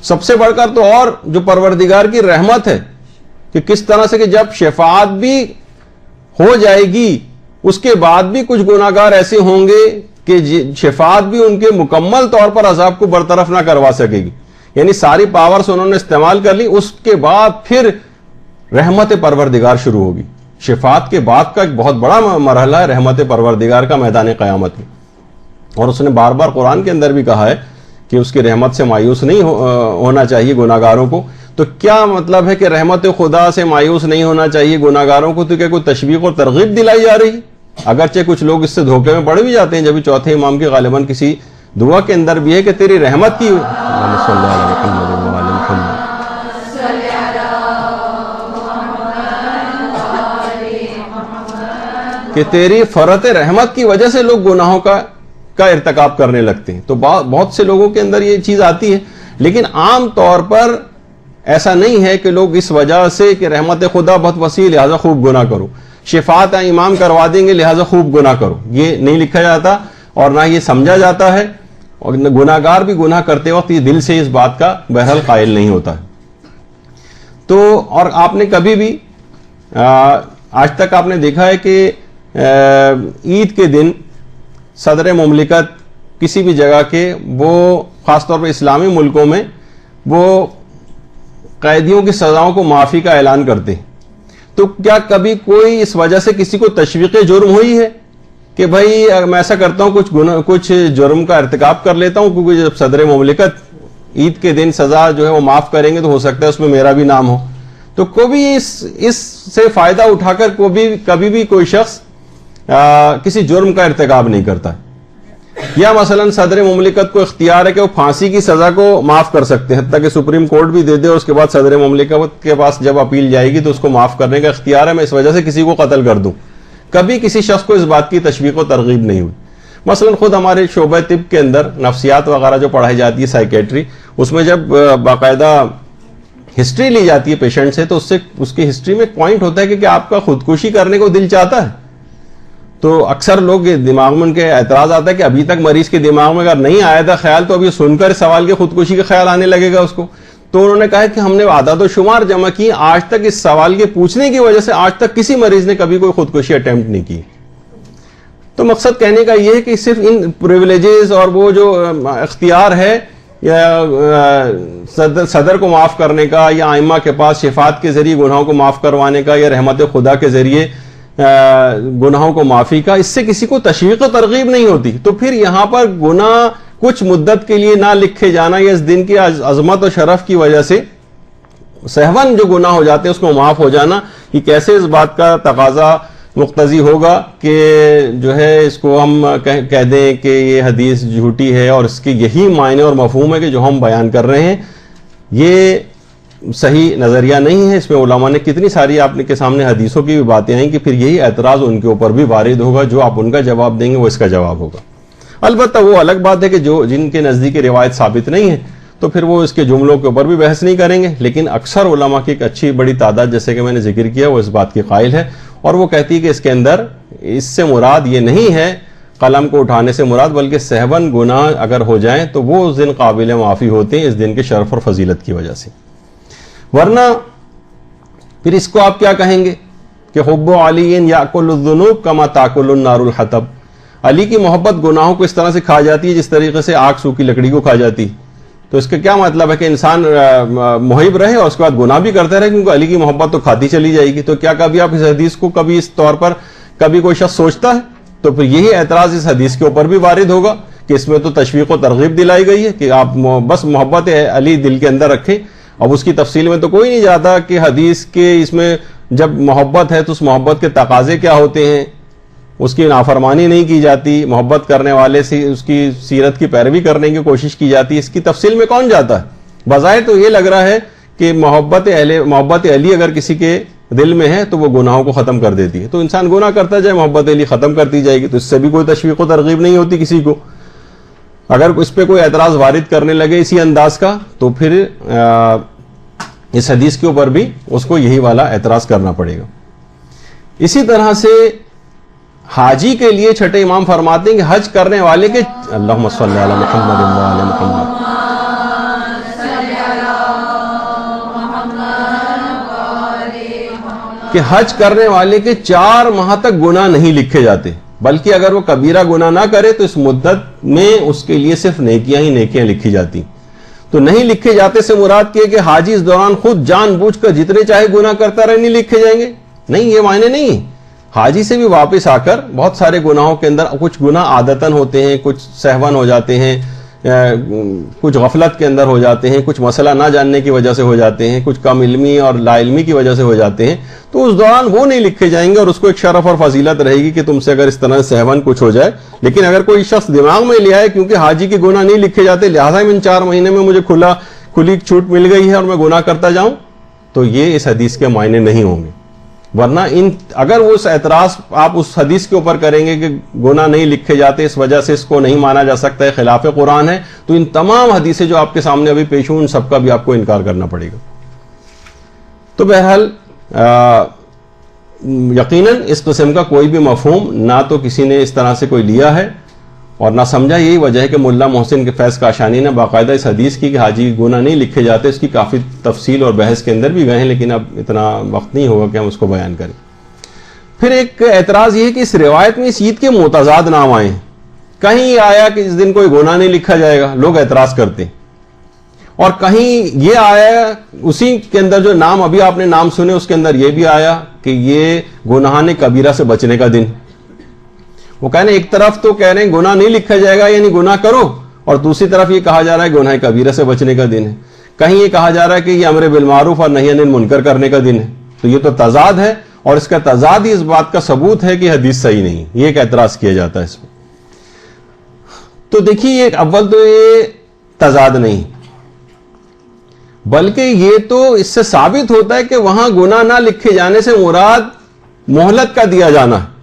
سب سے بڑھ کر تو اور جو پروردگار کی رحمت ہے کہ کس طرح سے کہ جب شفاعت بھی ہو جائے گی اس کے بعد بھی کچھ گناہگار ایسے ہوں گے کہ شفاعت بھی ان کے مکمل طور پر عذاب کو برطرف نہ کروا سکے گی، یعنی ساری پاورز انہوں نے استعمال کر لی، اس کے بعد پھر رحمت پروردگار شروع ہوگی۔ شفاعت کے بعد کا ایک بہت بڑا مرحلہ ہے رحمت پروردگار کا میدان قیامت میں، اور اس نے بار بار قرآن کے اندر بھی کہا ہے کہ اس کی رحمت سے مایوس نہیں ہونا چاہیے گناہگاروں کو۔ تو کیا مطلب ہے کہ رحمت خدا سے مایوس نہیں ہونا چاہیے گناہگاروں کو؟ تو کیا کوئی تشویق اور ترغیب دلائی جا رہی؟ اگرچہ کچھ لوگ اس سے دھوکے میں پڑ بھی جاتے ہیں، جبھی چوتھے امام کے غالباً کسی دعا کے اندر بھی ہے کہ تیری رحمت کی کہ تیری فرت رحمت کی وجہ سے لوگ گناہوں کا ارتکاب کرنے لگتے ہیں۔ تو بہت سے لوگوں کے اندر یہ چیز آتی ہے، لیکن عام طور پر ایسا نہیں ہے کہ لوگ اس وجہ سے کہ رحمت خدا بہت وسیع لہذا خوب گناہ کرو، شفاعت امام کروا دیں گے لہذا خوب گناہ کرو، یہ نہیں لکھا جاتا اور نہ یہ سمجھا جاتا ہے، اور گناہگار بھی گناہ کرتے وقت یہ دل سے اس بات کا بہرحال قائل نہیں ہوتا ہے۔ تو اور آپ نے کبھی بھی آج تک آپ نے دیکھا ہے کہ عید کے دن صدر مملکت کسی بھی جگہ کے وہ خاص طور پر اسلامی ملکوں میں وہ قیدیوں کی سزاؤں کو معافی کا اعلان کرتے ہیں؟ تو کیا کبھی کوئی اس وجہ سے کسی کو تشویق جرم ہوئی ہے کہ بھائی میں ایسا کرتا ہوں کچھ جرم کا ارتکاب کر لیتا ہوں، کیونکہ جب صدر مملکت عید کے دن سزا جو ہے وہ معاف کریں گے تو ہو سکتا ہے اس میں میرا بھی نام ہو؟ تو کبھی اس سے فائدہ اٹھا کر کبھی بھی کوئی شخص کسی جرم کا ارتکاب نہیں کرتا، یا مثلا صدر مملکت کو اختیار ہے کہ وہ پھانسی کی سزا کو معاف کر سکتے ہیں، حتیٰ کہ سپریم کورٹ بھی دے دے اور اس کے بعد صدر مملکت کے پاس جب اپیل جائے گی تو اس کو معاف کرنے کا اختیار ہے، میں اس وجہ سے کسی کو قتل کر دوں۔ کبھی کسی شخص کو اس بات کی تشویق و ترغیب نہیں ہوئی۔ مثلا خود ہمارے شعبہ طب کے اندر نفسیات وغیرہ جو پڑھائی جاتی ہے، سائیکیٹری، اس میں جب باقاعدہ ہسٹری لی جاتی ہے پیشنٹ سے تو اس کی ہسٹری میں ایک پوائنٹ ہوتا ہے کہ آپ کا خودکشی کرنے کو دل چاہتا ہے، تو اکثر لوگ دماغ میں ان کے اعتراض آتا ہے کہ ابھی تک مریض کے دماغ میں اگر نہیں آیا تھا خیال تو ابھی سن کر سوال کے خودکشی کا خیال آنے لگے گا اس کو۔ تو انہوں نے کہا کہ ہم نے اعداد و شمار جمع کی، آج تک اس سوال کے پوچھنے کی وجہ سے آج تک کسی مریض نے کبھی کوئی خودکشی اٹیمپٹ نہیں کی۔ تو مقصد کہنے کا یہ ہے کہ صرف ان پریویلیجز اور وہ جو اختیار ہے یا صدر کو معاف کرنے کا، یا ائمہ کے پاس شفاعت کے ذریعے گناہوں کو معاف کروانے کا، یا رحمت خدا کے ذریعے گناہوں کو معافی کا، اس سے کسی کو تشویق و ترغیب نہیں ہوتی۔ تو پھر یہاں پر گناہ کچھ مدت کے لیے نہ لکھے جانا یا اس دن کی عظمت و شرف کی وجہ سے سہون جو گناہ ہو جاتے ہیں اس کو معاف ہو جانا، یہ کیسے اس بات کا تقاضا مقتضی ہوگا کہ جو ہے اس کو ہم کہہ دیں کہ یہ حدیث جھوٹی ہے اور اس کی یہی معنی اور مفہوم ہے کہ جو ہم بیان کر رہے ہیں، یہ صحیح نظریہ نہیں ہے۔ اس میں علماء نے کتنی ساری آپ کے سامنے حدیثوں کی بھی باتیں آئیں کہ پھر یہی اعتراض ان کے اوپر بھی وارد ہوگا، جو آپ ان کا جواب دیں گے وہ اس کا جواب ہوگا۔ البتہ وہ الگ بات ہے کہ جن کے نزدیک روایت ثابت نہیں ہے تو پھر وہ اس کے جملوں کے اوپر بھی بحث نہیں کریں گے، لیکن اکثر علماء کی ایک اچھی بڑی تعداد جیسے کہ میں نے ذکر کیا وہ اس بات کی قائل ہے، اور وہ کہتی ہے کہ اس کے اندر اس سے مراد یہ نہیں ہے قلم کو اٹھانے سے مراد، بلکہ سہون گناہ اگر ہو جائیں تو وہ اس دن قابل معافی ہوتے ہیں اس دن کے شرف اور فضیلت کی وجہ سے۔ ورنہ پھر اس کو آپ کیا کہیں گے کہ حب علی یاکل الذنوب کما تاکل النار الحطب، علی کی محبت گناہوں کو اس طرح سے کھا جاتی ہے جس طریقے سے آگ سوکھی لکڑی کو کھا جاتی۔ تو اس کا کیا مطلب ہے کہ انسان محب رہے اور اس کے بعد گناہ بھی کرتے رہے، کیونکہ علی کی محبت تو کھاتی چلی جائے گی۔ تو کیا کبھی آپ اس حدیث کو کبھی اس طور پر کبھی کوئی شخص سوچتا ہے؟ تو پھر یہی اعتراض اس حدیث کے اوپر بھی وارد ہوگا کہ اس میں تو تشویق و ترغیب دلائی گئی ہے کہ آپ بس محبت علی دل کے اندر رکھیں۔ اب اس کی تفصیل میں تو کوئی نہیں جاتا کہ حدیث کے اس میں جب محبت ہے تو اس محبت کے تقاضے کیا ہوتے ہیں، اس کی نافرمانی نہیں کی جاتی، محبت کرنے والے سے اس کی سیرت کی پیروی کرنے کی کوشش کی جاتی ہے، اس کی تفصیل میں کون جاتا ہے؟ بظاہر تو یہ لگ رہا ہے کہ محبت علی اگر کسی کے دل میں ہے تو وہ گناہوں کو ختم کر دیتی ہے، تو انسان گناہ کرتا جائے محبت علی ختم کرتی جائے گی، تو اس سے بھی کوئی تشویق و ترغیب نہیں ہوتی کسی کو۔ اگر اس پہ کوئی اعتراض وارد کرنے لگے اسی انداز کا تو پھر اس حدیث کے اوپر بھی اس کو یہی والا اعتراض کرنا پڑے گا۔ اسی طرح سے حاجی کے لیے چھٹے امام فرماتے ہیں کہ حج کرنے والے کے اللہم صلی علی محمد و علی محمد کہ حج کرنے والے کے 4 ماہ تک گناہ نہیں لکھے جاتے، بلکہ اگر وہ کبیرہ گناہ نہ کرے تو اس مدت میں اس کے لیے صرف نیکیاں ہی نیکیاں لکھی جاتی. تو نہیں لکھے جاتے سے مراد یہ کہ حاجی اس دوران خود جان بوجھ کر جتنے چاہے گناہ کرتا رہے نہیں لکھے جائیں گے. نہیں، یہ معنی نہیں ہے. حاجی سے بھی واپس آ کر بہت سارے گناہوں کے اندر کچھ گناہ عادتاً ہوتے ہیں، کچھ سہون ہو جاتے ہیں، کچھ غفلت کے اندر ہو جاتے ہیں، کچھ مسئلہ نہ جاننے کی وجہ سے ہو جاتے ہیں، کچھ کم علمی اور لا علمی کی وجہ سے ہو جاتے ہیں. تو اس دوران وہ نہیں لکھے جائیں گے اور اس کو ایک شرف اور فضیلت رہے گی کہ تم سے اگر اس طرح سہون کچھ ہو جائے. لیکن اگر کوئی شخص دماغ میں لیا ہے کیونکہ حاجی کے گناہ نہیں لکھے جاتے لہٰذا ان 4 مہینے میں مجھے کھلی چھوٹ مل گئی ہے اور میں گناہ کرتا جاؤں، تو یہ اس حدیث کے معنی نہیں ہوں گے. ورنہ اگر وہ اس اعتراض آپ اس حدیث کے اوپر کریں گے کہ گناہ نہیں لکھے جاتے اس وجہ سے اس کو نہیں مانا جا سکتا ہے، خلاف قرآن ہے، تو ان تمام حدیثیں جو آپ کے سامنے ابھی پیش ہوں ان سب کا بھی آپ کو انکار کرنا پڑے گا. تو بہرحال یقیناً اس قسم کا کوئی بھی مفہوم نہ تو کسی نے اس طرح سے کوئی لیا ہے اور نہ سمجھا. یہی وجہ ہے کہ ملا محسن کے فیض کاشانی نے باقاعدہ اس حدیث کی کہ حاجی گناہ نہیں لکھے جاتے اس کی کافی تفصیل اور بحث کے اندر بھی گئے ہیں، لیکن اب اتنا وقت نہیں ہوگا کہ ہم اس کو بیان کریں. پھر ایک اعتراض یہ ہے کہ اس روایت میں اس عید کے متضاد نام آئے ہیں. کہیں آیا کہ اس دن کوئی گناہ نہیں لکھا جائے گا، لوگ اعتراض کرتے ہیں، اور کہیں یہ آیا اسی کے اندر جو نام ابھی آپ نے نام سنے اس کے اندر یہ بھی آیا کہ یہ گناہان کبیرہ سے بچنے کا دن. وہ کہنے ایک طرف تو کہہ رہے ہیں گناہ نہیں لکھا جائے گا یعنی گناہ کرو، اور دوسری طرف یہ کہا جا رہا ہے گناہ کبیرہ سے بچنے کا دن ہے. کہیں یہ کہا جا رہا ہے کہ یہ امر بالمعروف اور نہی عن المنکر کرنے کا دن ہے. تو یہ تو تضاد ہے، اور اس کا تضاد ہی اس بات کا ثبوت ہے کہ حدیث صحیح نہیں. یہ ایک اعتراض کیا جاتا ہے اس میں. تو دیکھیے اول تو یہ تضاد نہیں بلکہ یہ تو اس سے ثابت ہوتا ہے کہ وہاں گناہ نہ لکھے جانے سے مراد مہلت کا دیا جانا ہے.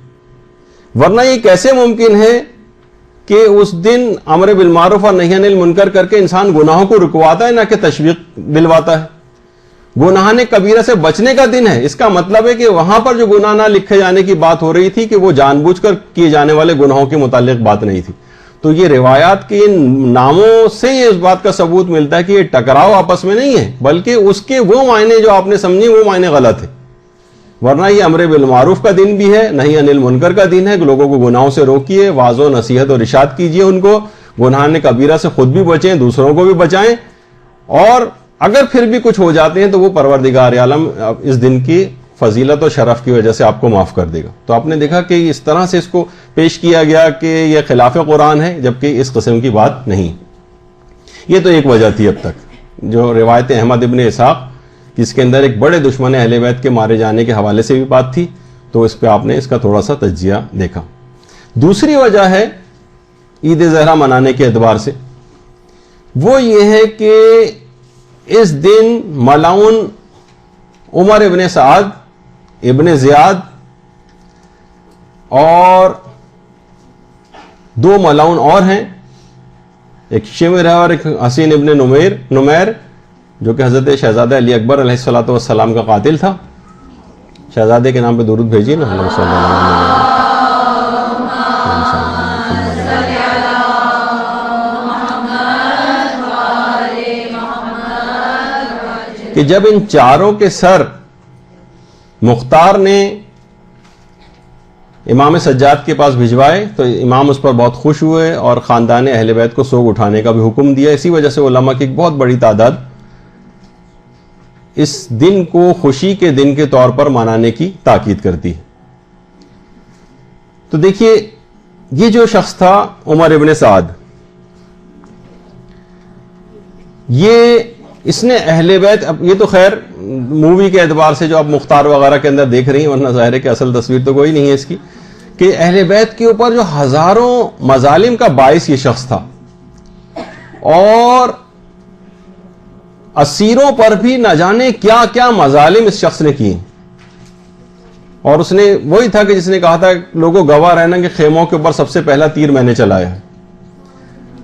ورنہ یہ کیسے ممکن ہے کہ اس دن امر بالمعروف اور نہی عن المنکر کر کے انسان گناہوں کو رکواتا ہے نہ کہ تشویق دلواتا ہے. گناہان کبیرہ سے بچنے کا دن ہے، اس کا مطلب ہے کہ وہاں پر جو گناہ نہ لکھے جانے کی بات ہو رہی تھی کہ وہ جان بوجھ کر کیے جانے والے گناہوں کے متعلق بات نہیں تھی. تو یہ روایات کے ناموں سے یہ اس بات کا ثبوت ملتا ہے کہ یہ ٹکراؤ آپس میں نہیں ہے بلکہ اس کے وہ معنی جو آپ نے سمجھی وہ معنی غلط ہے. ورنہ یہ امر بالمعروف کا دن بھی ہے، نہی عن المنکر کا دن ہے کہ لوگوں کو گناہوں سے روکیے، واعظ و نصیحت اور ارشاد کیجیے ان کو، گناہان کبیرہ سے خود بھی بچیں دوسروں کو بھی بچائیں، اور اگر پھر بھی کچھ ہو جاتے ہیں تو وہ پروردگار عالم اس دن کی فضیلت و شرف کی وجہ سے آپ کو معاف کر دے گا. تو آپ نے دیکھا کہ اس طرح سے اس کو پیش کیا گیا کہ یہ خلاف قرآن ہے جبکہ اس قسم کی بات نہیں. یہ تو ایک وجہ تھی اب تک جو روایت احمد ابن اسحاق جس کے اندر ایک بڑے دشمن اہل بیت کے مارے جانے کے حوالے سے بھی بات تھی، تو اس پہ آپ نے اس کا تھوڑا سا تجزیہ دیکھا. دوسری وجہ ہے عید زہرا منانے کے اعتبار سے، وہ یہ ہے کہ اس دن ملعون عمر ابن سعد ابن زیاد اور 2 ملعون اور ہیں، ایک شمر ہے اور ایک حسین ابن نمیر جو کہ حضرت شہزادہ علی اکبر علیہ الصلوۃ والسلام کا قاتل تھا. شہزادے کے نام پہ درود بھیجیے نا. کہ جب ان چاروں کے سر مختار نے امام سجاد کے پاس بھجوائے تو امام اس پر بہت خوش ہوئے اور خاندان اہل بیت کو سوگ اٹھانے کا بھی حکم دیا. اسی وجہ سے علماء کی ایک بہت بڑی تعداد اس دن کو خوشی کے دن کے طور پر منانے کی تاکید کرتی ہے. تو دیکھیے یہ جو شخص تھا عمر ابن سعد، اس نے اہل بیت، اب یہ تو خیر مووی کے اعتبار سے جو آپ مختار وغیرہ کے اندر دیکھ رہی ہیں، ورنہ ظاہر ہے کہ اصل تصویر تو کوئی نہیں ہے اس کی، کہ اہل بیت کے اوپر جو ہزاروں مظالم کا باعث یہ شخص تھا، اور اسیروں پر بھی نہ جانے کیا کیا مظالم اس شخص نے کیے. اور اس نے وہی تھا کہ جس نے کہا تھا لوگوں گواہ رہنا کہ خیموں کے اوپر سب سے پہلا تیر میں نے چلایا ہے.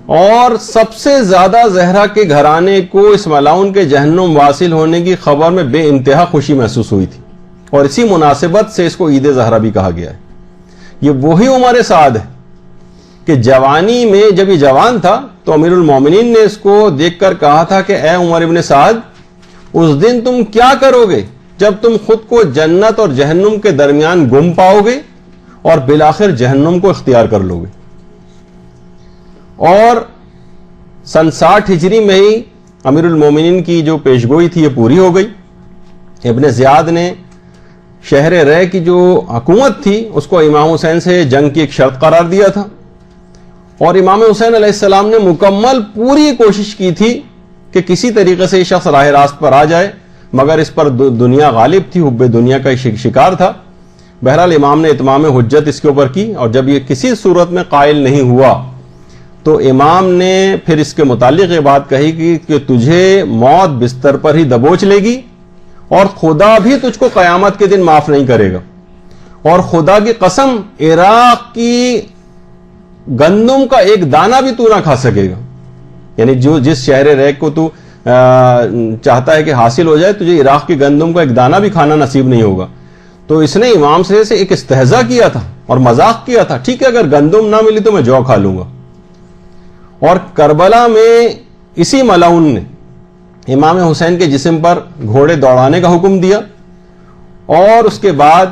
اور سب سے زیادہ زہرا کے گھرانے کو اس ملعون کے جہنم واصل ہونے کی خبر میں بے انتہا خوشی محسوس ہوئی تھی، اور اسی مناسبت سے اس کو عید زہرا بھی کہا گیا ہے. یہ وہی عمر سعد ہے کہ جوانی میں جب یہ جوان تھا تو امیر المومنین نے اس کو دیکھ کر کہا تھا کہ اے عمر ابن سعد، اس دن تم کیا کرو گے جب تم خود کو جنت اور جہنم کے درمیان گم پاؤ گے اور بالآخر جہنم کو اختیار کر لو گے. اور سن 60 ہجری میں ہی امیر المومنین کی جو پیشگوئی تھی یہ پوری ہو گئی. ابن زیاد نے شہر رے کی جو حکومت تھی اس کو امام حسین سے جنگ کی ایک شرط قرار دیا تھا, اور امام حسین علیہ السلام نے مکمل پوری کوشش کی تھی کہ کسی طریقے سے یہ شخص راہ راست پر آ جائے, مگر اس پر دنیا غالب تھی, حب دنیا کا شکار تھا. بہرحال امام نے اتمام حجت اس کے اوپر کی, اور جب یہ کسی صورت میں قائل نہیں ہوا تو امام نے پھر اس کے متعلق یہ بات کہی کہ تجھے موت بستر پر ہی دبوچ لے گی, اور خدا بھی تجھ کو قیامت کے دن معاف نہیں کرے گا, اور خدا کی قسم عراق کی گندم کا ایک دانہ بھی تو نہ کھا سکے گا. یعنی جس شہر ریک کو تو چاہتا ہے کہ حاصل ہو جائے, تجھے عراق کی گندم کا ایک دانہ بھی کھانا نصیب نہیں ہوگا. تو اس نے امام سے ایک استہزاء کیا تھا اور مذاق کیا تھا, ٹھیک ہے اگر گندم نہ ملی تو میں جو کھا لوں گا. اور کربلا میں اسی ملعون نے امام حسین کے جسم پر گھوڑے دوڑانے کا حکم دیا, اور اس کے بعد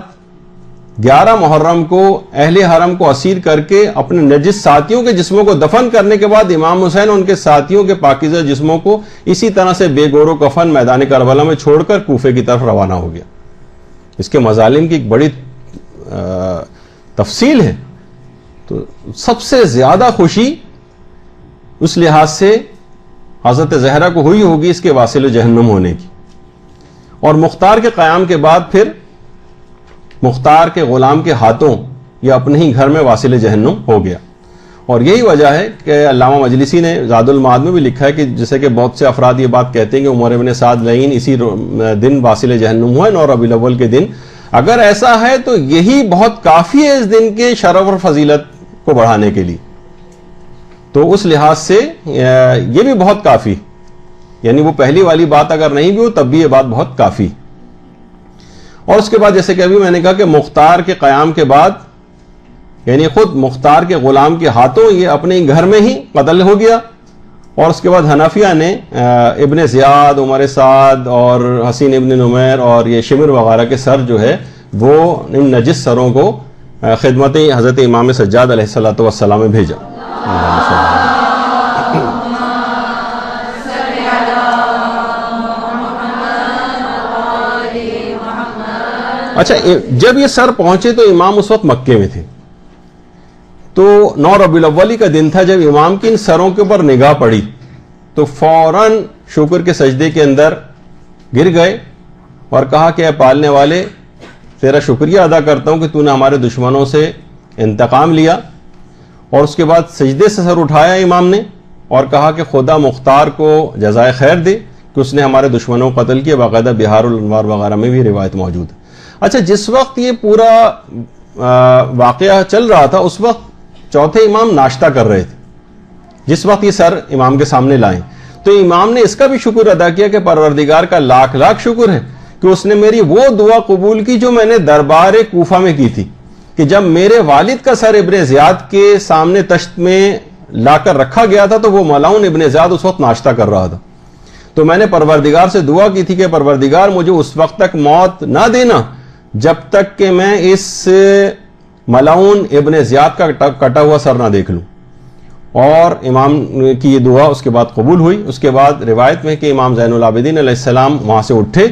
11 محرم کو اہل حرم کو اسیر کر کے اپنے نجس ساتھیوں کے جسموں کو دفن کرنے کے بعد امام حسین ان کے ساتھیوں کے پاکیزہ جسموں کو اسی طرح سے بے گور و کفن میدان کربلا میں چھوڑ کر کوفے کی طرف روانہ ہو گیا. اس کے مظالم کی ایک بڑی تفصیل ہے. تو سب سے زیادہ خوشی اس لحاظ سے حضرت زہرا کو ہوئی ہوگی اس کے واصل جہنم ہونے کی, اور مختار کے قیام کے بعد پھر مختار کے غلام کے ہاتھوں یہ اپنے ہی گھر میں واصل جہنم ہو گیا. اور یہی وجہ ہے کہ علامہ مجلسی نے زاد المعاد میں بھی لکھا ہے کہ جیسے کہ بہت سے افراد یہ بات کہتے ہیں کہ عمر بن سعد لعین اسی دن واصل جہنم ہوا ہے 9 ربیع الاول کے دن. اگر ایسا ہے تو یہی بہت کافی ہے اس دن کے شرف اور فضیلت کو بڑھانے کے لیے. تو اس لحاظ سے یہ بھی بہت کافی, یعنی وہ پہلی والی بات اگر نہیں بھی ہو تب بھی یہ بات بہت کافی. اور اس کے بعد جیسے کہ ابھی میں نے کہا کہ مختار کے قیام کے بعد یعنی خود مختار کے غلام کے ہاتھوں یہ اپنے گھر میں ہی قتل ہو گیا. اور اس کے بعد حنفیہ نے ابن زیاد, عمر سعد اور حسین ابن نمیر اور یہ شمر وغیرہ کے سر جو ہے وہ ان نجس سروں کو خدمت حضرت امام سجاد علیہ السلام میں بھیجا. اچھا, جب یہ سر پہنچے تو امام اس وقت مکے میں تھے. تو 9 ربیع الاول کا دن تھا. جب امام کی ان سروں کے اوپر نگاہ پڑی تو فوراً شکر کے سجدے کے اندر گر گئے اور کہا کہ اے پالنے والے, تیرا شکریہ ادا کرتا ہوں کہ تو نے ہمارے دشمنوں سے انتقام لیا. اور اس کے بعد سجدے سے سر اٹھایا امام نے اور کہا کہ خدا مختار کو جزائے خیر دے کہ اس نے ہمارے دشمنوں کو قتل کیا. باقاعدہ بہار الانوار وغیرہ میں بھی روایت موجود ہے. اچھا, جس وقت یہ پورا واقعہ چل رہا تھا اس وقت چوتھے امام ناشتہ کر رہے تھے. جس وقت یہ سر امام کے سامنے لائیں تو امام نے اس کا بھی شکر ادا کیا کہ پروردگار کا لاکھ لاکھ شکر ہے کہ اس نے میری وہ دعا قبول کی جو میں نے دربار کوفہ میں کی تھی, کہ جب میرے والد کا سر ابن زیاد کے سامنے تشت میں لا کر رکھا گیا تھا تو وہ ملعون ابن زیاد اس وقت ناشتہ کر رہا تھا. تو میں نے پروردگار سے دعا کی تھی کہ پروردگار مجھے اس وقت تک موت نہ دینا جب تک کہ میں اس ملعون ابن زیاد کا کٹا ہوا سر نہ دیکھ لوں. اور امام کی یہ دعا اس کے بعد قبول ہوئی. اس کے بعد روایت میں کہ امام زین العابدین علیہ السلام وہاں سے اٹھے,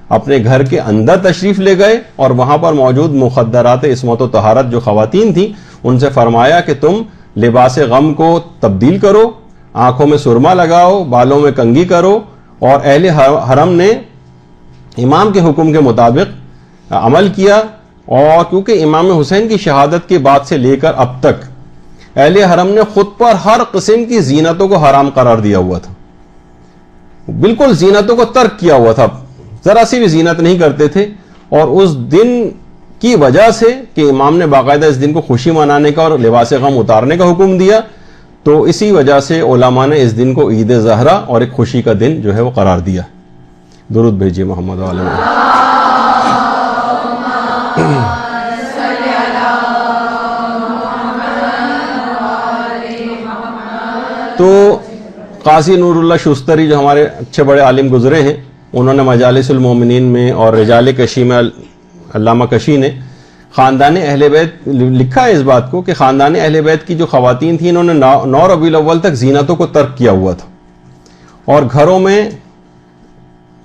اپنے گھر کے اندر تشریف لے گئے اور وہاں پر موجود مخدرات عصمت و طہارت جو خواتین تھیں ان سے فرمایا کہ تم لباس غم کو تبدیل کرو, آنکھوں میں سرما لگاؤ, بالوں میں کنگھی کرو. اور اہل حرم نے امام کے حکم کے مطابق عمل کیا. اور کیونکہ امام حسین کی شہادت کے بعد سے لے کر اب تک اہل حرم نے خود پر ہر قسم کی زینتوں کو حرام قرار دیا ہوا تھا, بالکل زینتوں کو ترک کیا ہوا تھا, ذرا سی بھی زینت نہیں کرتے تھے. اور اس دن کی وجہ سے کہ امام نے باقاعدہ اس دن کو خوشی منانے کا اور لباس غم اتارنے کا حکم دیا, تو اسی وجہ سے علماء نے اس دن کو عید زہرا اور ایک خوشی کا دن جو ہے وہ قرار دیا. درود بھیجیے محمد علیہ. تو قاضی نور اللہ شستری جو ہمارے اچھے بڑے عالم گزرے ہیں, انہوں نے مجالس المومنین میں اور رجال کشی میں علامہ کشی نے خاندان اہل بیت لکھا ہے اس بات کو کہ خاندان اہل بیت کی جو خواتین تھیں انہوں نے 9 ربیع الاول تک زینتوں کو ترک کیا ہوا تھا اور گھروں میں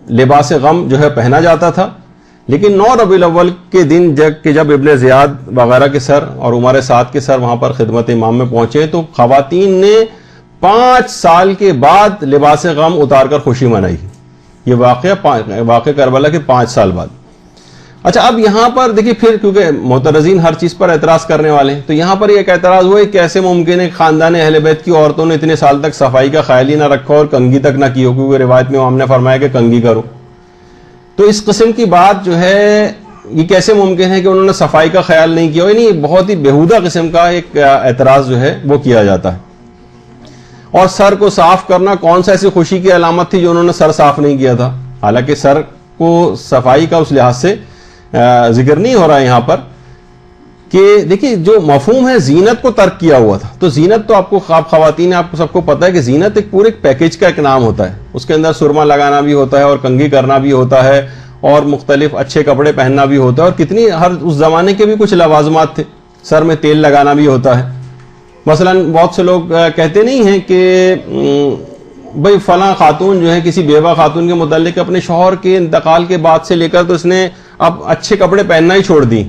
لباس غم جو ہے پہنا جاتا تھا. لیکن 9 ربیع الاول کے دن جب ابن زیاد وغیرہ کے سر اور عمر سعد کے سر وہاں پر خدمت امام میں پہنچے تو خواتین نے 5 سال کے بعد لباس غم اتار کر خوشی منائی. یہ واقعہ کربلا کے 5 سال بعد. اچھا اب یہاں پر دیکھیے پھر کیونکہ معترضین ہر چیز پر اعتراض کرنے والے ہیں تو یہاں پر ایک اعتراض ہوا ہے کیسے ممکن ہے خاندان اہل بیت کی عورتوں نے اتنے سال تک صفائی کا خیال ہی نہ رکھا اور کنگھی تک نہ کی ہو, کیونکہ روایت میں ہم نے فرمایا کہ کنگھی کرو. تو اس قسم کی بات جو ہے یہ کیسے ممکن ہے کہ انہوں نے صفائی کا خیال نہیں کیا ہو, یعنی بہت ہی بیہودہ قسم کا ایک اعتراض جو ہے وہ کیا جاتا ہے. اور سر کو صاف کرنا کون سا ایسی خوشی کی علامت تھی جو انہوں نے سر صاف نہیں کیا تھا؟ حالانکہ سر کو صفائی کا اس لحاظ سے ذکر نہیں ہو رہا ہے یہاں پر کہ دیکھیے جو مفہوم ہے زینت کو ترک کیا ہوا تھا. تو زینت تو آپ کو خواتین آپ کو سب کو پتہ ہے کہ زینت ایک پورے پیکیج کا ایک نام ہوتا ہے. اس کے اندر سرما لگانا بھی ہوتا ہے اور کنگھی کرنا بھی ہوتا ہے اور مختلف اچھے کپڑے پہننا بھی ہوتا ہے اور کتنی ہر اس زمانے کے بھی کچھ لوازمات تھے. سر میں تیل لگانا بھی ہوتا ہے. مثلا بہت سے لوگ کہتے نہیں ہیں کہ بھئی فلاں خاتون جو ہے کسی بیوہ خاتون کے متعلق اپنے شوہر کے انتقال کے بعد سے لے کر تو اس نے اب اچھے کپڑے پہننا ہی چھوڑ دی.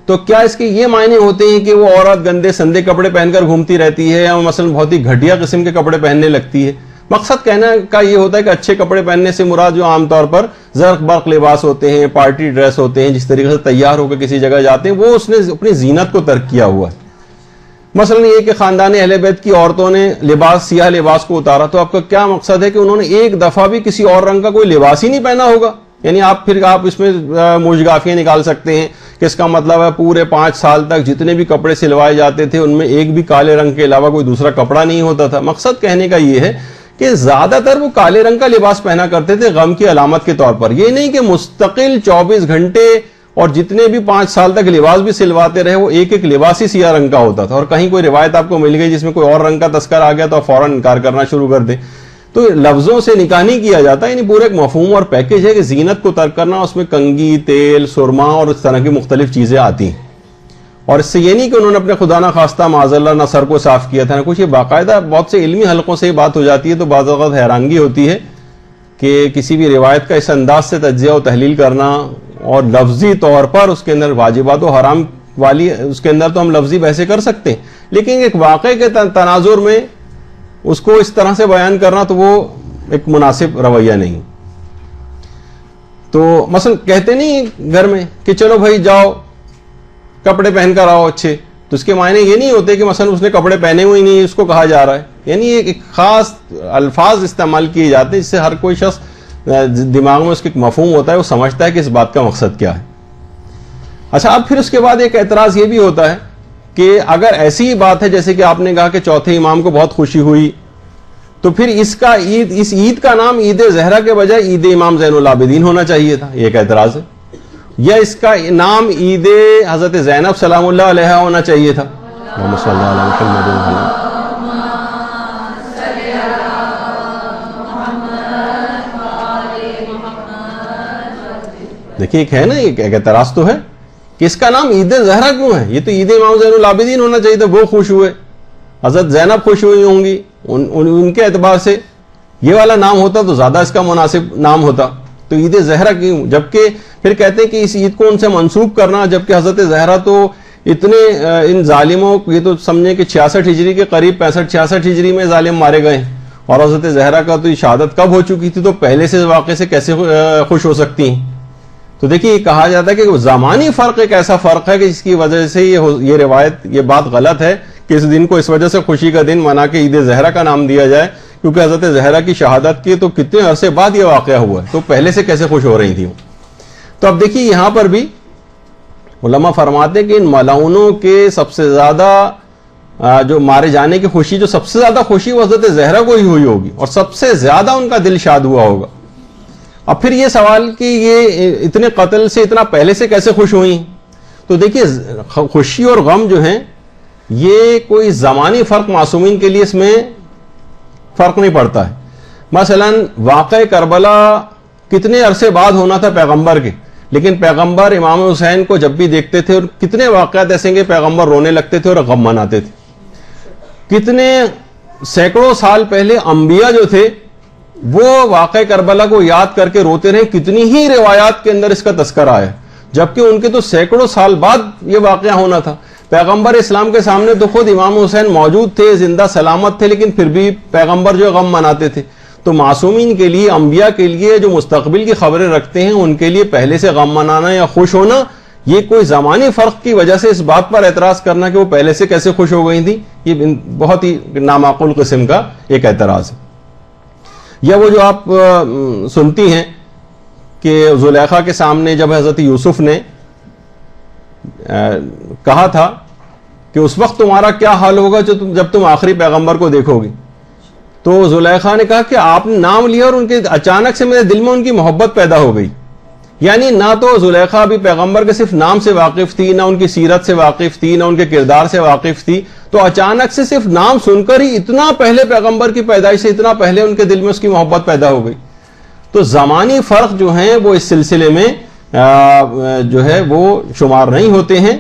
تو کیا اس کے یہ معنی ہوتے ہیں کہ وہ عورت گندے سندے کپڑے پہن کر گھومتی رہتی ہے یا مثلا بہت ہی گھٹیا قسم کے کپڑے پہننے لگتی ہے؟ مقصد کہنا کا یہ ہوتا ہے کہ اچھے کپڑے پہننے سے مراد جو عام طور پر زرق برق لباس ہوتے ہیں, پارٹی ڈریس ہوتے ہیں, جس طریقے سے تیار ہو کر کسی جگہ جاتے ہیں, وہ اس نے اپنی زینت کو ترک کیا ہوا ہے. مثلا یہ کہ خاندان اہل بیت کی عورتوں نے سیاہ لباس کو اتارا تو آپ کا کیا مقصد ہے کہ انہوں نے ایک دفعہ بھی کسی اور رنگ کا کوئی لباس ہی نہیں پہنا ہوگا؟ یعنی آپ اس میں موجگافیاں نکال سکتے ہیں کہ اس کا مطلب ہے پورے 5 سال تک جتنے بھی کپڑے سلوائے جاتے تھے ان میں ایک بھی کالے رنگ کے علاوہ کوئی دوسرا کپڑا نہیں ہوتا تھا. مقصد کہنے کا یہ ہے کہ زیادہ تر وہ کالے رنگ کا لباس پہنا کرتے تھے غم کی علامت کے طور پر. یہ نہیں کہ مستقل 24 گھنٹے اور جتنے بھی 5 سال تک لباس بھی سلواتے رہے وہ ایک لباس ہی سیاہ رنگ کا ہوتا تھا اور کہیں کوئی روایت آپ کو مل گئی جس میں کوئی اور رنگ کا تذکر آ گیا تو فوراً انکار کرنا شروع کر دے. تو لفظوں سے نکاح نہیں کیا جاتا, یعنی پورا ایک مفہوم اور پیکیج ہے کہ زینت کو ترک کرنا, اس میں کنگھی, تیل, سرما اور اس طرح کی مختلف چیزیں آتی ہیں. اور اس سے یہ نہیں کہ انہوں نے اپنے خدا نہ خواستہ معاذ اللہ نہ سر کو صاف کیا تھا نہ کچھ. یہ باقاعدہ بہت سے علمی حلقوں سے یہ بات ہو جاتی ہے تو بعض اوقات حیرانگی ہوتی ہے کہ کسی بھی روایت کا اس انداز سے تجزیہ و تحلیل کرنا اور لفظی طور پر اس کے اندر واجبات و حرام والی اس کے اندر تو ہم لفظی بحثیں کر سکتے ہیں, لیکن ایک واقعے کے تناظر میں اس کو اس طرح سے بیان کرنا تو وہ ایک مناسب رویہ نہیں. تو مثلا کہتے نہیں گھر میں کہ چلو بھائی جاؤ کپڑے پہن کر آؤ اچھے, تو اس کے معنی یہ نہیں ہوتے کہ مثلا اس نے کپڑے پہنے ہوئے نہیں اس کو کہا جا رہا ہے. یعنی ایک خاص الفاظ استعمال کیے جاتے ہیں جس سے ہر کوئی شخص دماغ میں اس کا مفہوم ہوتا ہے, وہ سمجھتا ہے کہ اس بات کا مقصد کیا ہے. اچھا اب پھر اس کے بعد ایک اعتراض یہ بھی ہوتا ہے کہ اگر ایسی ہی بات ہے جیسے کہ آپ نے کہا کہ چوتھے امام کو بہت خوشی ہوئی تو پھر اس عید کا نام عید زہرا کے بجائے عید امام زین العابدین ہونا چاہیے تھا. یہ ایک اعتراض ہے. یا اس کا نام عید حضرت زینب سلام اللہ علیہ ہونا چاہیے تھا. دیکھیے ایک ہے نا, ایک اعتراض تو ہے کہ اس کا نام عید زہرا کیوں ہے؟ یہ تو عید امام زین العابدین ہونا چاہیے تھا. وہ خوش ہوئے, حضرت زینب خوش ہوئی ہوں گی, ان کے اعتبار سے یہ والا نام ہوتا تو زیادہ اس کا مناسب نام ہوتا. تو عید زہرا کیوں؟ جبکہ پھر کہتے ہیں کہ اس عید کو ان سے منسوب کرنا, جبکہ حضرت زہرا تو اتنے ان ظالموں, یہ تو سمجھیں کہ 66 ہجری کے قریب 65-66 ہجری میں ظالم مارے گئے اور حضرت زہرا کا تو شہادت کب ہو چکی تھی, تو پہلے سے واقعے سے کیسے خوش ہو سکتی ہیں؟ تو دیکھیے یہ کہا جاتا ہے کہ زمانی فرق ایک ایسا فرق ہے کہ جس کی وجہ سے یہ روایت, یہ بات غلط ہے کہ اس دن کو اس وجہ سے خوشی کا دن منا کے عید زہرا کا نام دیا جائے, کیونکہ حضرت زہرا کی شہادت کے تو کتنے عرصے بعد یہ واقعہ ہوا ہے, تو پہلے سے کیسے خوش ہو رہی تھی. تو اب دیکھیے یہاں پر بھی علماء فرماتے ہیں کہ ان ملعونوں کے سب سے زیادہ جو مارے جانے کی خوشی, جو سب سے زیادہ خوشی وہ حضرت زہرا کو ہی ہوئی ہوگی اور سب سے زیادہ ان کا دل شاد ہوا ہوگا. اب پھر یہ سوال کہ یہ اتنے قتل سے اتنا پہلے سے کیسے خوش ہوئی؟ تو دیکھیے خوشی اور غم جو ہیں یہ کوئی زمانی فرق معصومین کے لیے اس میں فرق نہیں پڑتا ہے. مثلا واقع کربلا کتنے عرصے بعد ہونا تھا پیغمبر کے, لیکن پیغمبر امام حسین کو جب بھی دیکھتے تھے، اور کتنے واقعات ایسے ہیں کہ پیغمبر رونے لگتے تھے اور غم مناتے تھے. کتنے سینکڑوں سال پہلے انبیاء جو تھے وہ واقع کربلا کو یاد کر کے روتے رہے. کتنی ہی روایات کے اندر اس کا تذکرہ ہے، جبکہ ان کے تو سینکڑوں سال بعد یہ واقعہ ہونا تھا. پیغمبر اسلام کے سامنے تو خود امام حسین موجود تھے، زندہ سلامت تھے، لیکن پھر بھی پیغمبر جو غم مناتے تھے. تو معصومین کے لیے، انبیاء کے لیے جو مستقبل کی خبریں رکھتے ہیں، ان کے لیے پہلے سے غم منانا یا خوش ہونا، یہ کوئی زمانی فرق کی وجہ سے اس بات پر اعتراض کرنا کہ وہ پہلے سے کیسے خوش ہو گئی تھی، یہ بہت ہی نامعقول قسم کا ایک اعتراض ہے. یا وہ جو آپ سنتی ہیں کہ زلیخا کے سامنے جب حضرت یوسف نے کہا تھا کہ اس وقت تمہارا کیا حال ہوگا جب تم آخری پیغمبر کو دیکھو گی، تو زلیخا نے کہا کہ آپ نے نام لیا اور ان کے اچانک سے میرے دل میں ان کی محبت پیدا ہو گئی. یعنی نہ تو زلیخا بھی پیغمبر کے صرف نام سے واقف تھی، نہ ان کی سیرت سے واقف تھی، نہ ان کے کردار سے واقف تھی، تو اچانک سے صرف نام سن کر ہی اتنا پہلے پیغمبر کی پیدائش سے اتنا پہلے ان کے دل میں اس کی محبت پیدا ہو گئی. تو زمانی فرق جو ہیں وہ اس سلسلے میں جو ہے وہ شمار نہیں ہوتے ہیں.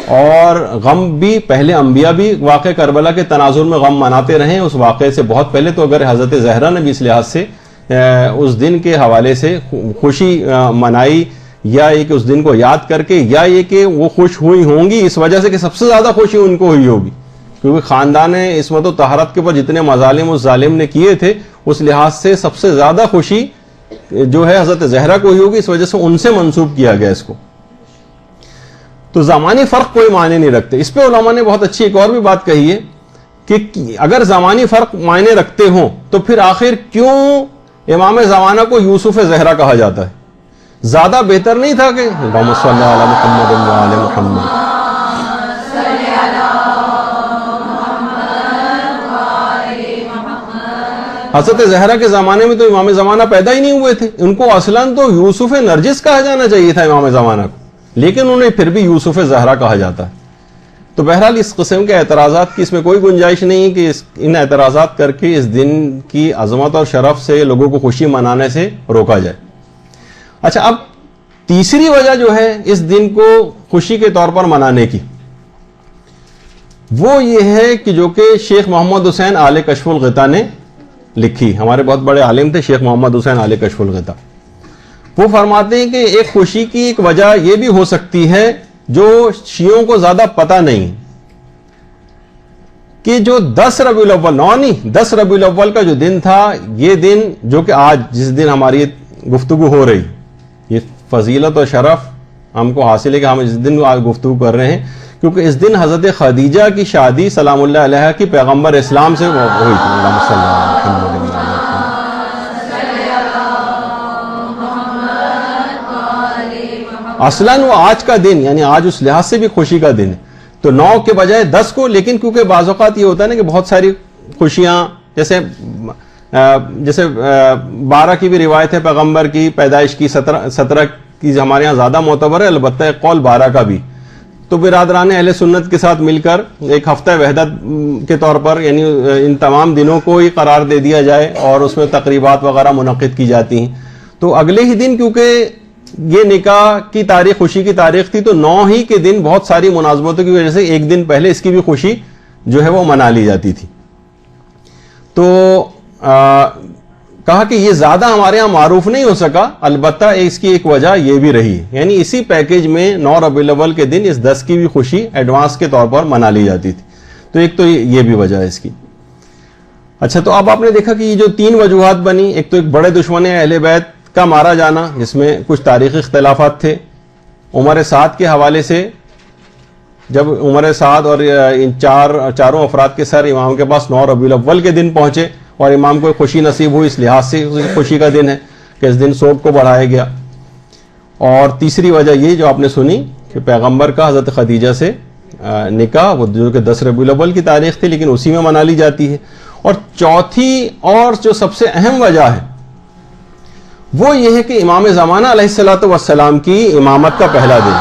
اور غم بھی پہلے انبیاء بھی واقع کربلا کے تناظر میں غم مناتے رہے اس واقعے سے بہت پہلے. تو اگر حضرت زہرا نے بھی اس لحاظ سے اس دن کے حوالے سے خوشی منائی، یا یہ کہ اس دن کو یاد کر کے، یا یہ کہ وہ خوش ہوئی ہوں گی اس وجہ سے کہ سب سے زیادہ خوشی ان کو ہوئی ہوگی، کیونکہ خاندان عصمت و طہارت کے اوپر جتنے مظالم اس ظالم نے کیے تھے اس لحاظ سے سب سے زیادہ خوشی جو ہے حضرت زہرا کو ہوئی ہوگی، اس وجہ سے ان سے منسوب کیا گیا اس کو. تو زمانی فرق کوئی معنی نہیں رکھتے. اس پہ علماء نے بہت اچھی ایک اور بھی بات کہی ہے کہ اگر زمانی فرق معنی رکھتے ہوں تو پھر آخر کیوں امام زمانہ کو یوسف زہرا کہا جاتا ہے؟ زیادہ بہتر نہیں تھا کہ اللہم صلی علی محمد و آل محمد؟ حضرت زہرا کے زمانے میں تو امام زمانہ پیدا ہی نہیں ہوئے تھے. ان کو اصلاً تو یوسف نرجس کہا جانا چاہیے تھا امام زمانہ کو، لیکن انہیں پھر بھی یوسف زہرا کہا جاتا ہے. تو بہرحال اس قسم کے اعتراضات کی اس میں کوئی گنجائش نہیں ہے کہ ان اعتراضات کر کے اس دن کی عظمت اور شرف سے لوگوں کو خوشی منانے سے روکا جائے. اچھا، اب تیسری وجہ جو ہے اس دن کو خوشی کے طور پر منانے کی، وہ یہ ہے کہ جو کہ شیخ محمد حسین آل کشف الغطا نے لکھی. ہمارے بہت بڑے عالم تھے شیخ محمد حسین آل کشف الغطا. وہ فرماتے ہیں کہ ایک خوشی کی ایک وجہ یہ بھی ہو سکتی ہے جو شیعوں کو زیادہ پتہ نہیں، کہ جو 10 ربیع الاول، 9 نہیں 10 ربیع الاول کا جو دن تھا، یہ دن جو کہ آج جس دن ہماری گفتگو ہو رہی، یہ فضیلت اور شرف ہم کو حاصل ہے کہ ہم اس دن آج گفتگو کر رہے ہیں، کیونکہ اس دن حضرت خدیجہ کی شادی سلام اللہ علیہ کی پیغمبر اسلام سے ہوئی تھی. اللہم صلی علی محمد. اصلاً وہ آج کا دن، یعنی آج اس لحاظ سے بھی خوشی کا دن ہے، تو 9 کے بجائے 10 کو. لیکن کیونکہ بعض اوقات یہ ہوتا ہے نا کہ بہت ساری خوشیاں، جیسے 12 کی بھی روایت ہے پیغمبر کی پیدائش کی، 17 کی ہمارے ہاں زیادہ معتبر ہے، البتہ ایک قول 12 کا بھی. تو برادران اہل سنت کے ساتھ مل کر ایک ہفتہ وحدت کے طور پر، یعنی ان تمام دنوں کو ہی قرار دے دیا جائے اور اس میں تقریبات وغیرہ منعقد کی جاتی ہیں. تو اگلے ہی دن، کیونکہ یہ نکاح کی تاریخ، خوشی کی تاریخ تھی، تو 9 ہی کے دن بہت ساری مناسبتوں کی وجہ سے ایک دن پہلے اس کی بھی خوشی جو ہے وہ منا لی جاتی تھی. تو کہا کہ یہ زیادہ ہمارے ہاں معروف نہیں ہو سکا، البتہ اس کی ایک وجہ یہ بھی رہی، یعنی اسی پیکیج میں 9 ربیع الاول کے دن اس 10 کی بھی خوشی ایڈوانس کے طور پر منا لی جاتی تھی. تو ایک تو یہ بھی وجہ ہے اس کی. اچھا، تو اب آپ نے دیکھا کہ یہ جو 3 وجوہات بنی، ایک تو ایک بڑے دشمن اہل بیت کا مارا جانا، جس میں کچھ تاریخی اختلافات تھے. عمر سعد کے حوالے سے، جب عمر سعد اور ان چاروں افراد کے سر امام کے پاس 9 ربیع الاول کے دن پہنچے اور امام کو خوشی نصیب ہوئی، اس لحاظ سے خوشی کا دن ہے کہ اس دن سوگ کو بڑھایا گیا. اور تیسری وجہ یہ جو آپ نے سنی کہ پیغمبر کا حضرت خدیجہ سے نکاح، وہ جو کہ 10 ربیع الاول کی تاریخ تھی لیکن اسی میں منا لی جاتی ہے. اور چوتھی اور جو سب سے اہم وجہ ہے وہ یہ ہے کہ امام زمانہ علیہ الصلوۃ والسلام کی امامت کا پہلا دن.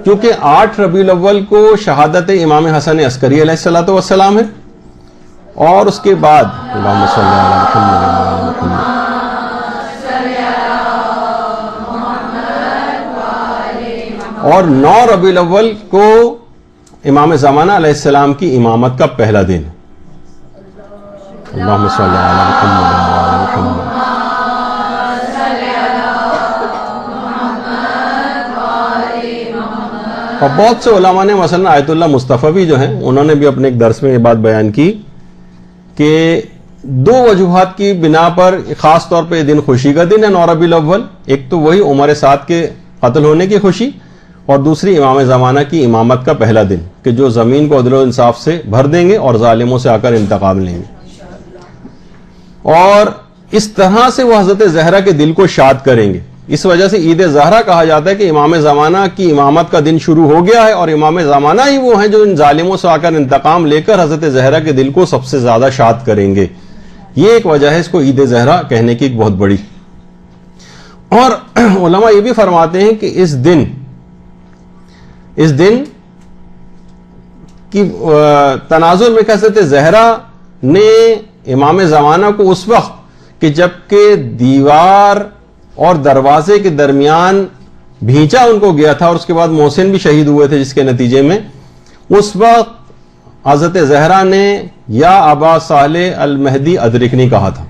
کیونکہ 8 ربیع الاول کو شہادت امام حسن عسکری علیہ الصلوۃ والسلام ہے اور اس کے بعد اللہم صلی علی محمد وعلی محمد. اور 9 ربیع الاول کو امام زمانہ علیہ السلام کی امامت کا پہلا دن. اللہم صلی علی محمد وعلی محمد. اور بہت سے علماء نے مثلا آیت اللہ مصطفی جو ہیں انہوں نے بھی اپنے ایک درس میں یہ بات بیان کی کہ 2 وجوہات کی بنا پر خاص طور پہ یہ دن خوشی کا دن ہے 9 ربیع الاول. ایک تو وہی عمر سعد کے قتل ہونے کی خوشی، اور دوسری امام زمانہ کی امامت کا پہلا دن کہ جو زمین کو عدل و انصاف سے بھر دیں گے اور ظالموں سے آ کر انتقام لیں گے. اور اس طرح سے وہ حضرت زہرا کے دل کو شاد کریں گے. اس وجہ سے عید زہرا کہا جاتا ہے کہ امام زمانہ کی امامت کا دن شروع ہو گیا ہے، اور امام زمانہ ہی وہ ہیں جو ان ظالموں سے آ کر انتقام لے کر حضرت زہرا کے دل کو سب سے زیادہ شاد کریں گے. یہ ایک وجہ ہے اس کو عید زہرا کہنے کی ایک بہت بڑی. اور علماء یہ بھی فرماتے ہیں کہ اس دن کی تناظر میں حضرت زہرا نے امام زمانہ کو اس وقت کہ جب کہ دیوار اور دروازے کے درمیان بھینچا ان کو گیا تھا اور اس کے بعد محسن بھی شہید ہوئے تھے جس کے نتیجے میں، اس وقت حضرت زہرا نے یا ابا صالح المہدی ادرکنی کہا تھا.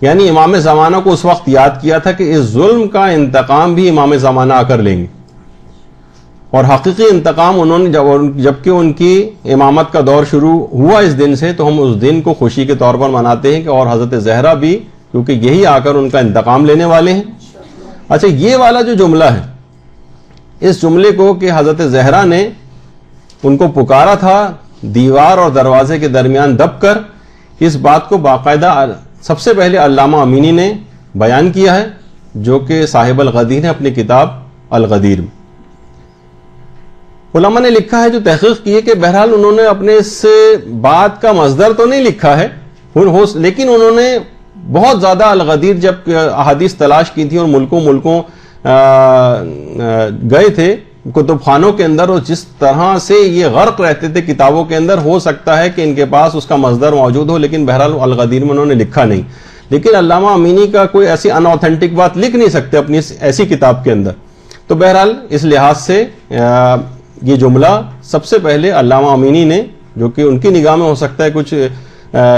یعنی امام زمانہ کو اس وقت یاد کیا تھا کہ اس ظلم کا انتقام بھی امام زمانہ آ کر لیں گے. اور حقیقی انتقام انہوں نے جبکہ ان کی امامت کا دور شروع ہوا اس دن سے، تو ہم اس دن کو خوشی کے طور پر مناتے ہیں کہ اور حضرت زہرا بھی کیونکہ یہی آ کر ان کا انتقام لینے والے ہیں. اچھا، یہ والا جو جملہ ہے، اس جملے کو کہ حضرت زہرا نے ان کو پکارا تھا دیوار اور دروازے کے درمیان دب کر، اس بات کو باقاعدہ سب سے پہلے علامہ امینی نے بیان کیا ہے، جو کہ صاحب الغدیر ہے اپنی کتاب الغدیر میں. علماء نے لکھا ہے جو تحقیق کی ہے کہ بہرحال انہوں نے اپنے اس بات کا مصدر تو نہیں لکھا ہے، لیکن انہوں نے بہت زیادہ الغدیر جب احادیث تلاش کی تھی اور ملکوں گئے تھے کتب خانوں کے اندر، اور جس طرح سے یہ غرق رہتے تھے کتابوں کے اندر، ہو سکتا ہے کہ ان کے پاس اس کا مصدر موجود ہو، لیکن بہرحال الغدیر میں انہوں نے لکھا نہیں. لیکن علامہ امینی کا کوئی ایسی ان اوتھینٹک بات لکھ نہیں سکتے اپنی ایسی کتاب کے اندر. تو بہرحال اس لحاظ سے یہ جملہ سب سے پہلے علامہ امینی نے، جو کہ ان کی نگاہ میں ہو سکتا ہے کچھ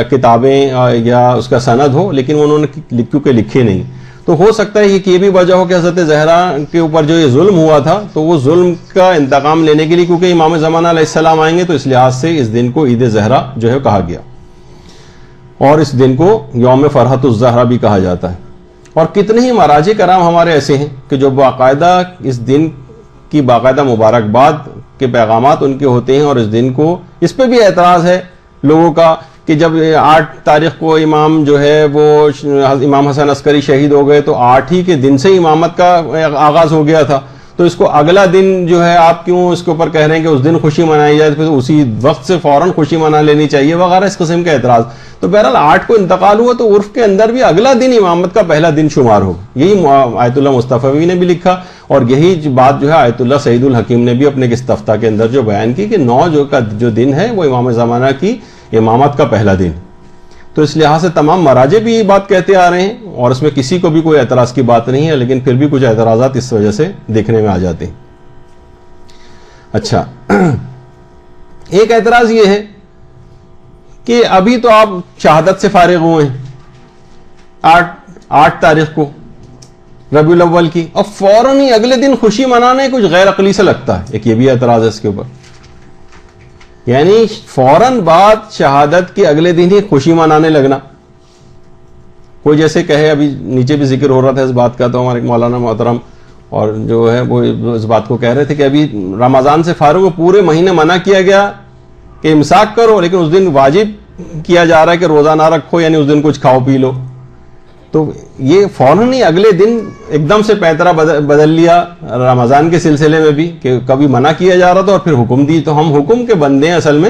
کتابیں یا اس کا سند ہو، لیکن انہوں نے کیونکہ لکھے نہیں، تو ہو سکتا ہے کہ یہ بھی وجہ ہو کہ حضرت زہرا کے اوپر جو یہ ظلم ہوا تھا تو وہ ظلم کا انتقام لینے کے لیے، کیونکہ امام زمانہ علیہ السلام آئیں گے، تو اس لحاظ سے اس دن کو عید زہرا جو ہے کہا گیا، اور اس دن کو یوم فرحت الزہرا بھی کہا جاتا ہے. اور کتنے ہی مراجع کرام ہمارے ایسے ہیں کہ جو باقاعدہ اس دن کی باقاعدہ مبارکباد کے پیغامات ان کے ہوتے ہیں، اور اس دن کو اس پہ بھی اعتراض ہے لوگوں کا کہ جب 8 تاریخ کو امام جو ہے وہ امام حسن عسکری شہید ہو گئے تو 8 ہی کے دن سے امامت کا آغاز ہو گیا تھا، تو اس کو اگلا دن جو ہے آپ کیوں اس کے اوپر کہہ رہے ہیں کہ اس دن خوشی منائی جائے، تو اسی وقت سے فوراً خوشی منا لینی چاہیے وغیرہ اس قسم کا اعتراض. تو بہرحال 8 کو انتقال ہوا تو عرف کے اندر بھی اگلا دن امامت کا پہلا دن شمار ہو. یہی آیت اللہ مصطفی نے بھی لکھا، اور یہی بات جو ہے آیت اللہ سعید الحکیم نے بھی اپنے استفتاء کے اندر جو بیان کی کہ 9 جو دن ہے وہ امام زمانہ کی امامت کا پہلا دن. تو اس لحاظ سے تمام مراجع بھی یہ بات کہتے آ رہے ہیں، اور اس میں کسی کو بھی کوئی اعتراض کی بات نہیں ہے، لیکن پھر بھی کچھ اعتراضات اس وجہ سے دیکھنے میں آ جاتے ہیں. اچھا، ایک اعتراض یہ ہے کہ ابھی تو آپ شہادت سے فارغ ہوئے ہیں 8 تاریخ کو ربیع الاول کی، اور فوراً ہی اگلے دن خوشی منانے کچھ غیر عقلی سے لگتا ہے. ایک یہ بھی اعتراض ہے اس کے اوپر، یعنی فوراً بعد شہادت کے اگلے دن ہی خوشی منانے لگنا. کوئی جیسے کہے، ابھی نیچے بھی ذکر ہو رہا تھا اس بات کا، تو ہمارے مولانا محترم اور جو ہے وہ اس بات کو کہہ رہے تھے کہ ابھی رمضان سے فارغ ہو، پورے مہینے منع کیا گیا کہ امساک کرو، لیکن اس دن واجب کیا جا رہا ہے کہ روزہ نہ رکھو، یعنی اس دن کچھ کھاؤ پی لو. تو یہ فوراً ہی اگلے دن ایک دم سے پیترا بدل لیا رمضان کے سلسلے میں بھی، کہ کبھی منع کیا جا رہا تھا اور پھر حکم دی. تو ہم حکم کے بندے ہیں اصل میں.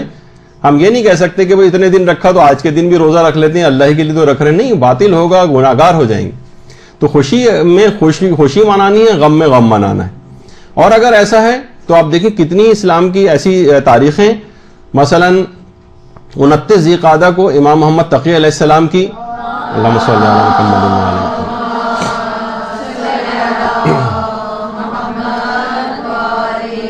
ہم یہ نہیں کہہ سکتے کہ بھئی اتنے دن رکھا تو آج کے دن بھی روزہ رکھ لیتے ہیں، اللہ کے لیے تو رکھ رہے نہیں، باطل ہوگا، گناہگار ہو جائیں گے. تو خوشی میں خوشی منانی ہے، غم میں غم منانا ہے. اور اگر ایسا ہے تو آپ دیکھیں کتنی اسلام کی ایسی تاریخیں، مثلا 29 ذی قعدہ کو امام محمد تقی علیہ السلام کی اللہم صلی علی محمد و علی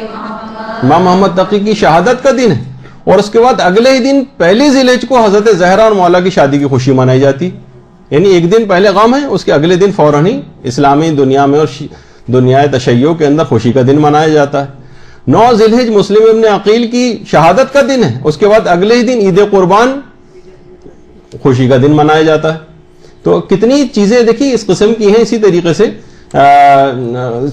امام محمد تقی کی شہادت کا دن ہے، اور اس کے بعد اگلے ہی دن پہلی ذی الحجہ کو حضرت زہرا اور مولا کی شادی کی خوشی منائی جاتی، یعنی ایک دن پہلے غم ہے، اس کے اگلے دن فوراً ہی اسلامی دنیا میں اور دنیا تشیع کے اندر خوشی کا دن منایا جاتا ہے۔ 9 ذی الحجہ مسلم ابن عقیل کی شہادت کا دن ہے، اس کے بعد اگلے ہی دن عید قربان خوشی کا دن منایا جاتا ہے۔ تو کتنی چیزیں دیکھیے اس قسم کی ہیں۔ اسی طریقے سے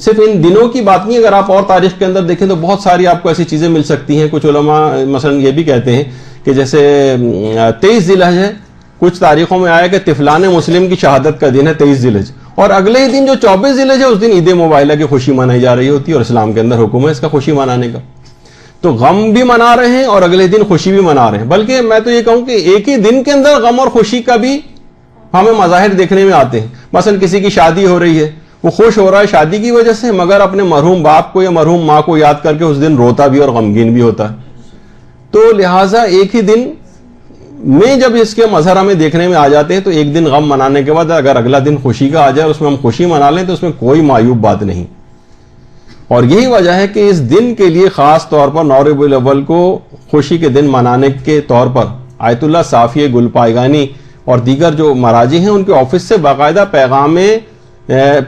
صرف ان دنوں کی بات نہیں، اگر آپ اور تاریخ کے اندر دیکھیں تو بہت ساری آپ کو ایسی چیزیں مل سکتی ہیں۔ کچھ علماء مثلا یہ بھی کہتے ہیں کہ جیسے 23 ذی الحجہ ہے، کچھ تاریخوں میں آیا کہ طفلان مسلم کی شہادت کا دن ہے 23 ذی الحجہ، اور اگلے ہی دن جو 24 ذی الحجہ ہے اس دن عید موبائلہ کی خوشی منائی جا رہی ہوتی ہے، اور اسلام کے اندر حکم ہے اس کا خوشی منانے کا۔ تو غم بھی منا رہے ہیں اور اگلے دن خوشی بھی منا رہے ہیں، بلکہ میں تو یہ کہوں کہ ایک ہی دن کے اندر غم اور خوشی کا بھی ہمیں مظاہر دیکھنے میں آتے ہیں۔ مثلا کسی کی شادی ہو رہی ہے، وہ خوش ہو رہا ہے شادی کی وجہ سے، مگر اپنے مرحوم باپ کو یا مرحوم ماں کو یاد کر کے اس دن روتا بھی اور غمگین بھی ہوتا ہے۔ تو لہٰذا ایک ہی دن میں جب اس کے مظہر ہمیں دیکھنے میں آ جاتے ہیں تو ایک دن غم منانے کے بعد اگر اگلا دن خوشی کا آ جائے اس میں ہم خوشی منا لیں تو اس میں کوئی معیوب بات نہیں۔ اور یہی وجہ ہے کہ اس دن کے لیے خاص طور پر 9 ربیع الاول کو خوشی کے دن منانے کے طور پر آیت اللہ صافی گل پائگانی اور دیگر جو مراجع ہیں ان کے آفس سے باقاعدہ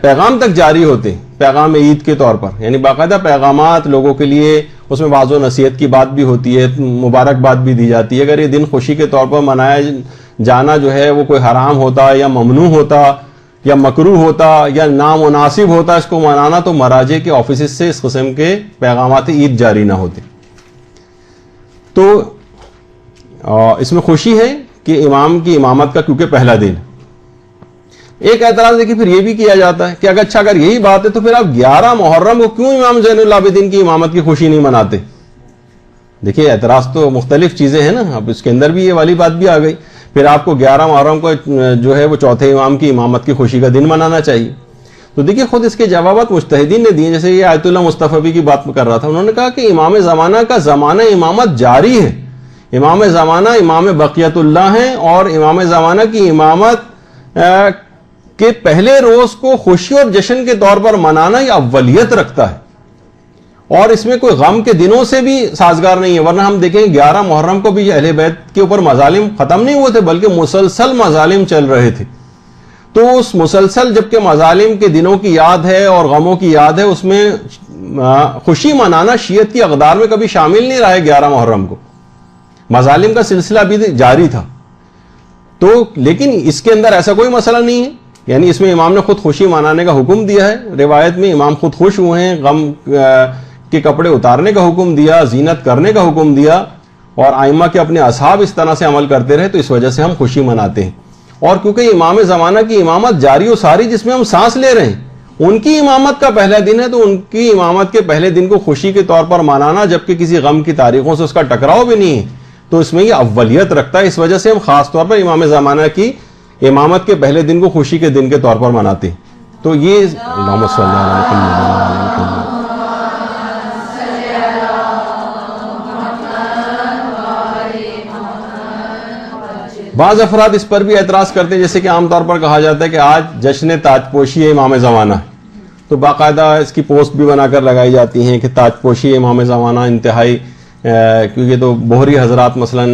پیغام تک جاری ہوتے ہیں، پیغام عید کے طور پر، یعنی باقاعدہ پیغامات لوگوں کے لیے، اس میں واضح نصیحت کی بات بھی ہوتی ہے، مبارکباد بھی دی جاتی ہے۔ اگر یہ دن خوشی کے طور پر منایا جانا جو ہے وہ کوئی حرام ہوتا یا ممنوع ہوتا یا مکروہ ہوتا یا نامناسب ہوتا اس کو منانا، تو مراجع کے آفیسز سے اس قسم کے پیغامات عید جاری نہ ہوتے۔ تو اس میں خوشی ہے کہ امام کی امامت کا کیونکہ پہلا دن۔ ایک اعتراض دیکھیے پھر یہ بھی کیا جاتا ہے کہ اگر یہی بات ہے تو پھر آپ 11 محرم کو کیوں امام زین العابدین کی امامت کی خوشی نہیں مناتے؟ دیکھیے اعتراض تو مختلف چیزیں ہیں نا، اب اس کے اندر بھی یہ والی بات بھی آ گئی۔ پھر آپ کو 11 محرم کو جو ہے وہ چوتھے امام کی امامت کی خوشی کا دن منانا چاہیے۔ تو دیکھیے خود اس کے جوابات مجتہدین نے دیے، جیسے یہ آیت اللہ مصطفی کی بات کر رہا تھا، انہوں نے کہا کہ امام زمانہ کا زمانہ امامت جاری ہے، امام زمانہ امام بقیت اللہ ہیں، اور امام زمانہ کی امامت کہ پہلے روز کو خوشی اور جشن کے طور پر منانا یہ اولیت رکھتا ہے، اور اس میں کوئی غم کے دنوں سے بھی سازگار نہیں ہے۔ ورنہ ہم دیکھیں 11 محرم کو بھی اہل بیت کے اوپر مظالم ختم نہیں ہوئے تھے، بلکہ مسلسل مظالم چل رہے تھے۔ تو اس مسلسل جبکہ مظالم کے دنوں کی یاد ہے اور غموں کی یاد ہے، اس میں خوشی منانا شیعت کی اقدار میں کبھی شامل نہیں رہا ہے۔ 11 محرم کو مظالم کا سلسلہ بھی جاری تھا، تو لیکن اس کے اندر ایسا کوئی مسئلہ نہیں ہے، یعنی اس میں امام نے خود خوشی منانے کا حکم دیا ہے۔ روایت میں امام خود خوش ہوئے ہیں، غم کے کپڑے اتارنے کا حکم دیا، زینت کرنے کا حکم دیا، اور ائمہ کے اپنے اصحاب اس طرح سے عمل کرتے رہے، تو اس وجہ سے ہم خوشی مناتے ہیں۔ اور کیونکہ امام زمانہ کی امامت جاری و ساری جس میں ہم سانس لے رہے ہیں، ان کی امامت کا پہلا دن ہے، تو ان کی امامت کے پہلے دن کو خوشی کے طور پر منانا جبکہ کسی غم کی تاریخوں سے اس کا ٹکراؤ بھی نہیں ہے، تو اس میں یہ اولیت رکھتا ہے۔ اس وجہ سے ہم خاص طور پر امام زمانہ کی امامت کے پہلے دن کو خوشی کے دن کے طور پر مناتے ہیں۔ تو یہ اللہم صلی اللہ علیہ وسلم۔ بعض افراد اس پر بھی اعتراض کرتے ہیں، جیسے کہ عام طور پر کہا جاتا ہے کہ آج جشن تاج پوشی امام زمانہ ہے، تو باقاعدہ اس کی پوسٹ بھی بنا کر لگائی جاتی ہیں کہ تاج پوشی امام زمانہ انتہائی، کیونکہ تو بہری حضرات مثلا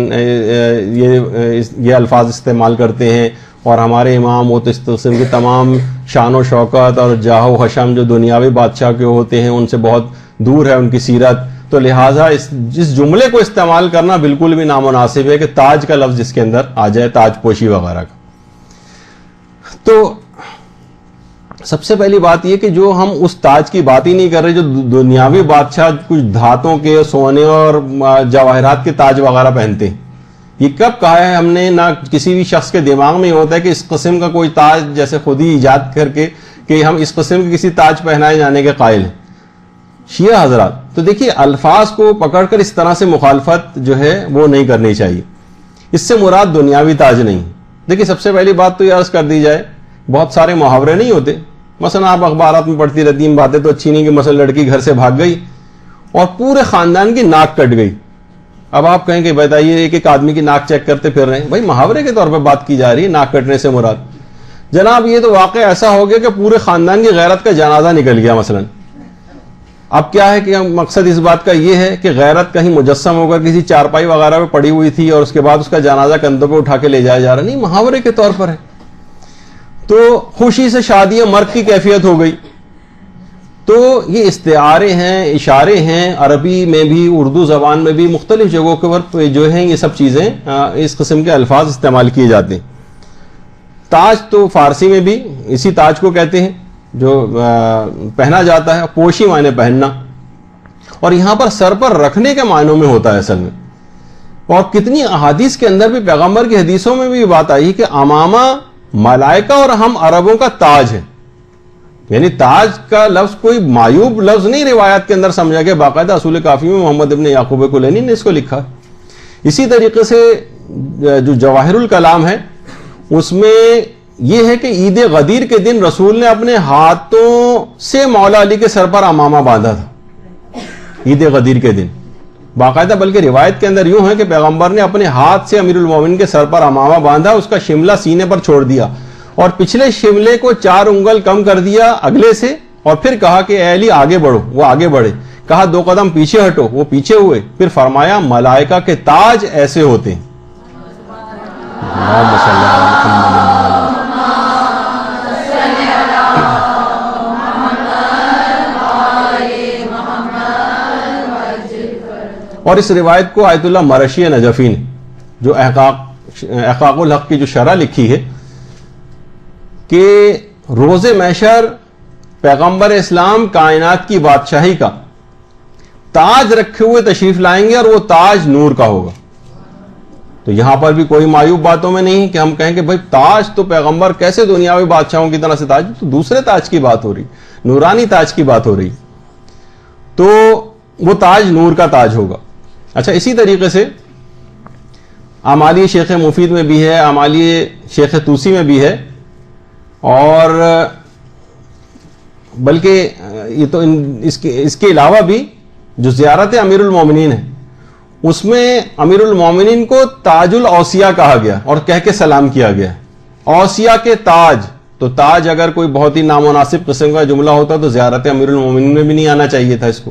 یہ الفاظ استعمال کرتے ہیں، اور ہمارے امام وہ تو اس قسم کی تمام شان و شوکت اور جاہ و حشم جو دنیاوی بادشاہ کے ہوتے ہیں ان سے بہت دور ہے ان کی سیرت، تو لہٰذا جس جملے کو استعمال کرنا بالکل بھی نامناسب ہے کہ تاج کا لفظ جس کے اندر آ جائے، تاج پوشی وغیرہ کا۔ تو سب سے پہلی بات یہ کہ جو ہم اس تاج کی بات ہی نہیں کر رہے جو دنیاوی بادشاہ کچھ دھاتوں کے، سونے اور جواہرات کے تاج وغیرہ پہنتے ہیں، یہ کب کہا ہے ہم نے؟ نہ کسی بھی شخص کے دماغ میں ہوتا ہے کہ اس قسم کا کوئی تاج جیسے خود ہی ایجاد کر کے کہ ہم اس قسم کے کسی تاج پہنائے جانے کے قائل ہیں شیعہ حضرات۔ تو دیکھیے الفاظ کو پکڑ کر اس طرح سے مخالفت جو ہے وہ نہیں کرنی چاہیے، اس سے مراد دنیاوی تاج نہیں۔ دیکھیے سب سے پہلی بات تو یہ عرض کر دی جائے، بہت سارے محاورے نہیں ہوتے، مثلا آپ اخبارات میں پڑھتی رہتی ہیں، باتیں تو اچھی نہیں کہ مثلا لڑکی گھر سے بھاگ گئی اور پورے خاندان کی ناک کٹ گئی، اب آپ کہیں کہ بتائیے ایک ایک آدمی کی ناک چیک کرتے پھر رہے ہیں. بھائی محاورے کے طور پہ بات کی جا رہی ہے ناک کٹنے سے مراد. جناب یہ تو واقعہ ایسا ہو گیا کہ پورے خاندان کی غیرت کا جنازہ نکل گیا مثلا. اب کیا ہے کہ مقصد اس بات کا یہ ہے کہ غیرت کہیں مجسم ہوگا کسی چارپائی وغیرہ پہ پڑی ہوئی تھی اور اس کے بعد اس کا جنازہ کندھوں پہ اٹھا کے لے جایا جا رہا. نہیں, محاورے کے طور پر ہے. تو خوشی سے شادی مرگ کی کیفیت ہو گئی. تو یہ استعارے ہیں, اشارے ہیں, عربی میں بھی اردو زبان میں بھی مختلف جگہوں کے پر جو ہیں یہ سب چیزیں اس قسم کے الفاظ استعمال کیے جاتے ہیں. تاج تو فارسی میں بھی اسی تاج کو کہتے ہیں جو پہنا جاتا ہے. پوشی معنی پہننا, اور یہاں پر سر پر رکھنے کے معنوں میں ہوتا ہے اصل میں. اور کتنی احادیث کے اندر بھی پیغمبر کی حدیثوں میں بھی بات آئی کہ امامہ ملائکہ اور ہم عربوں کا تاج ہے. یعنی تاج کا لفظ کوئی معیوب لفظ نہیں روایات کے اندر سمجھا گیا, باقاعدہ اصول کافی میں محمد ابن یعقوب کلینی نے اس کو لکھا. اسی طریقے سے جو جواہر الکلام ہے اس میں یہ ہے کہ عید غدیر کے دن رسول نے اپنے ہاتھوں سے مولا علی کے سر پر امامہ باندھا تھا عید غدیر کے دن باقاعدہ. بلکہ روایت کے اندر یوں ہے کہ پیغمبر نے اپنے ہاتھ سے امیر المومنین کے سر پر امامہ باندھا, اس کا شملہ سینے پر چھوڑ دیا اور پچھلے شملے کو 4 انگل کم کر دیا اگلے سے, اور پھر کہا کہ اے علی آگے بڑھو. وہ آگے بڑھے. کہا 2 قدم پیچھے ہٹو, وہ پیچھے ہوئے. پھر فرمایا ملائکہ کے تاج ایسے ہوتے ہیں. اور اس روایت کو آیت اللہ مرشی نجفی نے جو احقاق الحق کی جو شرح لکھی ہے کہ روز محشر پیغمبر اسلام کائنات کی بادشاہی کا تاج رکھے ہوئے تشریف لائیں گے اور وہ تاج نور کا ہوگا. تو یہاں پر بھی کوئی معیوب باتوں میں نہیں کہ ہم کہیں کہ بھائی تاج تو پیغمبر کیسے دنیاوی بادشاہوں کی طرح سے تاج, تو دوسرے تاج کی بات ہو رہی, نورانی تاج کی بات ہو رہی. تو وہ تاج نور کا تاج ہوگا. اچھا, اسی طریقے سے اعمالی شیخ مفید میں بھی ہے, اعمالی شیخ توسی میں بھی ہے, اور بلکہ یہ تو اس کے علاوہ بھی جو زیارت امیر المومنین ہے اس میں امیر المومنین کو تاج الاوصیاء کہا گیا اور کہہ کے سلام کیا گیا. اوصیاء کے تاج, تو تاج اگر کوئی بہت ہی نامناسب قسم کا جملہ ہوتا تو زیارت امیر المومنین میں بھی نہیں آنا چاہیے تھا اس کو.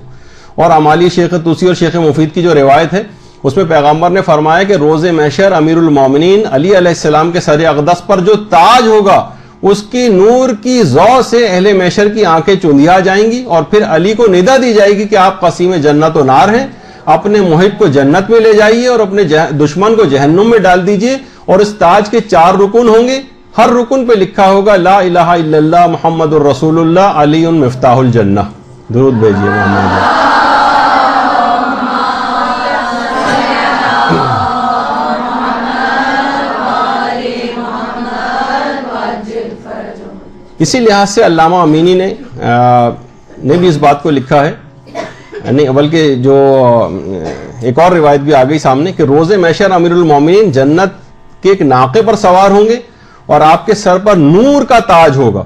اور اعمالی شیخ توسی اور شیخ مفید کی جو روایت ہے اس میں پیغمبر نے فرمایا کہ روز محشر امیر المومنین علی علیہ السلام کے سر اقدس پر جو تاج ہوگا اس کی نور کی ضوء سے اہل محشر کی آنکھیں چندیا جائیں گی, اور پھر علی کو ندا دی جائے گی کہ آپ قسیم جنت و نار ہیں, اپنے محب کو جنت میں لے جائیے اور اپنے دشمن کو جہنم میں ڈال دیجئے. اور اس تاج کے 4 رکن ہوں گے, ہر رکن پہ لکھا ہوگا لا الہ الا اللہ محمد الرسول اللہ علی مفتاح الجنہ. درود بھیجیے محمد. اسی لحاظ سے علامہ امینی نے بھی اس بات کو لکھا ہے, نہیں بلکہ جو ایک اور روایت بھی آ گئی سامنے کہ روز محشر امیر المومنین جنت کے ایک ناقے پر سوار ہوں گے اور آپ کے سر پر نور کا تاج ہوگا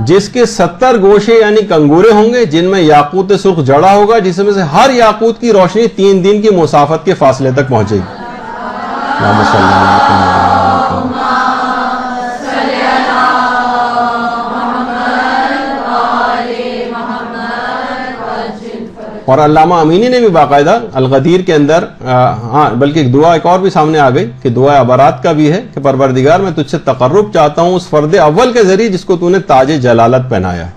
جس کے 70 گوشے یعنی کنگورے ہوں گے جن میں یاقوت سرخ جڑا ہوگا, جس میں سے ہر یاقوت کی روشنی 3 دن کی مسافت کے فاصلے تک پہنچے گی. اور علامہ امینی نے بھی باقاعدہ الغدیر کے اندر بلکہ ایک دعا ایک اور بھی سامنے آ گئی کہ دعا عبرات کا بھی ہے کہ پروردگار میں تجھ سے تقرب چاہتا ہوں اس فرد اول کے ذریعے جس کو تو نے تاج جلالت پہنایا ہے.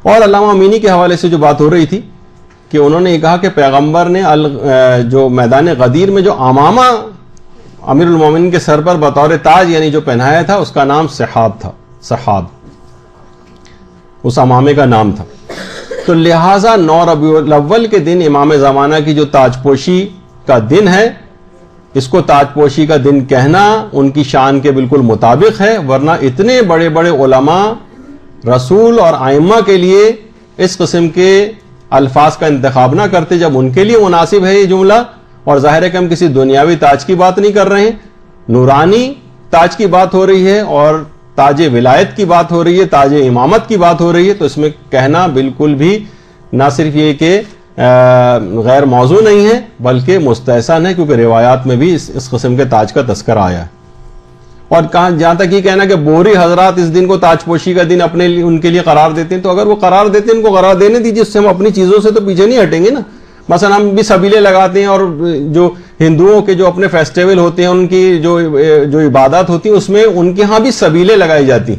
اور علامہ امینی کے حوالے سے جو بات ہو رہی تھی کہ انہوں نے یہ کہا کہ پیغمبر نے جو میدان غدیر میں جو امامہ امیر المومنین کے سر پر بطور تاج یعنی جو پہنایا تھا اس کا نام صحاب تھا. صحاب اس امامے کا نام تھا. تو لہٰذا 9 ربیع الاول کے دن امام زمانہ کی جو تاج پوشی کا دن ہے اس کو تاج پوشی کا دن کہنا ان کی شان کے بالکل مطابق ہے, ورنہ اتنے بڑے بڑے علماء رسول اور ائمہ کے لیے اس قسم کے الفاظ کا انتخاب نہ کرتے جب ان کے لیے مناسب ہے یہ جملہ. اور ظاہر ہے کہ ہم کسی دنیاوی تاج کی بات نہیں کر رہے ہیں, نورانی تاج کی بات ہو رہی ہے اور تاج ولایت کی بات ہو رہی ہے, تاج امامت کی بات ہو رہی ہے. تو اس میں کہنا بالکل بھی نہ صرف یہ کہ غیر موضوع نہیں ہے بلکہ مستحسن ہے، کیونکہ روایات میں بھی اس قسم کے تاج کا تذکرہ آیا ہے. اور جہاں تک یہ کہنا کہ بوری حضرات اس دن کو تاج پوشی کا دن اپنے لیے ان کے لیے قرار دیتے ہیں، تو اگر وہ قرار دیتے ہیں ان کو قرار دینے دیجیے، اس سے ہم اپنی چیزوں سے تو پیچھے نہیں ہٹیں گے نا. مثلا ہم بھی سبیلے لگاتے ہیں، اور جو ہندوؤں کے جو اپنے فیسٹیول ہوتے ہیں، ان کی جو عبادات ہوتی ہیں، اس میں ان کے ہاں بھی سبیلے لگائی جاتی.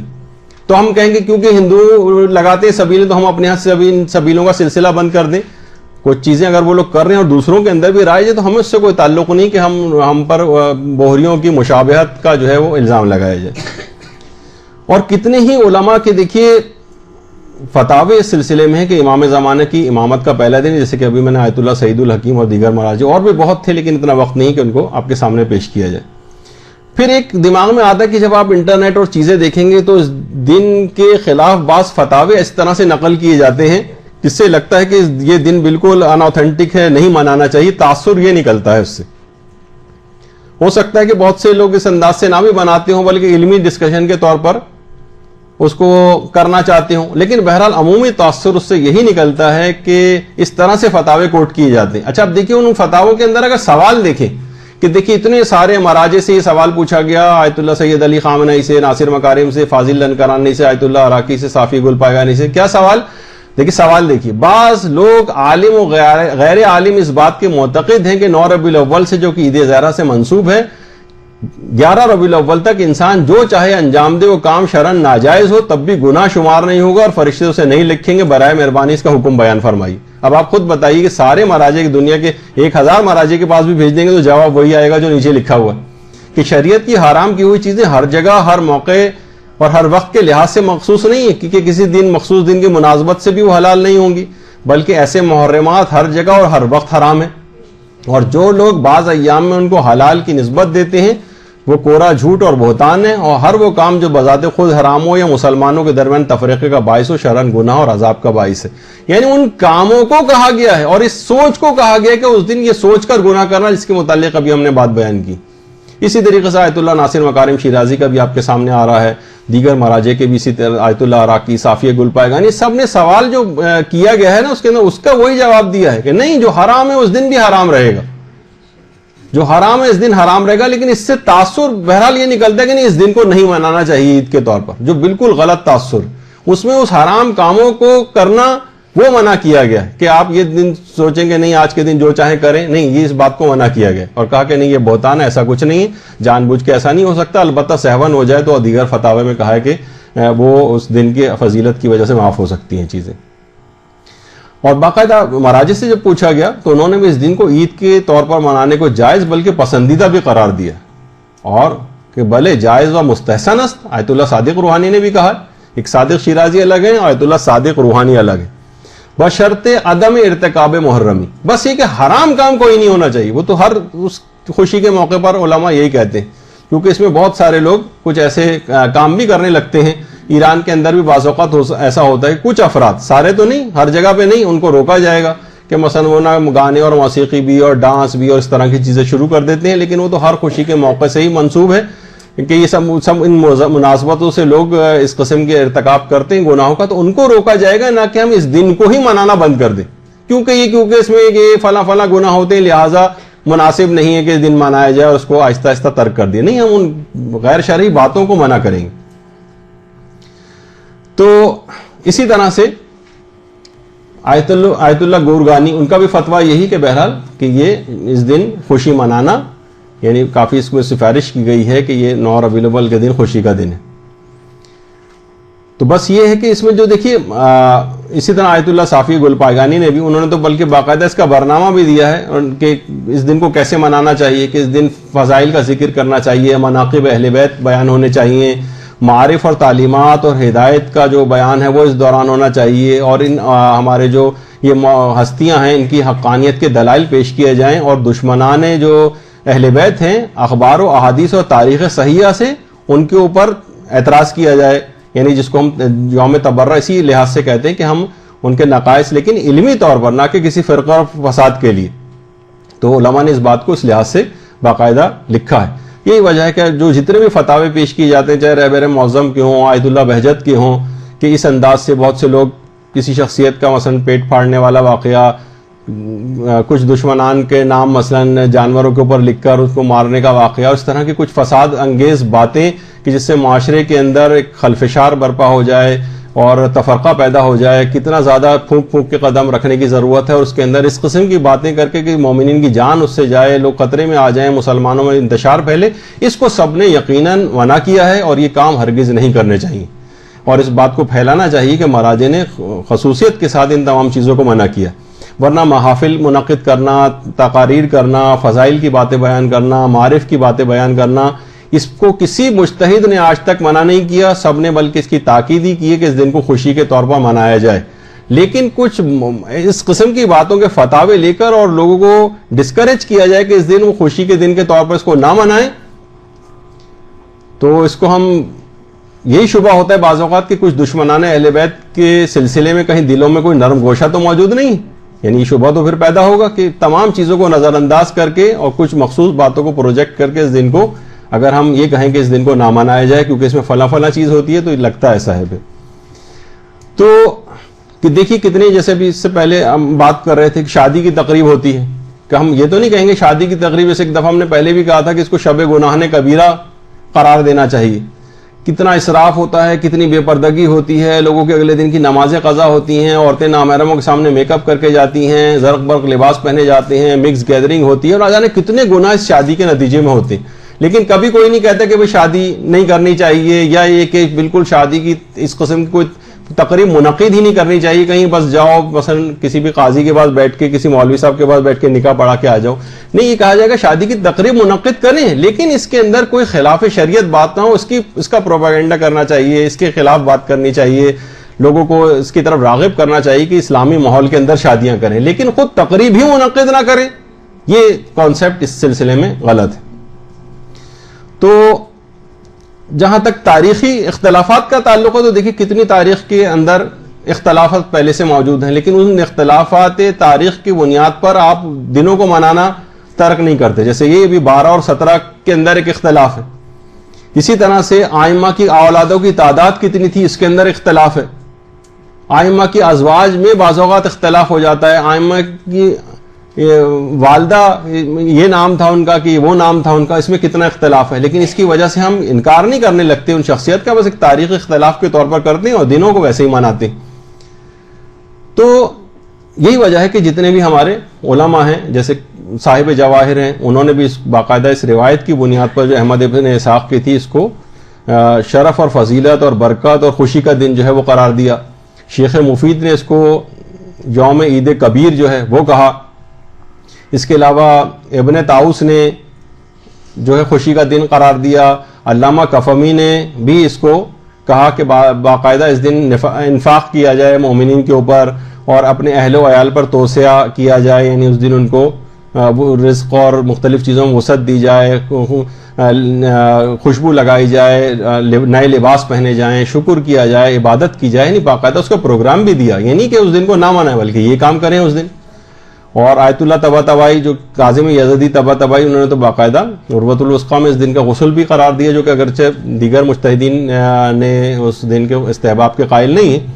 تو ہم کہیں گے کیونکہ ہندو لگاتے ہیں سبیلے تو ہم اپنے ہاں سے ان سبیلوں کا سلسلہ بند کر دیں. کچھ چیزیں اگر وہ لوگ کر رہے ہیں اور دوسروں کے اندر بھی رائج ہے تو ہمیں اس سے کوئی تعلق نہیں کہ ہم پر بوہریوں کی مشابہت کا جو ہے وہ الزام لگایا جائے. اور کتنے ہی علماء کے دیکھیے فتاوے اس سلسلے میں ہے کہ امام زمانہ کی امامت کا پہلا دن، جیسے کہ ابھی میں نے آیت اللہ سعید الحکیم اور دیگر مراجع اور بھی بہت تھے، لیکن اتنا وقت نہیں کہ ان کو آپ کے سامنے پیش کیا جائے. پھر ایک دماغ میں آتا ہے کہ جب آپ انٹرنیٹ اور چیزیں دیکھیں گے تو اس دن کے خلاف بعض فتاوے اس طرح سے نقل کیے جاتے ہیں جس سے لگتا ہے کہ یہ دن بالکل ان اوتھینٹک ہے، نہیں منانا چاہیے. تاثر یہ نکلتا ہے اس سے. ہو سکتا ہے کہ بہت سے لوگ اس انداز سے نہ بھی بناتے ہوں بلکہ علمی ڈسکشن کے طور پر اس کو کرنا چاہتے ہوں، لیکن بہرحال عمومی تاثر اس سے یہی نکلتا ہے کہ اس طرح سے فتاوے کوٹ کیے جاتے ہیں. اچھا اب دیکھیں ان فتاووں کے اندر اگر سوال دیکھیں کہ دیکھیے اتنے سارے مراجع سے یہ سوال پوچھا گیا، آیت اللہ سید علی خامنئی سے، ناصر مکارم سے، فاضل لنکرانی سے، آیت اللہ عراقی سے، صافی گل پائگانی سے. کیا سوال؟ دیکھیے سوال دیکھیے، بعض لوگ عالم و غیر عالم اس بات کے معتقد ہیں کہ 9 ربیع الاول سے جو کہ عید زہرہ سے منسوب ہے، 11 ربیع الاول تک انسان جو چاہے انجام دے، وہ کام شرعن ناجائز ہو تب بھی گناہ شمار نہیں ہوگا اور فرشتے اسے نہیں لکھیں گے. برائے مہربانی اس کا حکم بیان فرمائی. اب آپ خود بتائیے کہ سارے مراجع کی دنیا کے 1000 مراجع کے پاس بھی بھیج دیں گے تو جواب وہی آئے گا جو نیچے لکھا ہوا ہے کہ شریعت کی حرام کی ہوئی چیزیں ہر جگہ، ہر موقع اور ہر وقت کے لحاظ سے مخصوص نہیں ہے، کیونکہ کسی دن مخصوص دن کی مناسبت سے بھی وہ حلال نہیں ہوں گی، بلکہ ایسے محرمات ہر جگہ اور ہر وقت حرام ہیں. اور جو لوگ بعض ایام میں ان کو حلال کی نسبت دیتے ہیں وہ کورا جھوٹ اور بہتان ہے. اور ہر وہ کام جو بذات خود حرام ہو یا مسلمانوں کے درمیان تفریقے کا باعث ہو، شرعن گناہ اور عذاب کا باعث ہے. یعنی ان کاموں کو کہا گیا ہے اور اس سوچ کو کہا گیا ہے کہ اس دن یہ سوچ کر گناہ کرنا، جس کے متعلق ابھی ہم نے بات بیان کی. اسی طریقے سے آیت اللہ ناصر مکارم شیرازی کا بھی آپ کے سامنے آ رہا ہے، دیگر مراجع کے بھی اسی طرح، آیت اللہ عراقی، صافیہ گل پائگانی، سب نے سوال جو کیا گیا ہے نا اس کے اندر اس کا وہی جواب دیا ہے کہ نہیں، جو حرام ہے اس دن بھی حرام رہے گا، جو حرام ہے اس دن حرام رہے گا. لیکن اس سے تاثر بہرحال یہ نکلتا ہے کہ نہیں، اس دن کو نہیں منانا چاہیے عید کے طور پر، جو بالکل غلط تاثر اس میں اس حرام کاموں کو کرنا وہ منع کیا گیا ہے کہ آپ یہ دن سوچیں گے نہیں آج کے دن جو چاہیں کریں، نہیں، یہ اس بات کو منع کیا گیا اور کہا کہ نہیں یہ بہتان ہے، ایسا کچھ نہیں ہے، جان بوجھ کے ایسا نہیں ہو سکتا. البتہ سہون ہو جائے تو دیگر فتاوے میں کہا ہے کہ وہ اس دن کی فضیلت کی وجہ سے معاف ہو سکتی ہیں چیزیں. اور باقاعدہ مراجع سے جب پوچھا گیا تو انہوں نے بھی اس دن کو عید کے طور پر منانے کو جائز بلکہ پسندیدہ بھی قرار دیا، اور کہ بھلے جائز و مستحسن است. آیت اللہ صادق روحانی نے بھی کہا، ایک صادق شیرازی الگ ہے، آیت اللہ صادق روحانی الگ ہے، بشرط عدم ارتکاب محرمی. بس یہ کہ حرام کام کوئی نہیں ہونا چاہیے. وہ تو ہر اس خوشی کے موقع پر علماء یہی کہتے ہیں، کیونکہ اس میں بہت سارے لوگ کچھ ایسے کام بھی کرنے لگتے ہیں. ایران کے اندر بھی بعض اوقات ایسا ہوتا ہے، کچھ افراد، سارے تو نہیں، ہر جگہ پہ نہیں، ان کو روکا جائے گا کہ مثلا وہ نہ گانے اور موسیقی بھی اور ڈانس بھی اور اس طرح کی چیزیں شروع کر دیتے ہیں، لیکن وہ تو ہر خوشی کے موقع سے ہی منسوب ہے کہ یہ سب ان مناسبتوں سے لوگ اس قسم کے ارتکاب کرتے ہیں گناہوں کا، تو ان کو روکا جائے گا، نہ کہ ہم اس دن کو ہی منانا بند کر دیں کیونکہ اس میں یہ فلاں گناہ ہوتے ہیں لہٰذا مناسب نہیں ہے کہ اس دن منایا جائے اور اس کو آہستہ آہستہ ترک کر دیں. نہیں، ہم ان غیر شرعی باتوں کو منع کریں گے. تو اسی طرح سے آیت اللہ گورگانی، ان کا بھی فتویٰ یہی کہ بہرحال کہ یہ اس دن خوشی منانا، یعنی کافی اس میں سفارش کی گئی ہے کہ یہ 9 ربیع الاول کے دن خوشی کا دن ہے. تو بس یہ ہے کہ اس میں جو دیکھیے اسی طرح آیت اللہ صافی گل پائگانی نے بھی، انہوں نے تو بلکہ باقاعدہ اس کا برنامہ بھی دیا ہے کہ اس دن کو کیسے منانا چاہیے، کہ اس دن فضائل کا ذکر کرنا چاہیے، مناقب اہل بیت بیان ہونے چاہیے، معارف اور تعلیمات اور ہدایت کا جو بیان ہے وہ اس دوران ہونا چاہیے، اور ان ہمارے جو یہ ہستیاں ہیں ان کی حقانیت کے دلائل پیش کیے جائیں، اور دشمنان جو اہل بیت ہیں اخبار و احادیث اور تاریخ صحیحہ سے ان کے اوپر اعتراض کیا جائے، یعنی جس کو ہم یوم تبرہ اسی لحاظ سے کہتے ہیں کہ ہم ان کے نقائص، لیکن علمی طور پر، نہ کہ کسی فرقہ فساد کے لیے. تو علماء نے اس بات کو اس لحاظ سے باقاعدہ لکھا ہے. یہی وجہ ہے کہ جو جتنے بھی فتاوے پیش کیے جاتے ہیں، چاہے رہبر معظم کے ہوں، آیت اللہ بہجت کے ہوں، کہ اس انداز سے بہت سے لوگ کسی شخصیت کا مثلا پیٹ پھاڑنے والا واقعہ کچھ دشمنان کے نام مثلا جانوروں کے اوپر لکھ کر اس کو مارنے کا واقعہ، اس طرح کی کچھ فساد انگیز باتیں کہ جس سے معاشرے کے اندر ایک خلفشار برپا ہو جائے اور تفرقہ پیدا ہو جائے، کتنا زیادہ پھونک پھونک کے قدم رکھنے کی ضرورت ہے، اور اس کے اندر اس قسم کی باتیں کر کے کہ مومنین کی جان اس سے جائے، لوگ خطرے میں آ جائیں، مسلمانوں میں انتشار پھیلے، اس کو سب نے یقیناً منع کیا ہے اور یہ کام ہرگز نہیں کرنے چاہیے، اور اس بات کو پھیلانا چاہیے کہ مراجع نے خصوصیت کے ساتھ ان تمام چیزوں کو منع کیا، ورنہ محافل منعقد کرنا، تقاریر کرنا، فضائل کی باتیں بیان کرنا، معارف کی باتیں بیان کرنا، اس کو کسی مجتہد نے آج تک منع نہیں کیا، سب نے بلکہ اس کی تاکید ہی کی ہے کہ اس دن کو خوشی کے طور پر منایا جائے، لیکن کچھ اس قسم کی باتوں کے فتاوے لے کر اور لوگوں کو ڈسکریج کیا جائے کہ اس دن وہ خوشی کے دن کے طور پر اس کو نہ منائیں، تو اس کو ہم یہی شبہ ہوتا ہے بعض اوقات کہ کچھ دشمنان اہل بیت کے سلسلے میں کہیں دلوں میں کوئی نرم گوشہ تو موجود نہیں، یعنی یہ شبہ تو پھر پیدا ہوگا کہ تمام چیزوں کو نظر انداز کر کے اور کچھ مخصوص باتوں کو پروجیکٹ کر کے اس دن کو اگر ہم یہ کہیں کہ اس دن کو نہ منایا جائے کیونکہ اس میں فلاں فلاں چیز ہوتی ہے تو لگتا ایسا ہے پھر تو کہ دیکھیے کتنی، جیسے بھی اس سے پہلے ہم بات کر رہے تھے کہ شادی کی تقریب ہوتی ہے، کہ ہم یہ تو نہیں کہیں گے شادی کی تقریب، جیسے ایک دفعہ ہم نے پہلے بھی کہا تھا کہ اس کو شب گناہ کبیرہ قرار دینا چاہیے، کتنا اسراف ہوتا ہے، کتنی بے پردگی ہوتی ہے، لوگوں کے اگلے دن کی نمازیں قضا ہوتی ہیں، عورتیں نامحرموں کے سامنے میک اپ کر کے جاتی ہیں، زرق برق لباس پہنے جاتے ہیں، مکس گیدرنگ ہوتی ہے، اور نہ جانے کتنے گناہ اس شادی کے نتیجے میں ہوتے ہیں، لیکن کبھی کوئی نہیں کہتا کہ بھئی شادی نہیں کرنی چاہیے، یا یہ کہ بالکل شادی کی اس قسم کی کوئی تقریب منعقد ہی نہیں کرنی چاہیے، کہیں بس جاؤ مثلا کسی بھی قاضی کے پاس بیٹھ کے، کسی مولوی صاحب کے پاس بیٹھ کے نکاح پڑھا کے آ جاؤ، نہیں، یہ کہا جائے گا شادی کی تقریب منعقد کریں لیکن اس کے اندر کوئی خلاف شریعت بات نہ ہو، اس کا پروپیگنڈا کرنا چاہیے، اس کے خلاف بات کرنی چاہیے، لوگوں کو اس کی طرف راغب کرنا چاہیے کہ اسلامی ماحول کے اندر شادیاں کریں، لیکن خود تقریب ہی منعقد نہ کریں، یہ کانسیپٹ اس سلسلے میں غلط ہے۔ تو جہاں تک تاریخی اختلافات کا تعلق ہے تو دیکھیں کتنی تاریخ کے اندر اختلافات پہلے سے موجود ہیں، لیکن ان اختلافات تاریخ کی بنیاد پر آپ دنوں کو منانا ترک نہیں کرتے، جیسے یہ بھی 12 اور 17 کے اندر ایک اختلاف ہے، اسی طرح سے آئمہ کی اولادوں کی تعداد کتنی تھی اس کے اندر اختلاف ہے، آئمہ کی ازواج میں بعض اوقات اختلاف ہو جاتا ہے، آئمہ کی والدہ یہ نام تھا ان کا کہ وہ نام تھا ان کا، اس میں کتنا اختلاف ہے، لیکن اس کی وجہ سے ہم انکار نہیں کرنے لگتے ان شخصیت کا، بس ایک تاریخی اختلاف کے طور پر کرتے ہیں اور دنوں کو ویسے ہی مناتے ہیں۔ تو یہی وجہ ہے کہ جتنے بھی ہمارے علماء ہیں جیسے صاحب جواہر ہیں، انہوں نے بھی باقاعدہ اس روایت کی بنیاد پر جو احمد ابن اسحاق کی تھی اس کو شرف اور فضیلت اور برکت اور خوشی کا دن جو ہے وہ قرار دیا، شیخ مفید نے اس کو یوم عید کبیر جو ہے وہ کہا، اس کے علاوہ ابن طاؤس نے جو ہے خوشی کا دن قرار دیا، علامہ کفمی نے بھی اس کو کہا کہ باقاعدہ اس دن انفاق کیا جائے مومنین کے اوپر اور اپنے اہل و عیال پر توسعہ کیا جائے، یعنی اس دن ان کو رزق اور مختلف چیزوں میں وسعت دی جائے، خوشبو لگائی جائے، نئے لباس پہنے جائیں، شکر کیا جائے، عبادت کی جائے، یعنی باقاعدہ اس کا پروگرام بھی دیا، یعنی کہ اس دن کو نہ منائیں بلکہ یہ کام کریں اس دن۔ اور آیت اللہ طباطبائی جو کاظم یزدی طباطبائی، انہوں نے تو باقاعدہ عروۃ الوثقیٰ میں اس دن کا غسل بھی قرار دیا، جو کہ اگرچہ دیگر مجتہدین نے اس دن کے استحباب کے قائل نہیں ہیں۔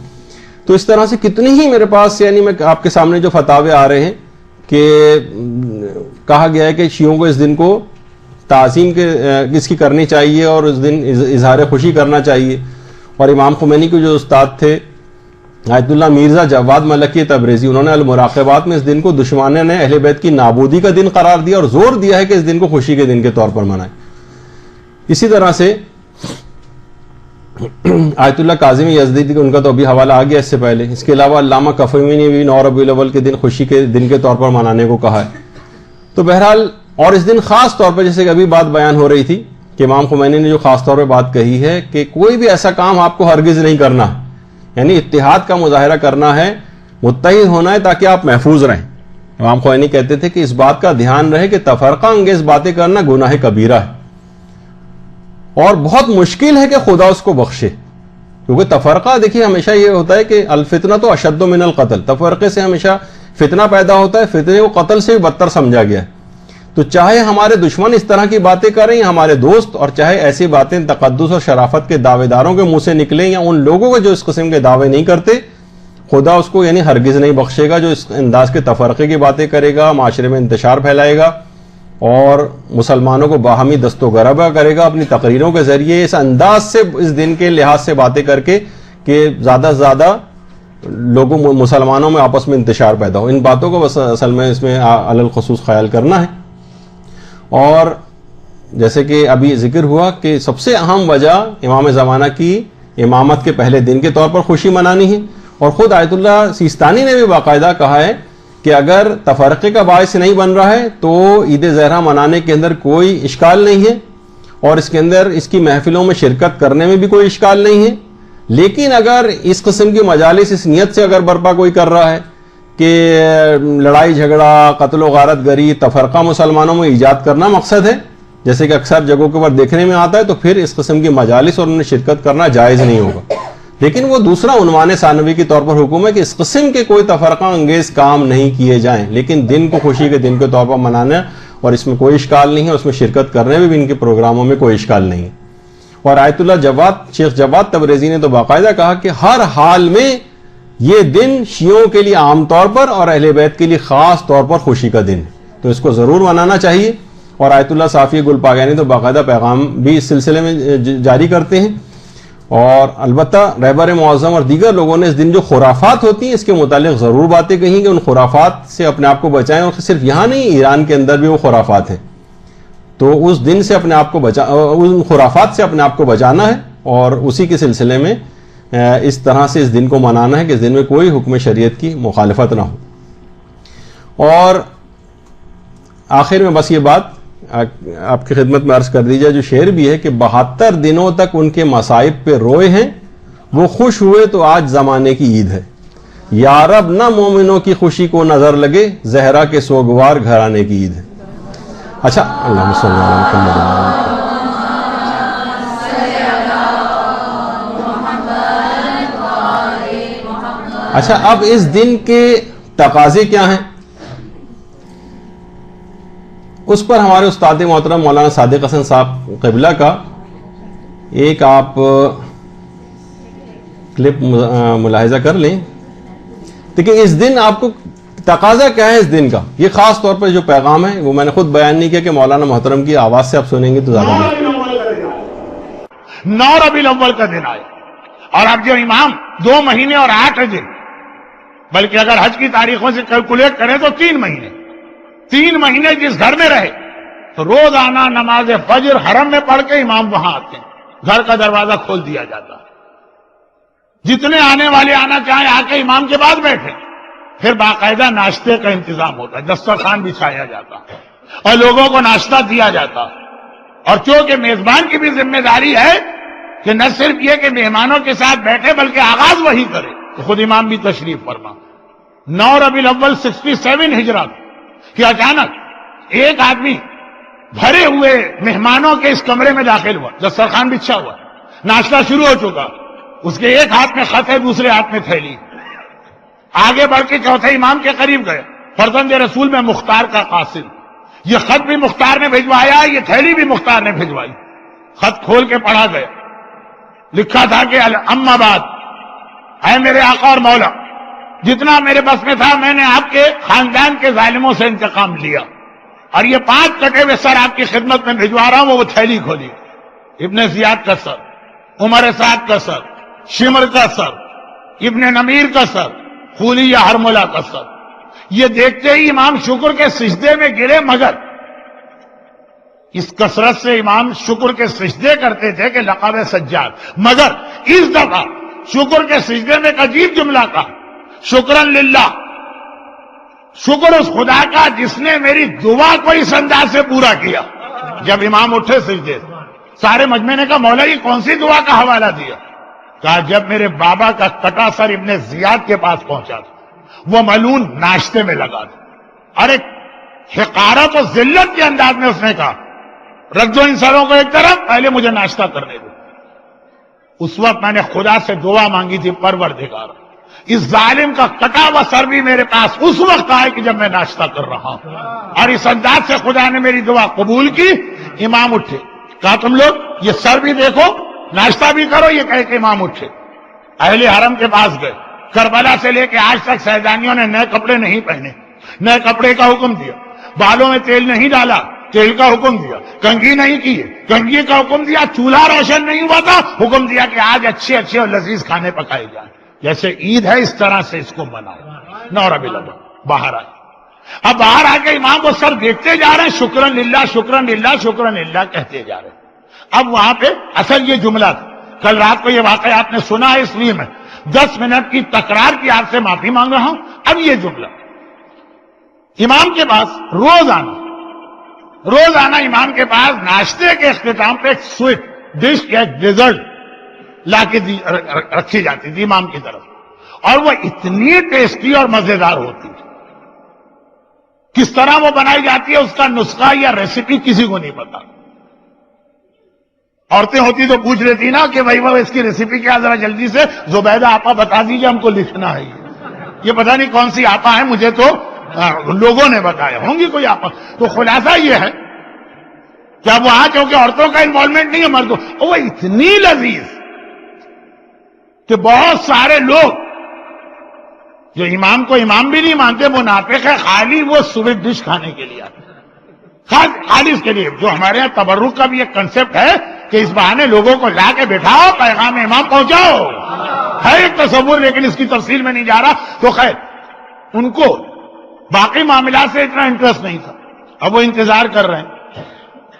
تو اس طرح سے کتنی ہی میرے پاس، یعنی میں آپ کے سامنے جو فتاوے آ رہے ہیں کہ کہا گیا ہے کہ شیعوں کو اس دن کو تعظیم کے اس کی کرنی چاہیے اور اس دن اظہار خوشی کرنا چاہیے، اور امام خمینی کے جو استاد تھے آیت اللہ مرزا جواد ملکی تبریزی، انہوں نے المراقبات میں اس دن کو دشمنان نے اہل بیت کی نابودی کا دن قرار دیا اور زور دیا ہے کہ اس دن کو خوشی کے دن کے طور پر منائیں۔ اسی طرح سے آیت اللہ کاظم یزدی، ان کا تو ابھی حوالہ آ گیا اس سے پہلے، اس کے علاوہ علامہ کفمی نے بھی 9 ربیع الاول کے دن خوشی کے دن کے طور پر منانے کو کہا ہے۔ تو بہرحال، اور اس دن خاص طور پر جیسے کہ ابھی بات بیان ہو رہی تھی کہ امام خمینی نے جو خاص طور پہ بات کہی ہے کہ کوئی بھی ایسا کام آپ کو ہرگز نہیں کرنا ہے، یعنی اتحاد کا مظاہرہ کرنا ہے، متحد ہونا ہے تاکہ آپ محفوظ رہیں۔ امام خمینی کہتے تھے کہ اس بات کا دھیان رہے کہ تفرقہ انگیز باتیں کرنا گناہ کبیرہ ہے اور بہت مشکل ہے کہ خدا اس کو بخشے، کیونکہ تفرقہ دیکھیے ہمیشہ یہ ہوتا ہے کہ الفتنہ تو اشد من القتل، تفرقے سے ہمیشہ فتنہ پیدا ہوتا ہے، فتنے کو قتل سے بھی بدتر سمجھا گیا ہے۔ تو چاہے ہمارے دشمن اس طرح کی باتیں کریں یا ہمارے دوست، اور چاہے ایسی باتیں تقدس اور شرافت کے دعوے داروں کے منہ سے نکلیں یا ان لوگوں کو جو اس قسم کے دعوے نہیں کرتے، خدا اس کو یعنی ہرگز نہیں بخشے گا جو اس انداز کے تفرقے کی باتیں کرے گا، معاشرے میں انتشار پھیلائے گا اور مسلمانوں کو باہمی دست و گریباں کرے گا اپنی تقریروں کے ذریعے، اس انداز سے اس دن کے لحاظ سے باتیں کر کے کہ زیادہ سے زیادہ لوگوں مسلمانوں میں آپس میں انتشار پیدا ہو. ان باتوں کو بس اصل میں اس میں علی الخصوص خیال کرنا ہے. اور جیسے کہ ابھی ذکر ہوا کہ سب سے اہم وجہ امام زمانہ کی امامت کے پہلے دن کے طور پر خوشی منانی ہے، اور خود آیت اللہ سیستانی نے بھی باقاعدہ کہا ہے کہ اگر تفرقے کا باعث نہیں بن رہا ہے تو عید زہرہ منانے کے اندر کوئی اشکال نہیں ہے، اور اس کے اندر اس کی محفلوں میں شرکت کرنے میں بھی کوئی اشکال نہیں ہے. لیکن اگر اس قسم کی مجالس اس نیت سے اگر برپا کوئی کر رہا ہے کہ لڑائی جھگڑا، قتل و غارت گری، تفرقہ مسلمانوں میں ایجاد کرنا مقصد ہے، جیسے کہ اکثر جگہوں کے اوپر دیکھنے میں آتا ہے، تو پھر اس قسم کی مجالس اور ان میں شرکت کرنا جائز نہیں ہوگا. لیکن وہ دوسرا عنوان ثانوی کے طور پر حکم ہے کہ اس قسم کے کوئی تفرقہ انگیز کام نہیں کیے جائیں، لیکن دن کو خوشی کے دن کے طور پر منانا، اور اس میں کوئی اشکال نہیں ہے، اس میں شرکت کرنے میں بھی ان کے پروگراموں میں کوئی اشکال نہیں ہے. اور آیت اللہ شیخ جواد تبریزی نے تو باقاعدہ کہا کہ ہر حال میں یہ دن شیعوں کے لیے عام طور پر اور اہل بیت کے لیے خاص طور پر خوشی کا دن ہے، تو اس کو ضرور منانا چاہیے. اور آیت اللہ صافی گل پاگانی تو باقاعدہ پیغام بھی اس سلسلے میں جاری کرتے ہیں. اور البتہ رہبر معظم اور دیگر لوگوں نے اس دن جو خرافات ہوتی ہیں اس کے متعلق ضرور باتیں کہیں کہ ان خرافات سے اپنے آپ کو بچائیں، اور صرف یہاں نہیں، ایران کے اندر بھی وہ خرافات ہیں، تو اس دن سے اپنے آپ کو ان خرافات سے اپنے آپ کو بچانا ہے، اور اسی کے سلسلے میں اس طرح سے اس دن کو منانا ہے کہ اس دن میں کوئی حکم شریعت کی مخالفت نہ ہو. اور آخر میں بس یہ بات آپ کی خدمت میں عرض کر دی جائے، جو شعر بھی ہے کہ 72 دنوں تک ان کے مصائب پہ روئے ہیں، وہ خوش ہوئے تو آج زمانے کی عید ہے. یا رب نہ مومنوں کی خوشی کو نظر لگے، زہرا کے سوگوار گھرانے کی عید ہے. اچھا، اللہم صلی اللہ علیہ وسلم. اچھا، اب اس دن کے تقاضے کیا ہیں؟ اس پر ہمارے استاد محترم مولانا صادق حسن صاحب قبلہ کا ایک آپ کلپ ملاحظہ کر لیں. دیکھیں اس دن آپ کو تقاضا کیا ہے اس دن کا، یہ خاص طور پر جو پیغام ہے وہ میں نے خود بیان نہیں کیا کہ مولانا محترم کی آواز سے آپ سنیں گے تو زیادہ بہتر. 9 ربیع الاول کا دن آئے، اور اب جو امام 2 مہینے اور 8 دن، بلکہ اگر حج کی تاریخوں سے کیلکولیٹ کریں تو 3 مہینے جس گھر میں رہے تو روزانہ نماز فجر حرم میں پڑھ کے امام وہاں آتے ہیں، گھر کا دروازہ کھول دیا جاتا ہے، جتنے آنے والے آنا چاہیں آ کے امام کے بعد بیٹھے، پھر باقاعدہ ناشتے کا انتظام ہوتا ہے، دسترخوان بچھایا جاتا اور لوگوں کو ناشتہ دیا جاتا. اور چونکہ میزبان کی بھی ذمہ داری ہے کہ نہ صرف یہ کہ مہمانوں کے ساتھ بیٹھے بلکہ آغاز وہی کرے، تو خود امام بھی تشریف فرما. 9 ربیع الاول 67 ہجرت کہ اچانک ایک آدمی بھرے ہوئے مہمانوں کے اس کمرے میں داخل ہوا، دسترخوان بچھا ہوا، ناشتہ شروع ہو چکا، اس کے ایک ہاتھ میں خط ہے، دوسرے ہاتھ میں تھیلی. آگے بڑھ کے چوتھے امام کے قریب گئے، فرزند رسول میں مختار کا قاصد، یہ خط بھی مختار نے بھجوایا، یہ تھیلی بھی مختار نے بھجوائی. خط کھول کے پڑھا گیا، لکھا تھا کہ اما بعد، اے میرے آقا اور مولا، جتنا میرے بس میں تھا میں نے آپ کے خاندان کے ظالموں سے انتقام لیا، اور یہ 5 کٹے ہوئے سر آپ کی خدمت میں بھجوا رہا ہوں. وہ تھیلی کھولی، ابن زیاد کا سر، عمر سعد کا سر، شمر کا سر، ابن نمیر کا سر، خولی یا ہرملہ کا سر. یہ دیکھتے ہی امام شکر کے سجدے میں گرے، مگر اس کثرت سے امام شکر کے سجدے کرتے تھے کہ لقب سجاد، مگر اس دفعہ شکر کے سجدے میں ایک عجیب جملہ کا، شکرن للہ، شکر اس خدا کا جس نے میری دعا کو اس انداز سے پورا کیا. جب امام اٹھے سجدے سے، سارے مجمع نے کہا مولا یہ کون سی دعا کا حوالہ دیا؟ کہا جب میرے بابا کا کٹا سر ابن زیاد کے پاس پہنچا تھا، وہ ملعون ناشتے میں لگا تھا. ارے حقارت و ذلت کے انداز میں اس نے کہا رکھ دو ان سروں کو ایک طرف، پہلے مجھے ناشتہ کرنے دو. اس وقت میں نے خدا سے دعا مانگی تھی، پروردگار اس ظالم کا کٹا ہوا سر بھی میرے پاس اس وقت آئے کہ جب میں ناشتہ کر رہا ہوں. اور اس انداز سے خدا نے میری دعا قبول کی. امام اٹھے، کہا تم لوگ یہ سر بھی دیکھو، ناشتہ بھی کرو. یہ کہہ کے امام اٹھے، اہل حرم کے پاس گئے، کربلا سے لے کے آج تک سیدانیوں نے نئے کپڑے نہیں پہنے، نئے کپڑے کا حکم دیا، بالوں میں تیل نہیں ڈالا، تیل کا حکم دیا، کنگھی نہیں کی، کنگھی کا حکم دیا، چولہا روشن نہیں ہوا تھا، حکم دیا کہ آج اچھے اچھے اور لذیذ کھانے پکائے جائیں، جیسے عید ہے اس طرح سے اس کو مناؤ۔ 9 ربیع الاول باہر آئے، اب باہر آ کے امام وہ سر دیکھتے جا رہے ہیں، شکرن للہ شکرن للہ شکرن للہ کہتے جا رہے ہیں۔ اب وہاں پہ اصل یہ جملہ تھا، کل رات کو یہ واقعہ آپ نے سنا ہے، اس لیے میں 10 منٹ کی تکرار کی آپ سے معافی مانگ رہا ہوں۔ اب یہ جملہ امام کے پاس روزانہ امام کے پاس ناشتے کے اختتام پہ ایک سویٹ ڈش یا ایک ڈیزرٹ لا کے رکھی جاتی تھی امام کی طرف، اور وہ اتنی ٹیسٹی اور مزیدار ہوتی تھی، کس طرح وہ بنائی جاتی ہے اس کا نسخہ یا ریسیپی کسی کو نہیں پتا۔ عورتیں ہوتی تو پوچھ لیتی نا کہ بھائی وہ اس کی ریسیپی کیا، ذرا جلدی سے زبیدہ آپا بتا دیجیے، ہم کو لکھنا ہے یہ پتہ نہیں کون سی آپا ہے، مجھے تو لوگوں نے بتایا، ہوں گی کوئی آپا۔ تو خلاصہ یہ ہے کہ اب وہاں چونکہ عورتوں کا انوالومنٹ نہیں ہے، مردوں، وہ اتنی لذیذ کہ بہت سارے لوگ جو امام کو امام بھی نہیں مانتے، وہ ناطق ہے، خالی وہ سویٹ ڈش کھانے کے لیے آتے، خالی اس کے لیے۔ جو ہمارے یہاں تبرک کا بھی ایک کنسپٹ ہے کہ اس بہانے لوگوں کو لا کے بٹھاؤ، پیغام امام پہنچاؤ، ہے ایک تصور، لیکن اس کی تفصیل میں نہیں جا رہا۔ تو خیر، ان کو باقی معاملات سے اتنا انٹرسٹ نہیں تھا، اب وہ انتظار کر رہے ہیں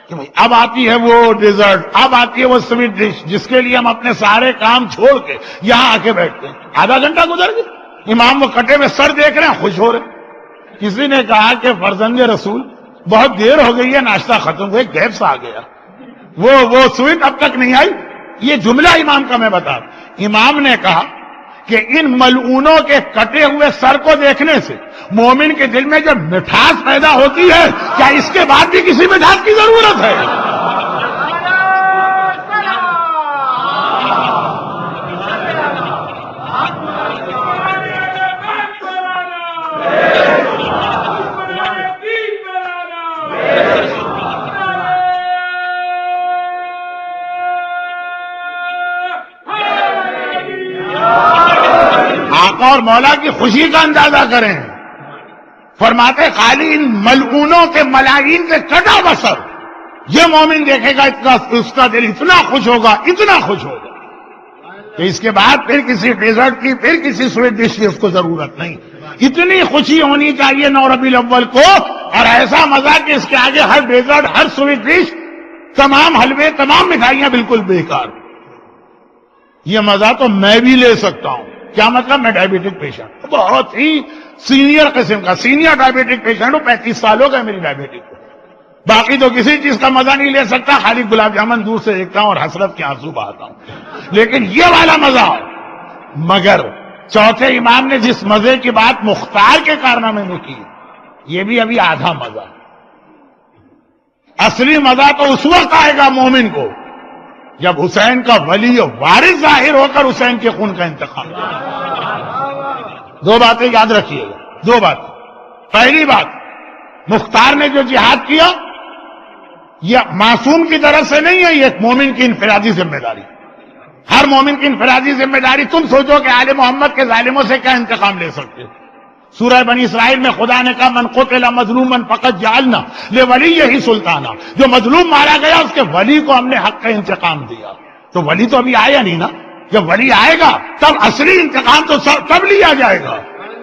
کہ بھائی اب آتی ہے وہ ڈیزرٹ، اب آتی ہے وہ سویٹ ڈش جس کے لیے ہم اپنے سارے کام چھوڑ کے یہاں آ کے بیٹھتے ہیں۔ آدھا گھنٹہ گزر گیا، امام وہ کٹے ہوئے سر دیکھ رہے ہیں، خوش ہو رہے ہیں۔ کسی نے کہا کہ فرزند رسول بہت دیر ہو گئی ہے، ناشتہ ختم ہوئے، گیپ سا آ گیا، وہ سویٹ اب تک نہیں آئی۔ یہ جملہ امام کا میں بتا رہا ہوں۔ امام نے کہا کہ ان ملعونوں کے کٹے ہوئے سر کو دیکھنے سے مومن کے دل میں جو مٹھاس پیدا ہوتی ہے، کیا اس کے بعد بھی کسی مٹھاس کی ضرورت ہے؟ آقا اور مولا کی خوشی کا اندازہ کریں، فرماتے خالی ان ملعونوں کے ملاعین سے کٹا بسر یہ مومن دیکھے گا، اتنا اس کا دل اتنا خوش ہوگا، اتنا خوش ہوگا کہ اس کے بعد پھر کسی ڈیزرٹ کی، پھر کسی سویٹ ڈش کی اس کو ضرورت نہیں۔ اتنی خوشی ہونی چاہیے 9 ربیع الاول کو، اور ایسا مزہ کہ اس کے آگے ہر ڈیزرٹ، ہر سویٹ ڈش، تمام حلوے، تمام مٹھائیاں بالکل بیکار۔ یہ مزہ تو میں بھی لے سکتا ہوں۔ کیا مطلب؟ میں ڈائبیٹک پیشنٹ، بہت ہی سینئر قسم کا سینئر ڈائبیٹک پیشنٹ ہوں، 35 سال ہو گئے میری ڈائبیٹک کو، باقی تو کسی چیز کا مزہ نہیں لے سکتا، خالی گلاب جامن دور سے دیکھتا ہوں اور حسرت کے آنسو بہاتا ہوں، لیکن یہ والا مزہ۔ مگر چوتھے امام نے جس مزے کی بات مختار کے کارنامے میں کی، یہ بھی ابھی آدھا مزہ۔ اصلی مزہ تو اس وقت آئے گا مومن کو جب حسین کا ولی و وارث ظاہر ہو کر حسین کے خون کا انتقام کرے۔ 2 باتیں یاد رکھیے گا، 2 بات۔ پہلی بات، مختار نے جو جہاد کیا یہ معصوم کی طرف سے نہیں ہے، یہ ایک مومن کی انفرادی ذمہ داری، ہر مومن کی انفرادی ذمہ داری۔ تم سوچو کہ آل محمد کے ظالموں سے کیا انتقام لے سکتے؟ سورہ بنی اسرائیل میں خدا نے کہا من قتل مظلوما فقد جعلنا لولیہ سلطانا، جو مظلوم مارا گیا اس کے ولی کو ہم نے حق کا انتقام دیا۔ تو ولی تو ابھی آیا نہیں نا، جب ولی آئے گا تب اصلی انتقام تو تب لیا جائے گا۔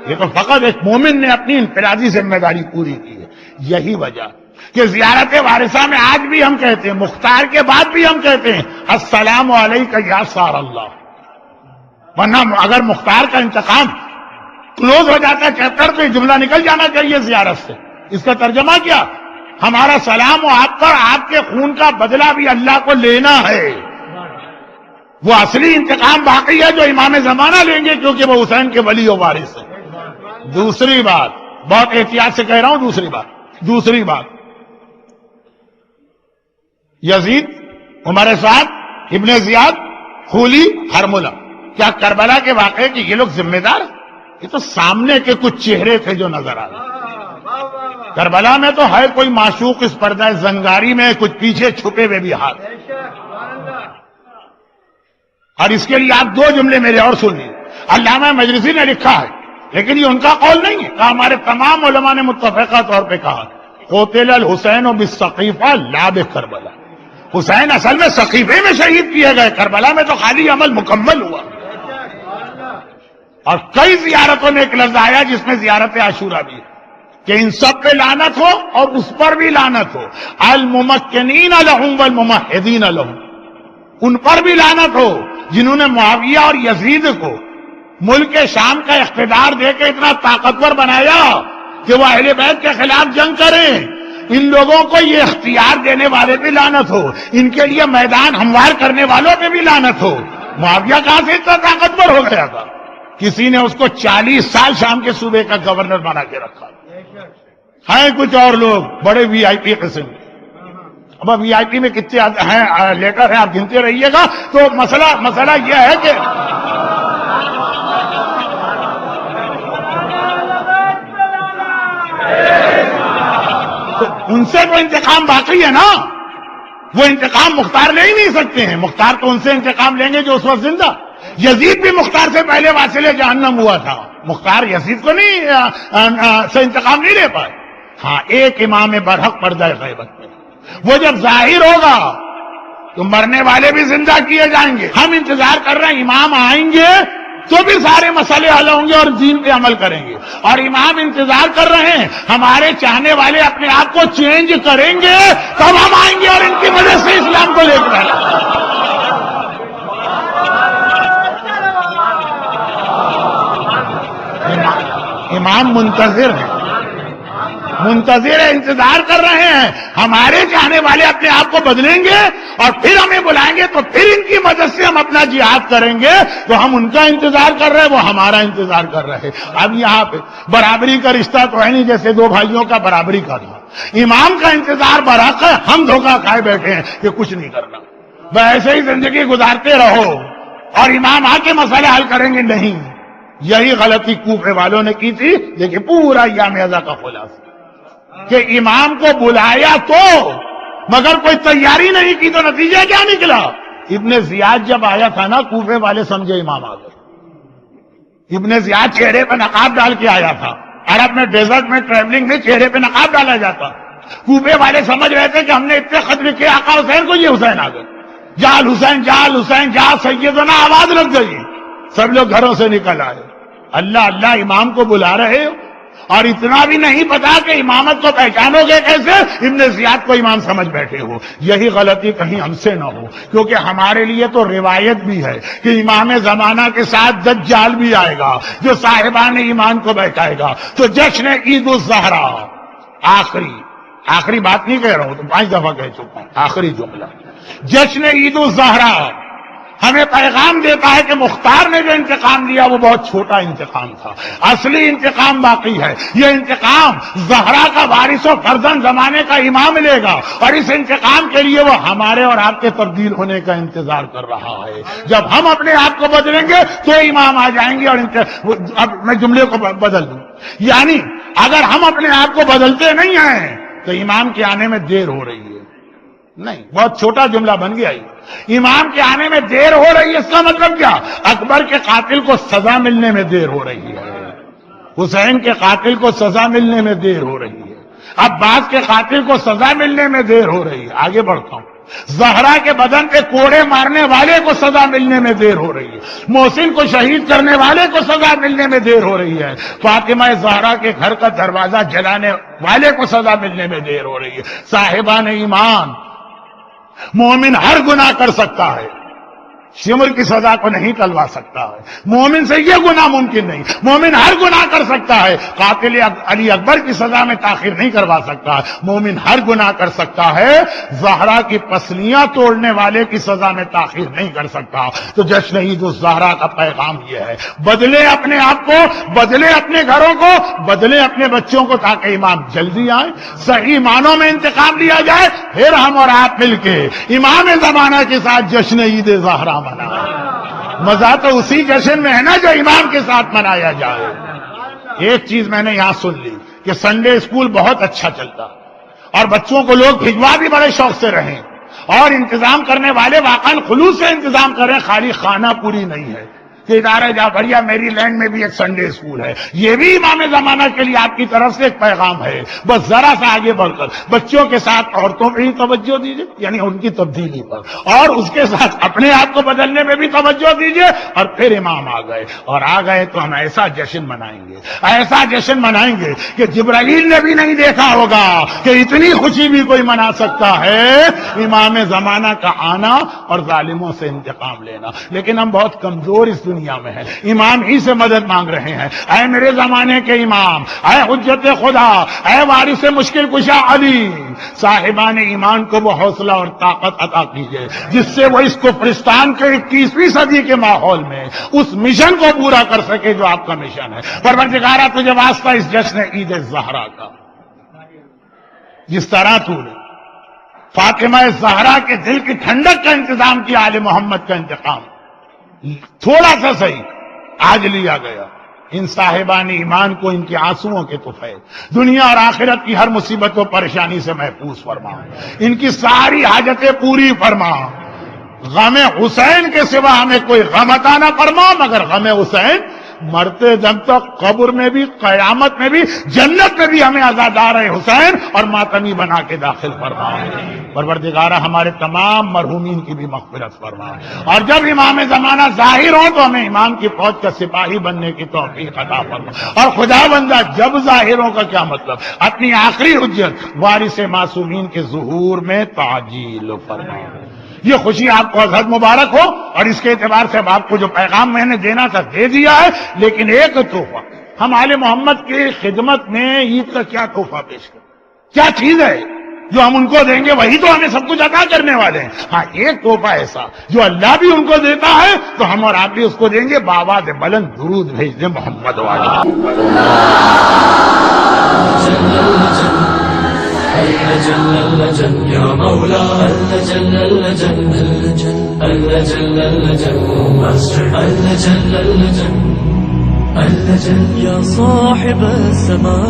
یہ تو فقط ایک مومن نے اپنی انفرادی ذمہ داری پوری کی ہے۔ یہی وجہ کہ زیارت وارثہ میں آج بھی ہم کہتے ہیں، مختار کے بعد بھی ہم کہتے ہیں السلام علیکہ یا سار اللہ، ورنہ اگر مختار کا انتقام کلوز ہو جاتا ہے چیپٹر تو یہ جملہ نکل جانا چاہیے زیارت سے۔ اس کا ترجمہ کیا؟ ہمارا سلام و آپ پر، آپ کے خون کا بدلہ بھی اللہ کو لینا ہے۔ وہ اصلی انتقام باقی ہے جو امام زمانہ لیں گے، کیونکہ وہ حسین کے ولی و وارث ہیں۔ دوسری بات، بہت احتیاط سے کہہ رہا ہوں، دوسری بات، یزید، عمر سعد، ابن زیاد، خولی، ہرملہ، کیا کربلا کے واقعے کے یہ لوگ ذمہ دار ہیں؟ یہ تو سامنے کے کچھ چہرے تھے جو نظر آ رہے۔ کربلا میں تو ہے کوئی معشوق اس پردہ زنگاری میں، کچھ پیچھے چھپے ہوئے بھی ہاتھ۔ اور اس کے لیے آپ 2 جملے میرے اور سن لیجیے۔ علامہ مجلسی نے لکھا ہے، لیکن یہ ان کا قول نہیں ہے، کہا ہمارے تمام علماء نے متفقہ طور پہ کہا قتل الحسین بالسقیفہ لا بکربلا، حسین اصل میں سقیفے میں شہید کیے گئے، کربلا میں تو خالی عمل مکمل ہوا۔ اور کئی زیارتوں میں ایک لفظ آیا جس میں زیارت عاشورہ بھی ہے کہ ان سب پہ لعنت ہو اور اس پر بھی لعنت ہو، الممکنین لہم والممہدین لہم، ان پر بھی لعنت ہو جنہوں نے معاویہ اور یزید کو ملک شام کا اقتدار دے کے اتنا طاقتور بنایا کہ وہ اہل بیت کے خلاف جنگ کریں، ان لوگوں کو یہ اختیار دینے والے بھی لعنت ہو، ان کے لیے میدان ہموار کرنے والوں پہ بھی لعنت ہو۔ معاویہ کہاں سے اتنا طاقتور ہو گیا تھا؟ کسی نے اس کو 40 سال شام کے صوبے کا گورنر بنا کے رکھا۔ ہیں کچھ اور لوگ بڑے وی آئی پی قسم کے، اب وی آئی پی میں کتنے ہیں لیٹر ہیں آپ گنتے رہیے گا، تو مسئلہ یہ ہے کہ ان سے تو انتقام باقی ہے نا، وہ انتقام مختار لے ہی نہیں سکتے ہیں، مختار تو ان سے انتقام لیں گے جو اس وقت زندہ۔ یزید بھی مختار سے پہلے واصل جہنم ہوا تھا، مختار یزید کو نہیں سے انتقام نہیں لے پائے۔ ہاں ایک امام برحق پردہ غیبت میں، وہ جب ظاہر ہوگا تو مرنے والے بھی زندہ کیے جائیں گے۔ ہم انتظار کر رہے ہیں امام آئیں گے تو بھی سارے مسئلے حل ہوں گے اور دین پہ عمل کریں گے، اور امام انتظار کر رہے ہیں ہمارے چاہنے والے اپنے آپ کو چینج کریں گے تب ہم آئیں گے اور ان کی وجہ سے اسلام کو لے کر آئیں گے۔ امام منتظر ہے، انتظار کر رہے ہیں ہمارے چاہنے والے اپنے آپ کو بدلیں گے اور پھر ہمیں بلائیں گے تو پھر ان کی مدد سے ہم اپنا جہاد کریں گے، تو ہم ان کا انتظار کر رہے ہیں، وہ ہمارا انتظار کر رہے ہیں۔ اب یہاں پہ برابری کا رشتہ تو ہے نہیں جیسے دو بھائیوں کا برابری کا تھا، امام کا انتظار برحق ہے، ہم دھوکہ کھائے بیٹھے ہیں کہ کچھ نہیں کرنا، ویسے ہی زندگی گزارتے رہو اور امام آ کے مسئلہ حل کریں گے، نہیں۔ یہی غلطی کوفے والوں نے کی تھی، لیکن پورا ایام ازا کا خلاصہ کہ امام کو بلایا تو مگر کوئی تیاری نہیں کی، تو نتیجہ کیا نکلا؟ ابن زیاد جب آیا تھا نا کوفے والے سمجھے امام آ گئے۔ ابن زیاد چہرے پہ نقاب ڈال کے آیا تھا، عرب میں ڈیزرٹ میں ٹریولنگ میں چہرے پہ نقاب ڈالا جاتا، کوفے والے سمجھ رہے تھے کہ ہم نے اتنے خط لکھے آقا حسین کو، یہ حسین آ گئے، جال حسین جال حسین جا سیدنا، آواز لگ گئی، سب لوگ گھروں سے نکل آئے۔ اللہ اللہ امام کو بلا رہے ہو اور اتنا بھی نہیں پتا کہ امامت کو پہچانو گے کیسے، ابن زیاد کو امام سمجھ بیٹھے ہو۔ یہی غلطی کہیں ہم سے نہ ہو، کیونکہ ہمارے لیے تو روایت بھی ہے کہ امام زمانہ کے ساتھ دجال بھی آئے گا جو صاحبان ایمان کو بہکائے گا۔ تو جشن عید الزہرا، آخری بات نہیں کہہ رہا ہوں، تو 5 دفعہ کہہ چکا ہوں، آخری جملہ، جشن عید الزہرا ہمیں پیغام دیتا ہے کہ مختار نے جو انتقام لیا وہ بہت چھوٹا انتقام تھا، اصلی انتقام باقی ہے۔ یہ انتقام زہرا کا وارث و فرزند زمانے کا امام لے گا، اور اس انتقام کے لیے وہ ہمارے اور آپ کے تبدیل ہونے کا انتظار کر رہا ہے۔ جب ہم اپنے آپ کو بدلیں گے تو امام آ جائیں گے۔ اور اب میں جملے کو بدل دوں، یعنی اگر ہم اپنے آپ کو بدلتے نہیں ہیں تو امام کے آنے میں دیر ہو رہی ہے۔ نہیں، بہت چھوٹا جملہ بن گیا یہ، امام کے آنے میں دیر ہو رہی ہے، اس کا مطلب کیا؟ اکبر کے قاتل کو سزا ملنے میں دیر ہو رہی ہے، حسین کے قاتل کو سزا ملنے میں دیر ہو رہی ہے، عباس کے قاتل کو سزا ملنے میں دیر ہو رہی ہے۔ آگے بڑھتا ہوں، زہرا کے بدن پہ کوڑے مارنے والے کو سزا ملنے میں دیر ہو رہی ہے، محسن کو شہید کرنے والے کو سزا ملنے میں دیر ہو رہی ہے، فاطمہ زہرا کے گھر کا دروازہ جلانے والے کو سزا ملنے میں دیر ہو رہی ہے۔ صاحبان ایمان، مومن ہر گناہ کر سکتا ہے، شمر کی سزا کو نہیں ٹلوا سکتا ہے، مومن سے یہ گناہ ممکن نہیں، مومن ہر گناہ کر سکتا ہے، قاتل علی اکبر کی سزا میں تاخیر نہیں کروا سکتا ہے، مومن ہر گناہ کر سکتا ہے، زہرا کی پسلیاں توڑنے والے کی سزا میں تاخیر نہیں کر سکتا۔ تو جشن عید الزہرا کا پیغام یہ ہے، بدلے اپنے آپ کو، بدلے اپنے گھروں کو، بدلے اپنے بچوں کو، تاکہ امام جلدی آئے، صحیح معنوں میں انتقام لیا جائے، پھر ہم اور آپ مل کے امام زمانہ کے ساتھ جشن عید زہرا مزہ تو اسی جشن میں ہے نا جو امام کے ساتھ منایا جائے۔ ایک چیز میں نے یہاں سن لی کہ سنڈے اسکول بہت اچھا چلتا اور بچوں کو لوگ بھجوا بھی بڑے شوق سے رہیں، اور انتظام کرنے والے واقعاً خلوص سے انتظام کریں، خالی خانہ پوری نہیں ہے، کہ ادارہ جا بڑھیا میری لینڈ میں بھی ایک سنڈے اسکول ہے. یہ بھی امام زمانہ کے لیے آپ کی طرف سے ایک پیغام ہے. بس ذرا سا آگے بڑھ کر بچوں کے ساتھ عورتوں پہ ہی توجہ دیجیے، یعنی ان کی تبدیلی پر، اور اس کے ساتھ اپنے آپ کو بدلنے میں بھی توجہ دیجیے. اور پھر امام آ گئے، اور آ گئے تو ہم ایسا جشن منائیں گے، ایسا جشن منائیں گے کہ جبرائیل نے بھی نہیں دیکھا ہوگا کہ اتنی خوشی بھی کوئی منا سکتا ہے. امام زمانہ کا آنا اور ظالموں سے انتقام لینا. لیکن ہم بہت کمزور اس دنیا میں ہیں، امام ہی سے مدد مانگ رہے ہیں. اے میرے زمانے کے امام، اے حجت خدا، اے وارث مشکل کشا علی، صاحبان ایمان کو وہ حوصلہ اور طاقت عطا کیجئے جس سے وہ اس کفرستان کے 21ویں صدی کے ماحول میں اس مشن کو پورا کر سکے جو آپ کا مشن ہے. پروردگارہ تجھے واسطہ اس جشن عید الزہرا کا، جس طرح تو نے فاطمہ زہرا کے دل کی ٹھنڈک کا انتظام کیا، آل محمد کا انتقام تھوڑا سا صحیح آج لیا گیا. ان صاحبان ایمان کو ان کے آنسوؤں کے طفیل دنیا اور آخرت کی ہر مصیبت و پریشانی سے محفوظ فرما، ان کی ساری حاجتیں پوری فرما. غم حسین کے سوا ہمیں کوئی غم عطا نہ فرما مگر غم حسین. مرتے دم تک قبر میں بھی، قیامت میں بھی، جنت میں بھی ہمیں عزادار حسین اور ماتمی بنا کے داخل فرما. پروردگارہ ہمارے تمام مرحومین کی بھی مغفرت فرما، اور جب امام زمانہ ظاہر ہوں تو ہمیں امام کی فوج کا سپاہی بننے کی توفیق عطا فرما. اور خدا بندہ جب ظاہروں کا کیا مطلب، اپنی آخری حجت وارث معصومین کے ظہور میں تعجیل فرما. یہ خوشی آپ کو ازہد مبارک ہو، اور اس کے اعتبار سے اب آپ کو جو پیغام میں نے دینا تھا دے دیا ہے. لیکن ایک تحفہ ہم آل محمد کی خدمت میں عید کا کیا تحفہ پیش کریں، کیا چیز ہے جو ہم ان کو دیں گے؟ وہی تو ہمیں سب کچھ عطا کرنے والے ہیں. ہاں ایک تحفہ ایسا جو اللہ بھی ان کو دیتا ہے تو ہم اور آپ بھی اس کو دیں گے. بآواز بلند درود بھیج دیں محمد والے. جل يا مولا جل جل جل جل يا صاحب السماء